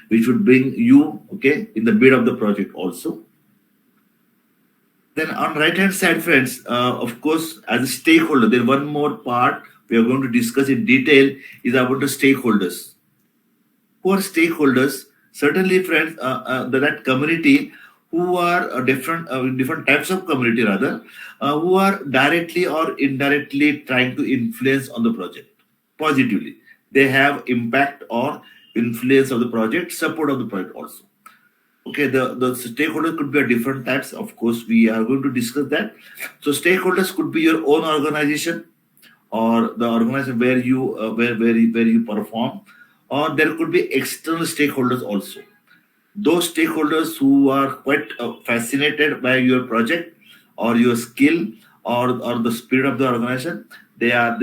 which would bring you, okay, in the bid of the project also. Then on right hand side, friends, of course, as a stakeholder, there one more part we are going to discuss in detail is about the stakeholders. Who are stakeholders? Certainly, friends, that community who are different types of community rather, who are directly or indirectly trying to influence on the project positively. They have impact or influence of the project, support of the project also. Okay, the stakeholders could be of different types. Of course, we are going to discuss that. So stakeholders could be your own organization or the organization where you perform, or there could be external stakeholders also. Those stakeholders who are quite fascinated by your project or your skill or the spirit of the organization, they are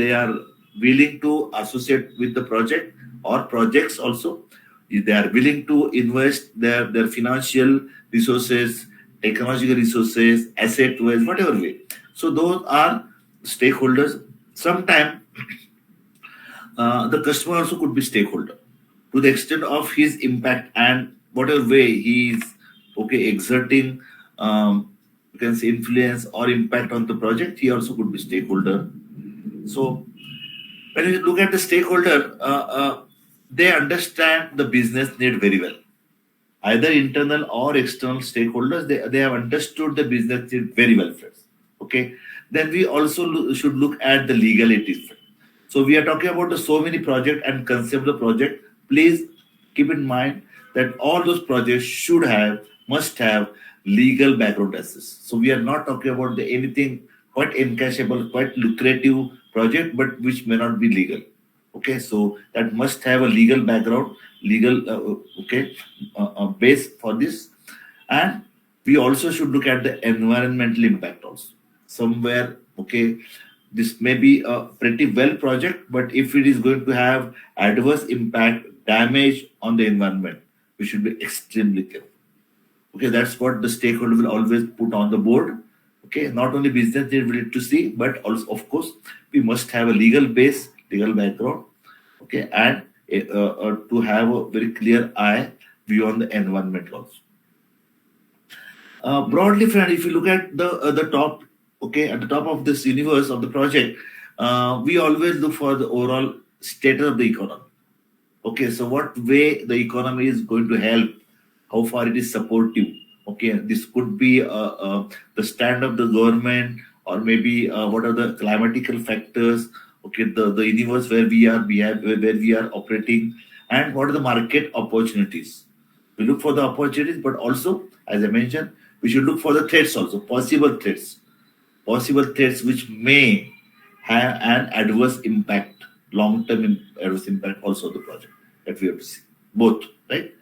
willing to associate with the project or projects also. They are willing to invest their financial resources, technological resources, asset-wise, whatever way. So those are stakeholders. Sometimes the customer also could be stakeholder to the extent of his impact and whatever way he is exerting you can say influence or impact on the project. He also could be stakeholder. So when you look at the stakeholder, they understand the business need very well. Either internal or external stakeholders, they have understood the business need very well, friends. Okay. Then we also should look at the legalities. So we are talking about so many project and concept of the project. Please keep in mind that all those projects must have legal background assets. So we are not talking about anything quite encashable, quite lucrative project, but which may not be legal. Okay, so that must have a legal background, legal base for this. And we also should look at the environmental impact also. Somewhere, okay, this may be a pretty well project, but if it is going to have adverse impact, damage on the environment, we should be extremely careful. Okay, that's what the stakeholder will always put on the board. Okay, not only business they will need to see, but also, of course, we must have a legal base, legal background. Okay, and to have a very clear eye view on the environment also. Broadly, friend, if you look at the top, okay, at the top of this universe of the project, we always look for the overall status of the economy. Okay, so what way the economy is going to help, how far it is supportive. Okay, this could be the stand of the government, or maybe what are the climatical factors. Okay, the universe where we are operating, and what are the market opportunities. We look for the opportunities, but also, as I mentioned, we should look for the threats also, possible threats which may have an adverse impact, long-term adverse impact also of the project that we have to see. Both, right?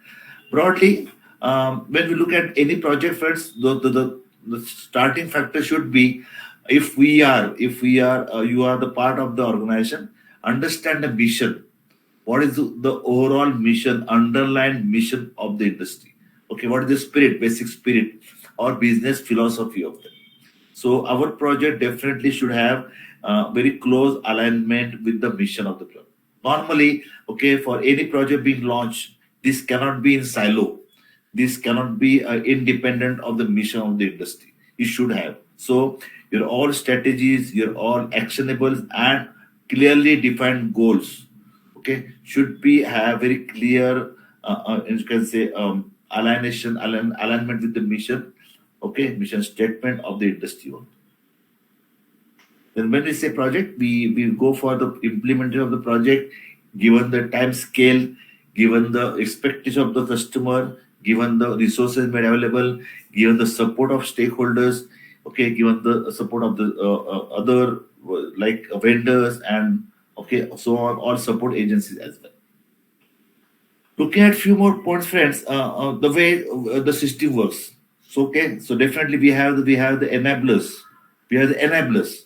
Broadly, when we look at any project, friends, the starting factor should be, if you are the part of the organization, understand the mission. What is the overall mission, underlying mission of the industry? Okay, what is the spirit, basic spirit or business philosophy of them? So our project definitely should have very close alignment with the mission of the project. Normally, okay, for any project being launched, this cannot be in silo. This cannot be independent of the mission of the industry. You should have. So your all strategies, your all actionables and clearly defined goals, okay, should be have very clear, you can say, alignment with the mission, okay, mission statement of the industry. Then when we say project, we go for the implementation of the project, given the time scale, given the expectation of the customer, given the resources made available, given the support of stakeholders, okay, given the support of the other like vendors and okay, so on, all support agencies as well. Looking at few more points, friends, the way the system works. So okay, so definitely we have the enablers. We have the enablers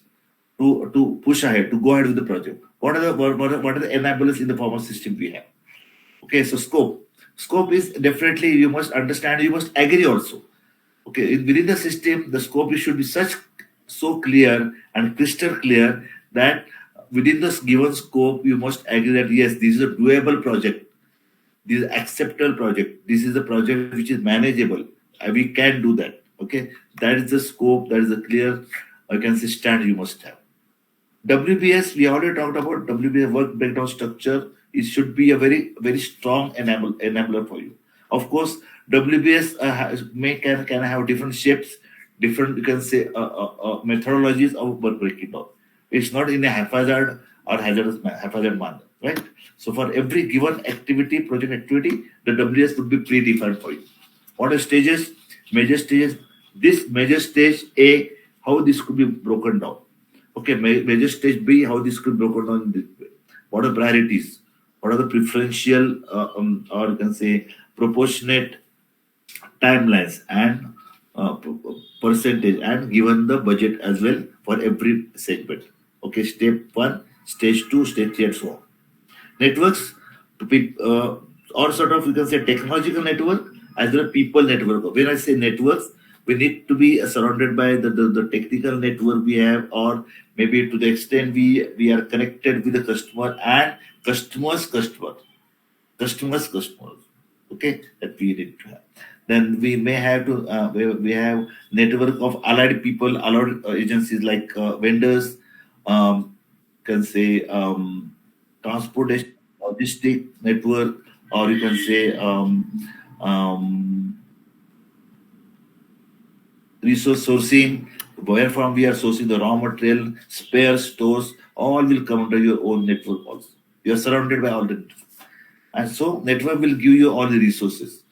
to push ahead, to go ahead with the project. What are the enablers in the form of system we have? Okay, so scope is definitely, you must understand, you must agree also. Okay, within the system, the scope should be so clear and crystal clear that within this given scope, you must agree that yes, this is a doable project, this is an acceptable project, this is a project which is manageable, we can do that. Okay, that is the scope, that is a clear, I can say, standard you must have. WBS, we already talked about WBS work breakdown structure. It should be a very, very strong enabler for you. Of course, WBS can have different shapes, different, you can say, methodologies of work breaking down. It's not in a haphazard or haphazard manner, right? So for every given activity, project activity, the WBS would be predefined for you. What are stages? Major stages. This major stage A, how this could be broken down. Okay, major stage B, how this could be broken down in this way. What are priorities? What are the preferential or you can say proportionate timelines and percentage, and given the budget as well for every segment. Okay, step 1, stage 2, stage 3, and so on. Networks to be or sort of, you can say, technological network as well as people network. When I say networks, we need to be surrounded by the technical network we have, or maybe to the extent we are connected with the customer and customers. Okay, that we need to have. Then we may have to we have network of allied people, allied agencies like vendors, can say transportation, logistic network, or you can say resource sourcing, where from we are sourcing the raw material, spares, stores, all will come under your own network also. You are surrounded by all the network. And so network will give you all the resources.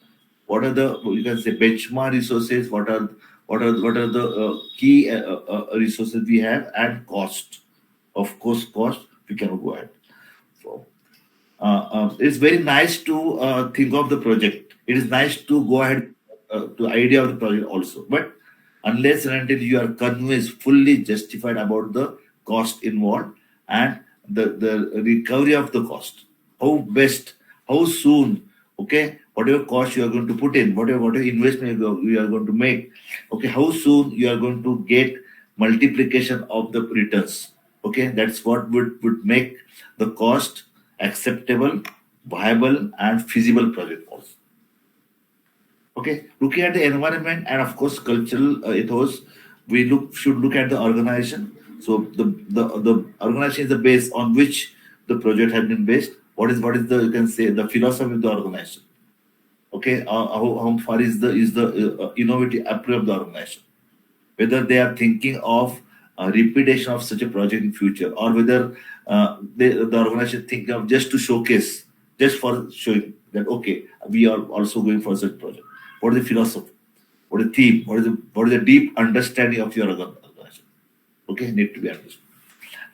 What are the, you can say, benchmark resources? What are the key resources we have, and cost? Of course, cost we cannot go ahead. So it's very nice to think of the project. It is nice to go ahead to idea of the project also. But unless and until you are convinced, fully justified about the cost involved and the recovery of the cost, how best, how soon, okay, whatever cost you are going to put in, whatever investment you are going to make, okay, how soon you are going to get multiplication of the returns. Okay, that's what would make the cost acceptable, viable, and feasible project also. Okay, looking at the environment and of course cultural ethos, we should look at the organization. So the organization is the base on which the project has been based. What is the, you can say, the philosophy of the organization? Okay, how far is the innovative approach of the organization? Whether they are thinking of repetition of such a project in future, or whether the organization think of just to showcase, just for showing that okay, we are also going for such project. What is the philosophy? What is the theme? What is the deep understanding of your organization? Okay, need to be understood.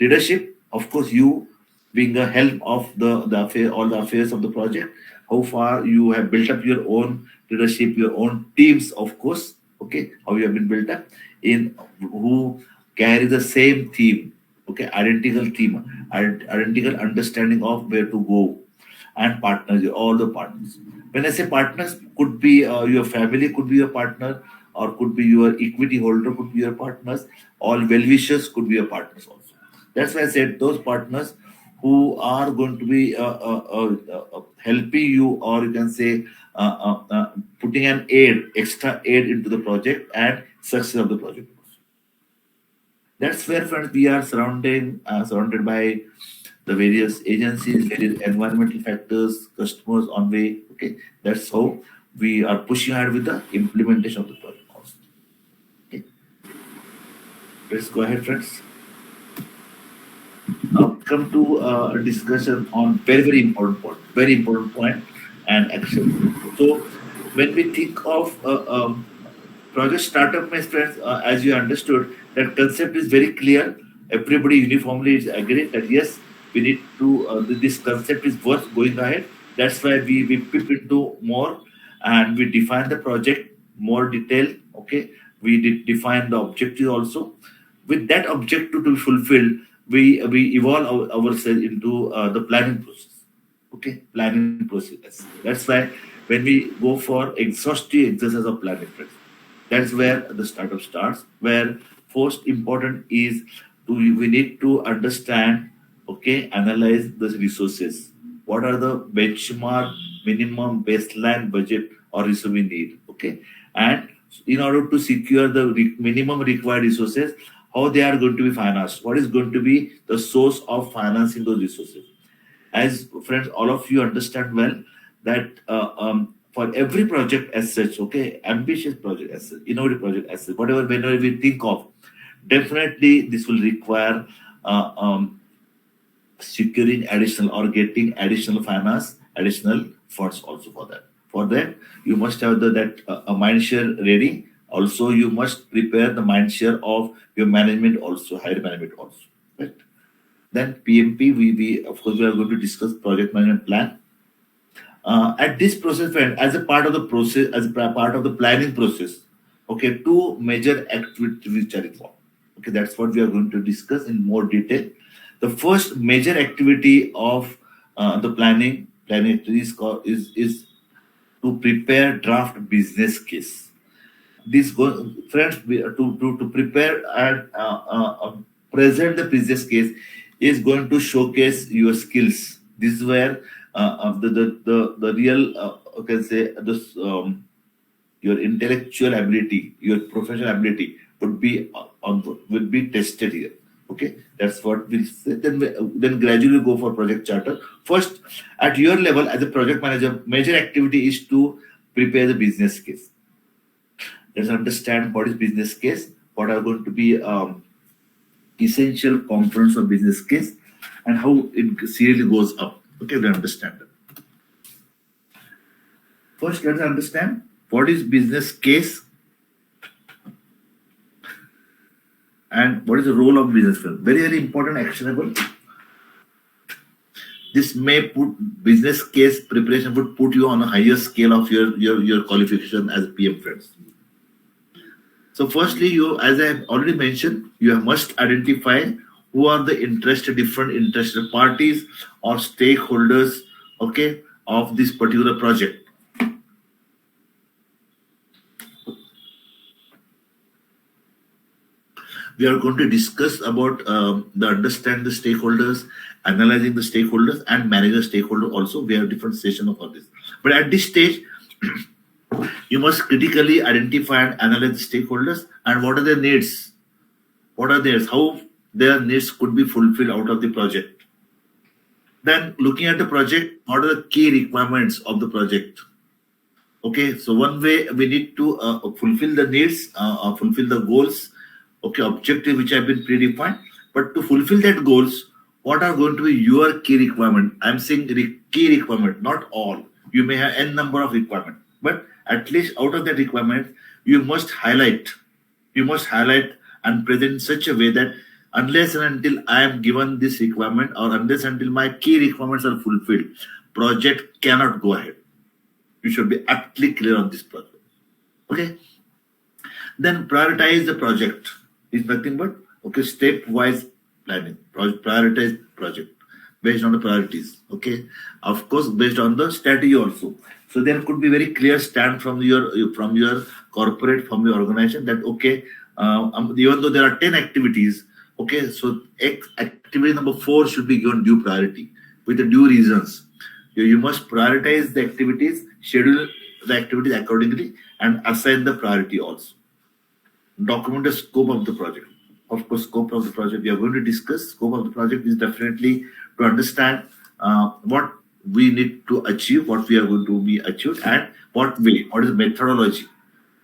Leadership, of course, you being the helm of the affair, all the affairs of the project. How far you have built up your own leadership, your own teams, of course. Okay, how you have been built up in who carry the same theme. Okay, identical theme, identical understanding of where to go, and partners, all the partners. When I say partners, could be your family, could be your partner, or could be your equity holder, could be your partners. All well-wishers could be your partners also. That's why I said those partners who are going to be helping you, or you can say putting an extra aid into the project and success of the project. That's where, friends, we are surrounded by the various agencies, various environmental factors, customers on way. Okay, that's how we are pushing ahead with the implementation of the project also. Okay, let's go ahead, friends. Now come to a discussion on very important point and action. So when we think of project startup, my friends, as you understood, that concept is very clear. Everybody uniformly is agreed that yes, we need to, this concept is worth going ahead. That's why we pip into more, and we define the project more detail. Okay, we define the objective also. With that objective to be fulfilled, we evolve ourselves into the planning process. Okay, planning process. That's why when we go for exhaustive exercise of planning, friends, that's where the startup starts. Where first important is we need to understand, okay, analyze the resources. What are the benchmark, minimum, baseline budget or resource we need? Okay, and in order to secure the minimum required resources, how they are going to be financed? What is going to be the source of financing those resources? As friends, all of you understand well that for every project as such, okay, ambitious project as such, innovative project as such, whenever we think of, definitely this will require securing additional or getting additional finance, additional funds also for that. For that, you must have a mind share ready. Also, you must prepare the mind share of your management also, higher management also. Right? Then PMP, we of course we are going to discuss project management plan. At this process, as a part of the process, as a part of the planning process, okay, two major activities which are involved. Okay, that's what we are going to discuss in more detail. The first major activity of the planning is to prepare draft business case. This friends, to prepare and present the business case is going to showcase your skills. This is where the real you can say this your intellectual ability, your professional ability would be tested here. Okay, that's what we'll say. Then gradually go for project charter. First, at your level as a project manager, major activity is to prepare the business case. Let's understand what is business case, what are going to be essential components of business case, and how it serially goes up. Okay, we understand that. First, let's understand what is business case and what is the role of business case. Very, very important, actionable. This may put business case preparation would put you on a higher scale of your qualification as PM friends. So firstly, you, as I have already mentioned, you must identify who are the different interested parties or stakeholders, okay, of this particular project. We are going to discuss about understand the stakeholders, analyzing the stakeholders, and manage the stakeholder also. We have different sessions for this. But at this stage, you must critically identify and analyze the stakeholders and what are their needs. What are theirs? How their needs could be fulfilled out of the project. Then looking at the project, what are the key requirements of the project? Okay, so one way we need to fulfill the needs, fulfill the goals, okay, objective which have been predefined. But to fulfill that goals, what are going to be your key requirement? I'm saying key requirement, not all. You may have n number of requirement, but at least out of that requirement, you must highlight and present in such a way that unless and until I am given this requirement or unless until my key requirements are fulfilled, project cannot go ahead. You should be aptly clear on this project. Okay. Then prioritize the project. Is nothing but okay, stepwise planning. Prioritize project based on the priorities. Okay, of course based on the strategy also. So there could be very clear stand from your corporate, from your organization that okay, even though there are 10 activities, okay, so activity number 4 should be given due priority with the due reasons. You must prioritize the activities, schedule the activities accordingly, and assign the priority also. Document the scope of the project. Of course, scope of the project we are going to discuss. Scope of the project is definitely to understand what we need to achieve, what we are going to be achieved, and what way, what is the methodology,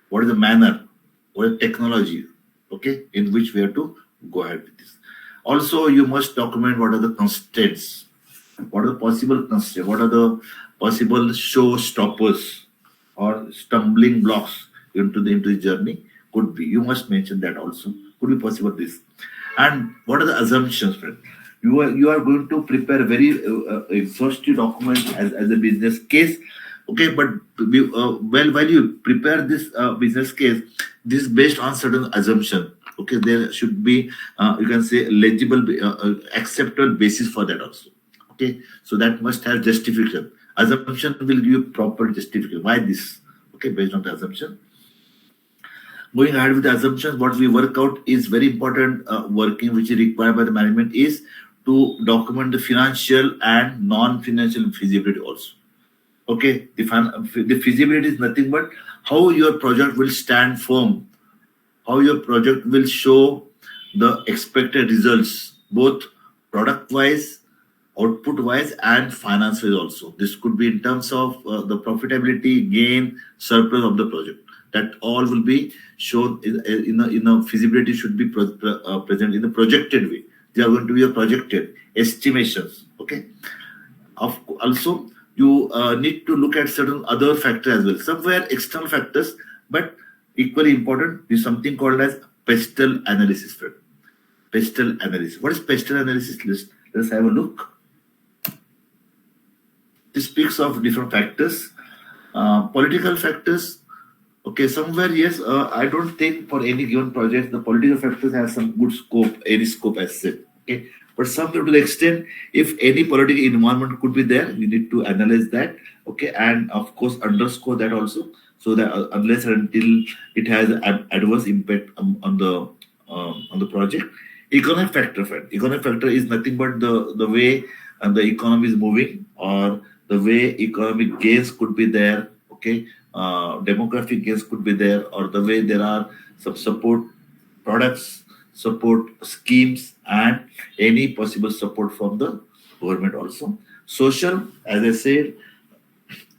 what is the manner, what is the technology, okay, in which we have to go ahead with this. Also, you must document what are the constraints, what are the possible constraints, what are the possible showstoppers or stumbling blocks into the journey. Could be. You must mention that also. Could be possible this. And what are the assumptions, friend? You are going to prepare very exhaustive document as a business case. Okay, but while you prepare this business case, this is based on certain assumption. Okay, there should be you can say legible, acceptable basis for that also. Okay, so that must have justification. Assumption will give proper justification. Why this? Okay, based on the assumption. Going ahead with the assumptions, what we work out is very important. Working which is required by the management is to document the financial and non-financial feasibility also. Okay, the feasibility is nothing but how your project will stand firm, how your project will show the expected results, both product-wise, output-wise, and finance-wise also. This could be in terms of the profitability, gain, surplus of the project. That all will be shown in a feasibility should be present in a projected way. They are going to be a projected estimations. Okay. Also, you need to look at certain other factors as well. Somewhere external factors, but equally important is something called as pestle analysis. Pestle analysis. What is pestle analysis? Let's have a look. This speaks of different factors, political factors. Okay, somewhere, yes, I don't think for any given project, the political factors have some good scope, any scope as said. Okay, but somewhere to the extent, if any political environment could be there, we need to analyze that. Okay, and of course, underscore that also, so that unless and until it has an adverse impact on the project. Economic factor, friend. Economic factor is nothing but the way the economy is moving or the way economic gains could be there. Okay. Demographic gains could be there, or the way there are some support products, support schemes, and any possible support from the government also. Social, as I said,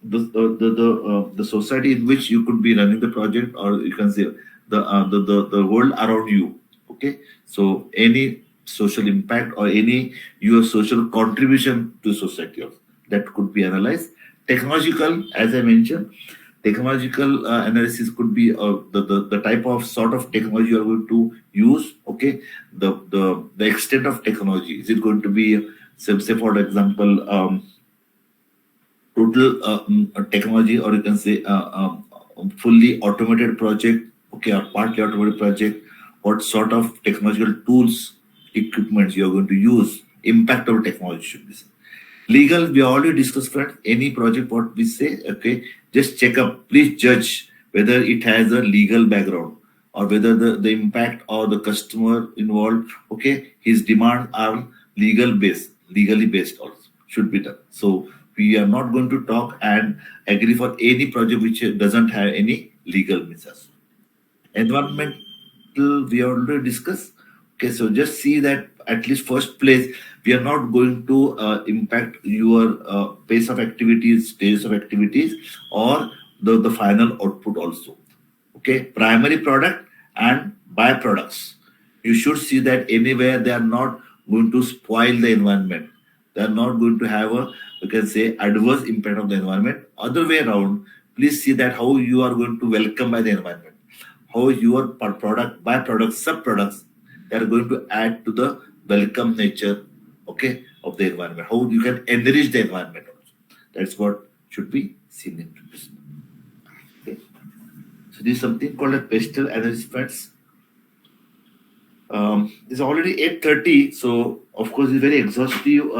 the society in which you could be running the project, or you can say the world around you. Okay, so any social impact or any your social contribution to society also, that could be analyzed. Technological, as I mentioned, technological analysis could be the type of sort of technology you are going to use. Okay, the extent of technology. Is it going to be, say for example, total technology, or you can say fully automated project, okay, or partly automated project? What sort of technological tools, equipments you are going to use? Impact of technology should be. Legal, we already discussed, friends. Any project, what we say, okay, just check up. Please judge whether it has a legal background or whether the impact or the customer involved, okay, his demands are legally based also should be done. So we are not going to talk and agree for any project which doesn't have any legal measures. Environmental, we already discussed. Okay, so just see that at least first place, we are not going to impact your pace of activities, stage of activities, or the final output also. Okay, primary product and byproducts. You should see that anywhere they are not going to spoil the environment. They are not going to have a, you can say, adverse impact of the environment. Other way around, please see that how you are going to welcome by the environment. How your product, byproducts, subproducts, they are going to add to the welcome nature, okay, of the environment. How you can enrich the environment also. That's what should be seen into this. Okay. So this is something called a pastel analysis. It's already 8:30, so of course it's very exhaustive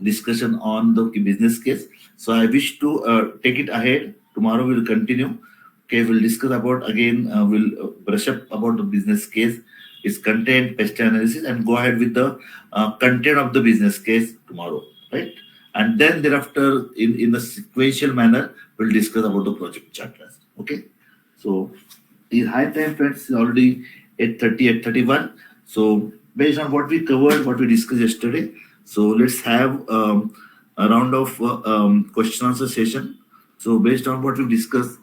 discussion on the business case. So I wish to take it ahead. Tomorrow we'll continue. Okay, we'll discuss about again. We'll brush up about the business case, its content, pastel analysis, and go ahead with the content of the business case tomorrow, right? And then thereafter, in a sequential manner, we'll discuss about the project chart. Okay, so the high time, friends, is already 8:30, 8:31. So based on what we covered, what we discussed yesterday, so let's have a round of question answer session. So based on what we discussed,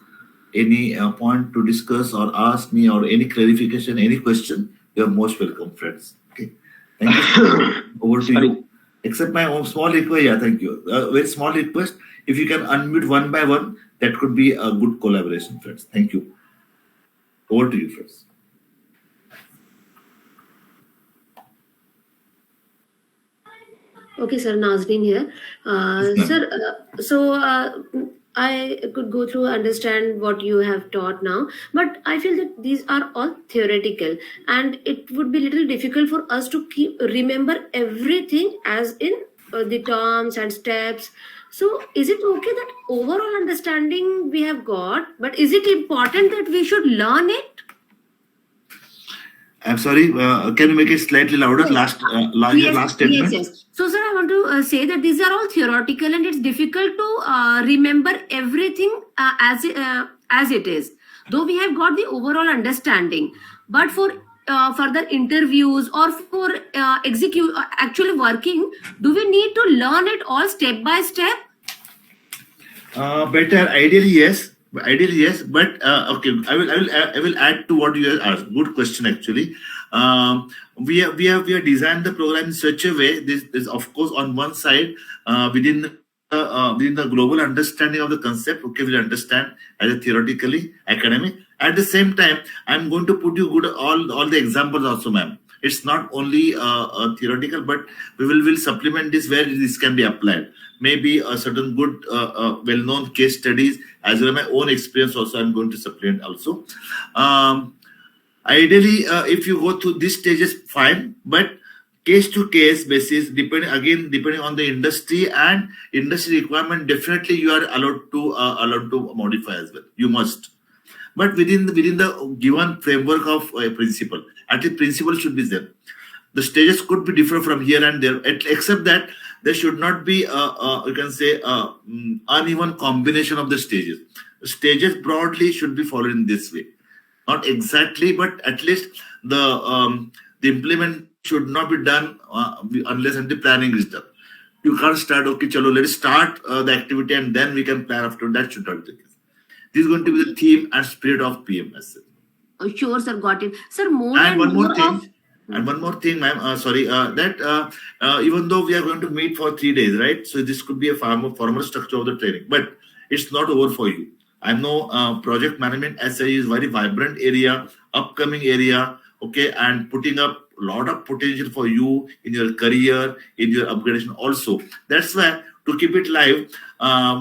any point to discuss or ask me, or any clarification, any question, you are most welcome, friends. Okay, thank you. Over to you. Except my own small request. Yeah, thank you. Very small request. If you can unmute one by one, that could be a good collaboration, friends. Thank you. Over to you, friends. Okay, sir, Nazneen here. Sir, I could go through, understand what you have taught now, but I feel that these are all theoretical, and it would be a little difficult for us to remember everything as in the terms and steps. So, is it okay that overall understanding we have got, but is it important that we should learn it? I'm sorry, can you make it slightly louder? Last statement. Yes. So, sir, I want to say that these are all theoretical, and it's difficult to remember everything as it is. Though we have got the overall understanding, but for further interviews or for actually working, do we need to learn it all step by step? Better, ideally yes. But okay, I will add to what you have asked. Good question, actually. We have designed the program in such a way. This is, of course, on one side, within the global understanding of the concept. Okay, we'll understand as a theoretically academic. At the same time, I'm going to put you all the examples also, ma'am. It's not only theoretical, but will supplement this where this can be applied. Maybe a certain good, well-known case studies, as well as my own experience also, I'm going to supplement also. Ideally, if you go through these stages, fine, but case-to-case basis, depending on the industry and industry requirement, definitely you are allowed to modify as well. You must. But within the given framework of a principle, at least principle should be there. The stages could be different from here and there, except that there should not be you can say uneven combination of the stages. The stages broadly should be followed in this way, not exactly, but at least the implement should not be done unless the planning is done. You can't start, okay, chalo, let's start the activity and then we can plan after. That should not be the case. This is going to be the theme and spirit of PMS. Sure, sir, got it. Sir, more and one more thing. And one more thing, ma'am, even though we are going to meet for 3 days, right? So this could be a formal structure of the training, but it's not over for you. I know project management SI is very vibrant area, upcoming area, okay, and putting up a lot of potential for you in your career, in your upgradation also. That's why to keep it live,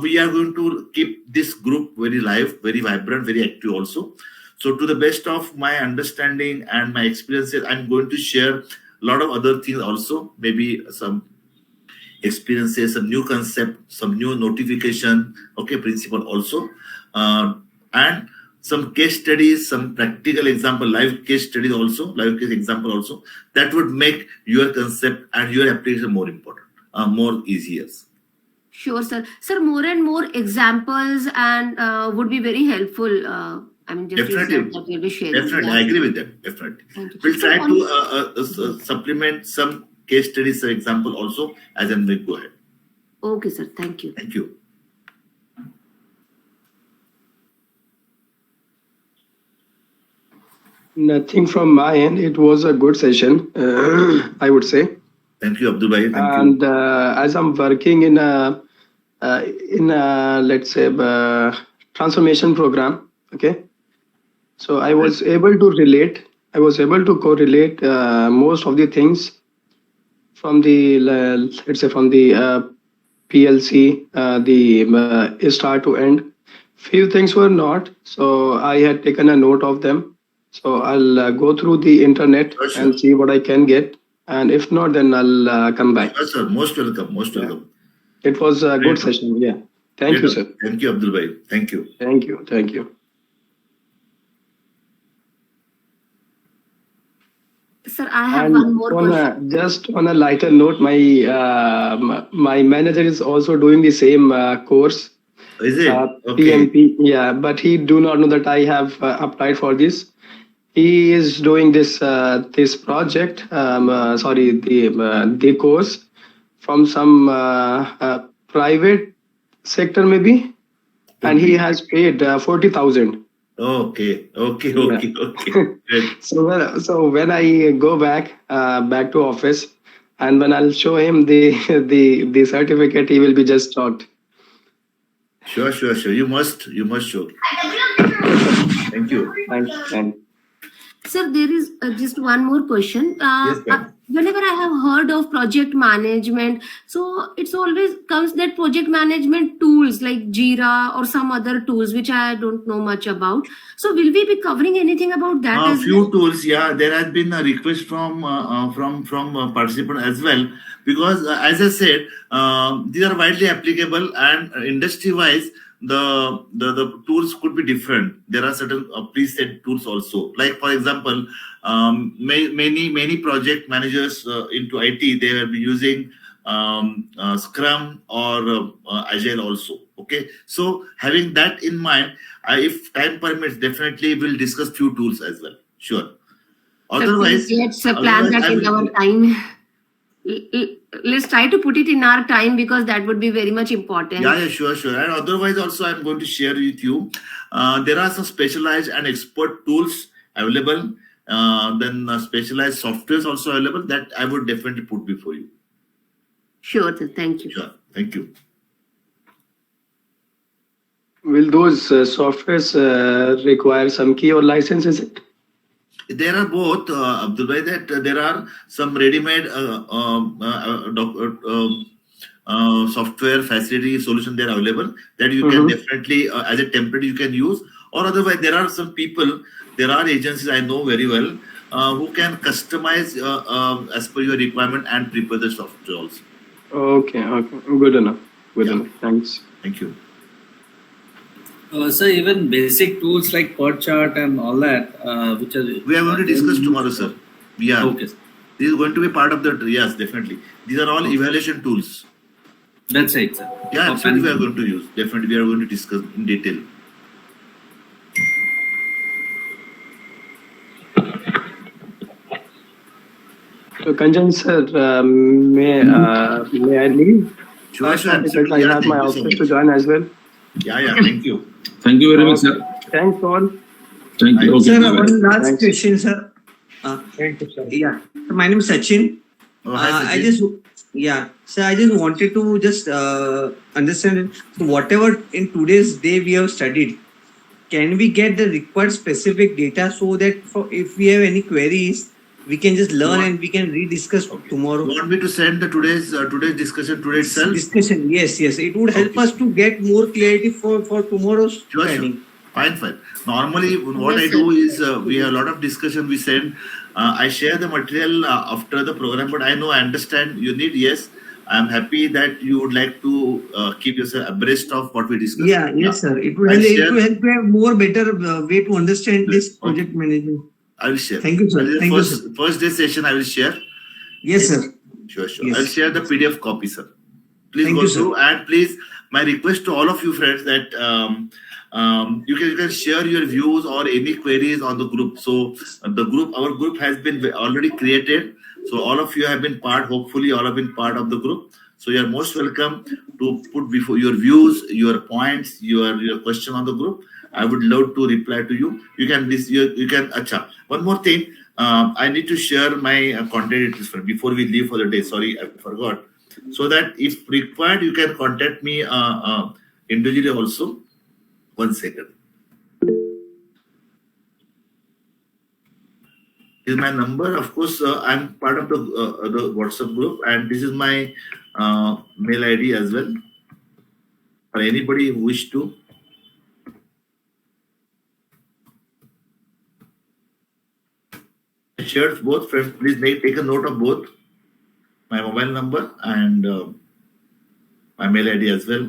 we are going to keep this group very live, very vibrant, very active also. So to the best of my understanding and my experiences, I'm going to share a lot of other things also, maybe some experiences, some new concept, some new notification, okay, principle also, and some case studies, some practical example, live case studies also, live case example also, that would make your concept and your application more important, more easier. Sure, sir. Sir, more and more examples and would be very helpful. I mean, just definitely, that we'll be sharing. Definitely, I agree with that. Definitely, we'll try to supplement some case studies, for example, also as and when we go ahead. Okay, sir. Thank you. Thank you. Nothing from my end. It was a good session, I would say. Thank you, Abdul Bhai. And as I'm working in a let's say transformation program, okay. So I was able to relate. I was able to correlate most of the things from the let's say from the PLC, the start to end. Few things were not. So I had taken a note of them. So I'll go through the internet and see what I can get. And if not, then I'll come back. Yes, sir. Most welcome. Most welcome. It was a good session. Yeah. Thank you, sir. Thank you, Abdul Bhai. Thank you. Thank you. Thank you. Sir, I have one more question. Just on a lighter note, my manager is also doing the same course. Is it? Okay. PMP, yeah, but he do not know that I have applied for this. He is doing this this project, the course from some private sector maybe, and he has paid 40,000. Okay. So when I go back to office, and when I'll show him the certificate, he will be just shocked. Sure. You must show. Thank you. Thanks. Sir, there is just one more question. Yes, whenever I have heard of project management, so it's always comes that project management tools like Jira or some other tools which I don't know much about. So will we be covering anything about that? A few tools, yeah. There has been a request from participant as well, because as I said, these are widely applicable, and industry-wise, the tools could be different. There are certain preset tools also. Like for example, many project managers into IT, they will be using Scrum or Agile also. Okay, so having that in mind, if time permits, definitely we'll discuss few tools as well. Sure. Otherwise, let's plan that in our time. Let's try to put it in our time, because that would be very much important. Yeah, sure. And otherwise also I'm going to share with you. There are some specialized and expert tools available. Then specialized softwares also available that I would definitely put before you. Sure, thank you. Sure, thank you. Will those softwares require some key or license? Is it? There are both, Abdul Bhai, that there are some ready-made software facility solution there available that you can definitely, as a template you can use, or otherwise there are some people, there are agencies I know very well who can customize as per your requirement and prepare the software also. Okay, good enough. Thanks. Thank you. So even basic tools like PERT chart and all that, which are we are going to discuss tomorrow, sir. Yeah. Okay. This is going to be part of the yes, definitely. These are all evaluation tools. That's it, sir. Yeah, absolutely. We are going to use. Definitely, we are going to discuss in detail. So, Kanjan sir, may I leave? Sure. Because I have my office to join as well. Yeah. Thank you. Thank you very much, sir. Thanks all. Thank you. Okay. Sir, one last question, sir. Thank you, sir. Yeah, so my name is Sachin. Hi, I Sachin. just so I just wanted to just understand, so whatever in today's day we have studied, can we get the required specific data so that if we have any queries, we can just learn and we can rediscuss tomorrow. You want me to send the today's discussion today itself? Discussion, yes. It would help us to get more clarity for tomorrow's planning. Fine. Normally, what I do is we have a lot of discussion. We send. I share the material after the program, but I understand you need. Yes, I'm happy that you would like to keep yourself abreast of what we discussed. Yes, sir. It will help to have more better way to understand this project management. I will share. Thank you, sir. First day session, I will share. Yes, sir. Sure. Yes. I'll share the PDF copy, sir. Please go through, and please, my request to all of you friends that you can share your views or any queries on the group. So our group has been already created. So all of you have been part. Hopefully, all have been part of the group. So you are most welcome to put before your views, your points, your question on the group. I would love to reply to you. You can. Acha. One more thing. I need to share my contact details before we leave for the day. Sorry, I forgot. So that if required, you can contact me individually also. 1 second. This is my number. Of course, I'm part of the WhatsApp group, and this is my mail ID as well. For anybody who wish to. I shared both, friends. Please take a note of both. My mobile number and my mail ID as well.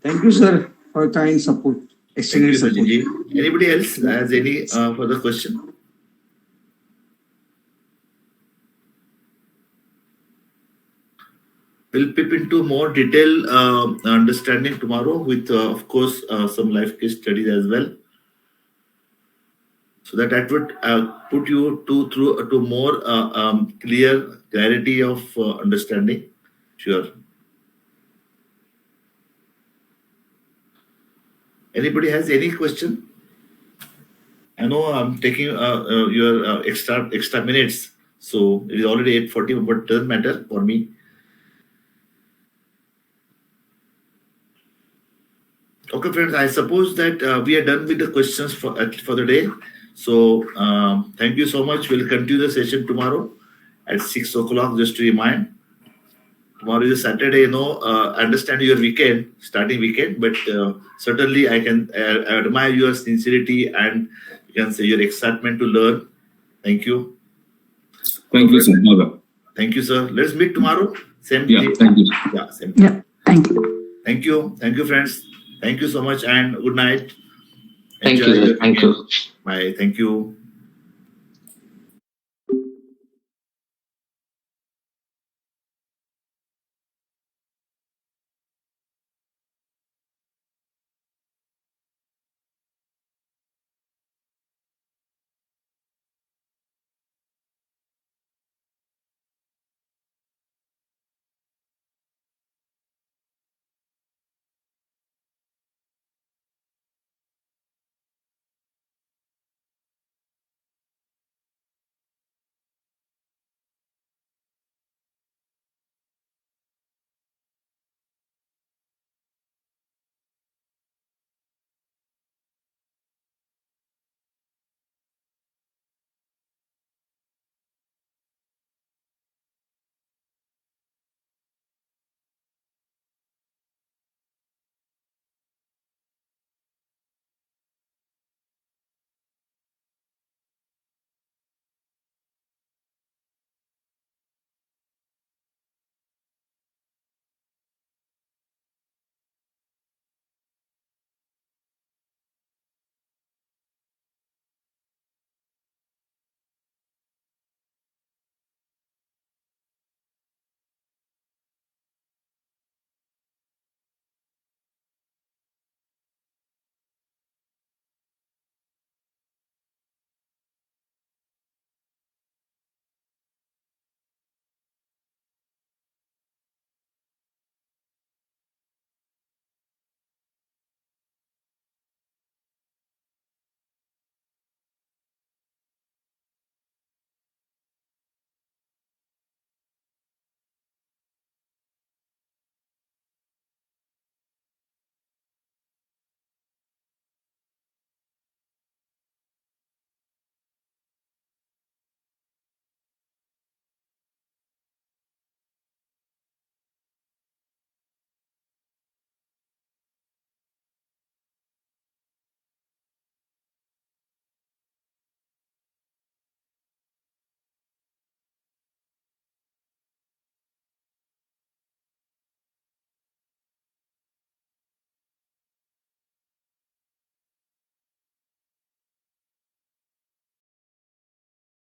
Thank you, sir, for kind support. Extended support. Anybody else has any further question? We'll peep into more detailed understanding tomorrow with, of course, some live case studies as well. So that would put you to more clarity of understanding. Sure. Anybody has any question? I know I'm taking your extra minutes, so it is already 8:40, but it doesn't matter for me. Okay, friends. I suppose that we are done with the questions for the day. So thank you so much. We'll continue the session tomorrow at 6 o'clock. Just to remind, tomorrow is a Saturday. I understand your starting weekend, but certainly I can admire your sincerity and you can say your excitement to learn. Thank you. Thank you, sir. Thank you, sir. Let's meet tomorrow. Same day. Thank you. Yeah, same day. Yeah, thank you. Thank you, friends. Thank you so much and good night. Thank you. Thank you. Bye. Thank you.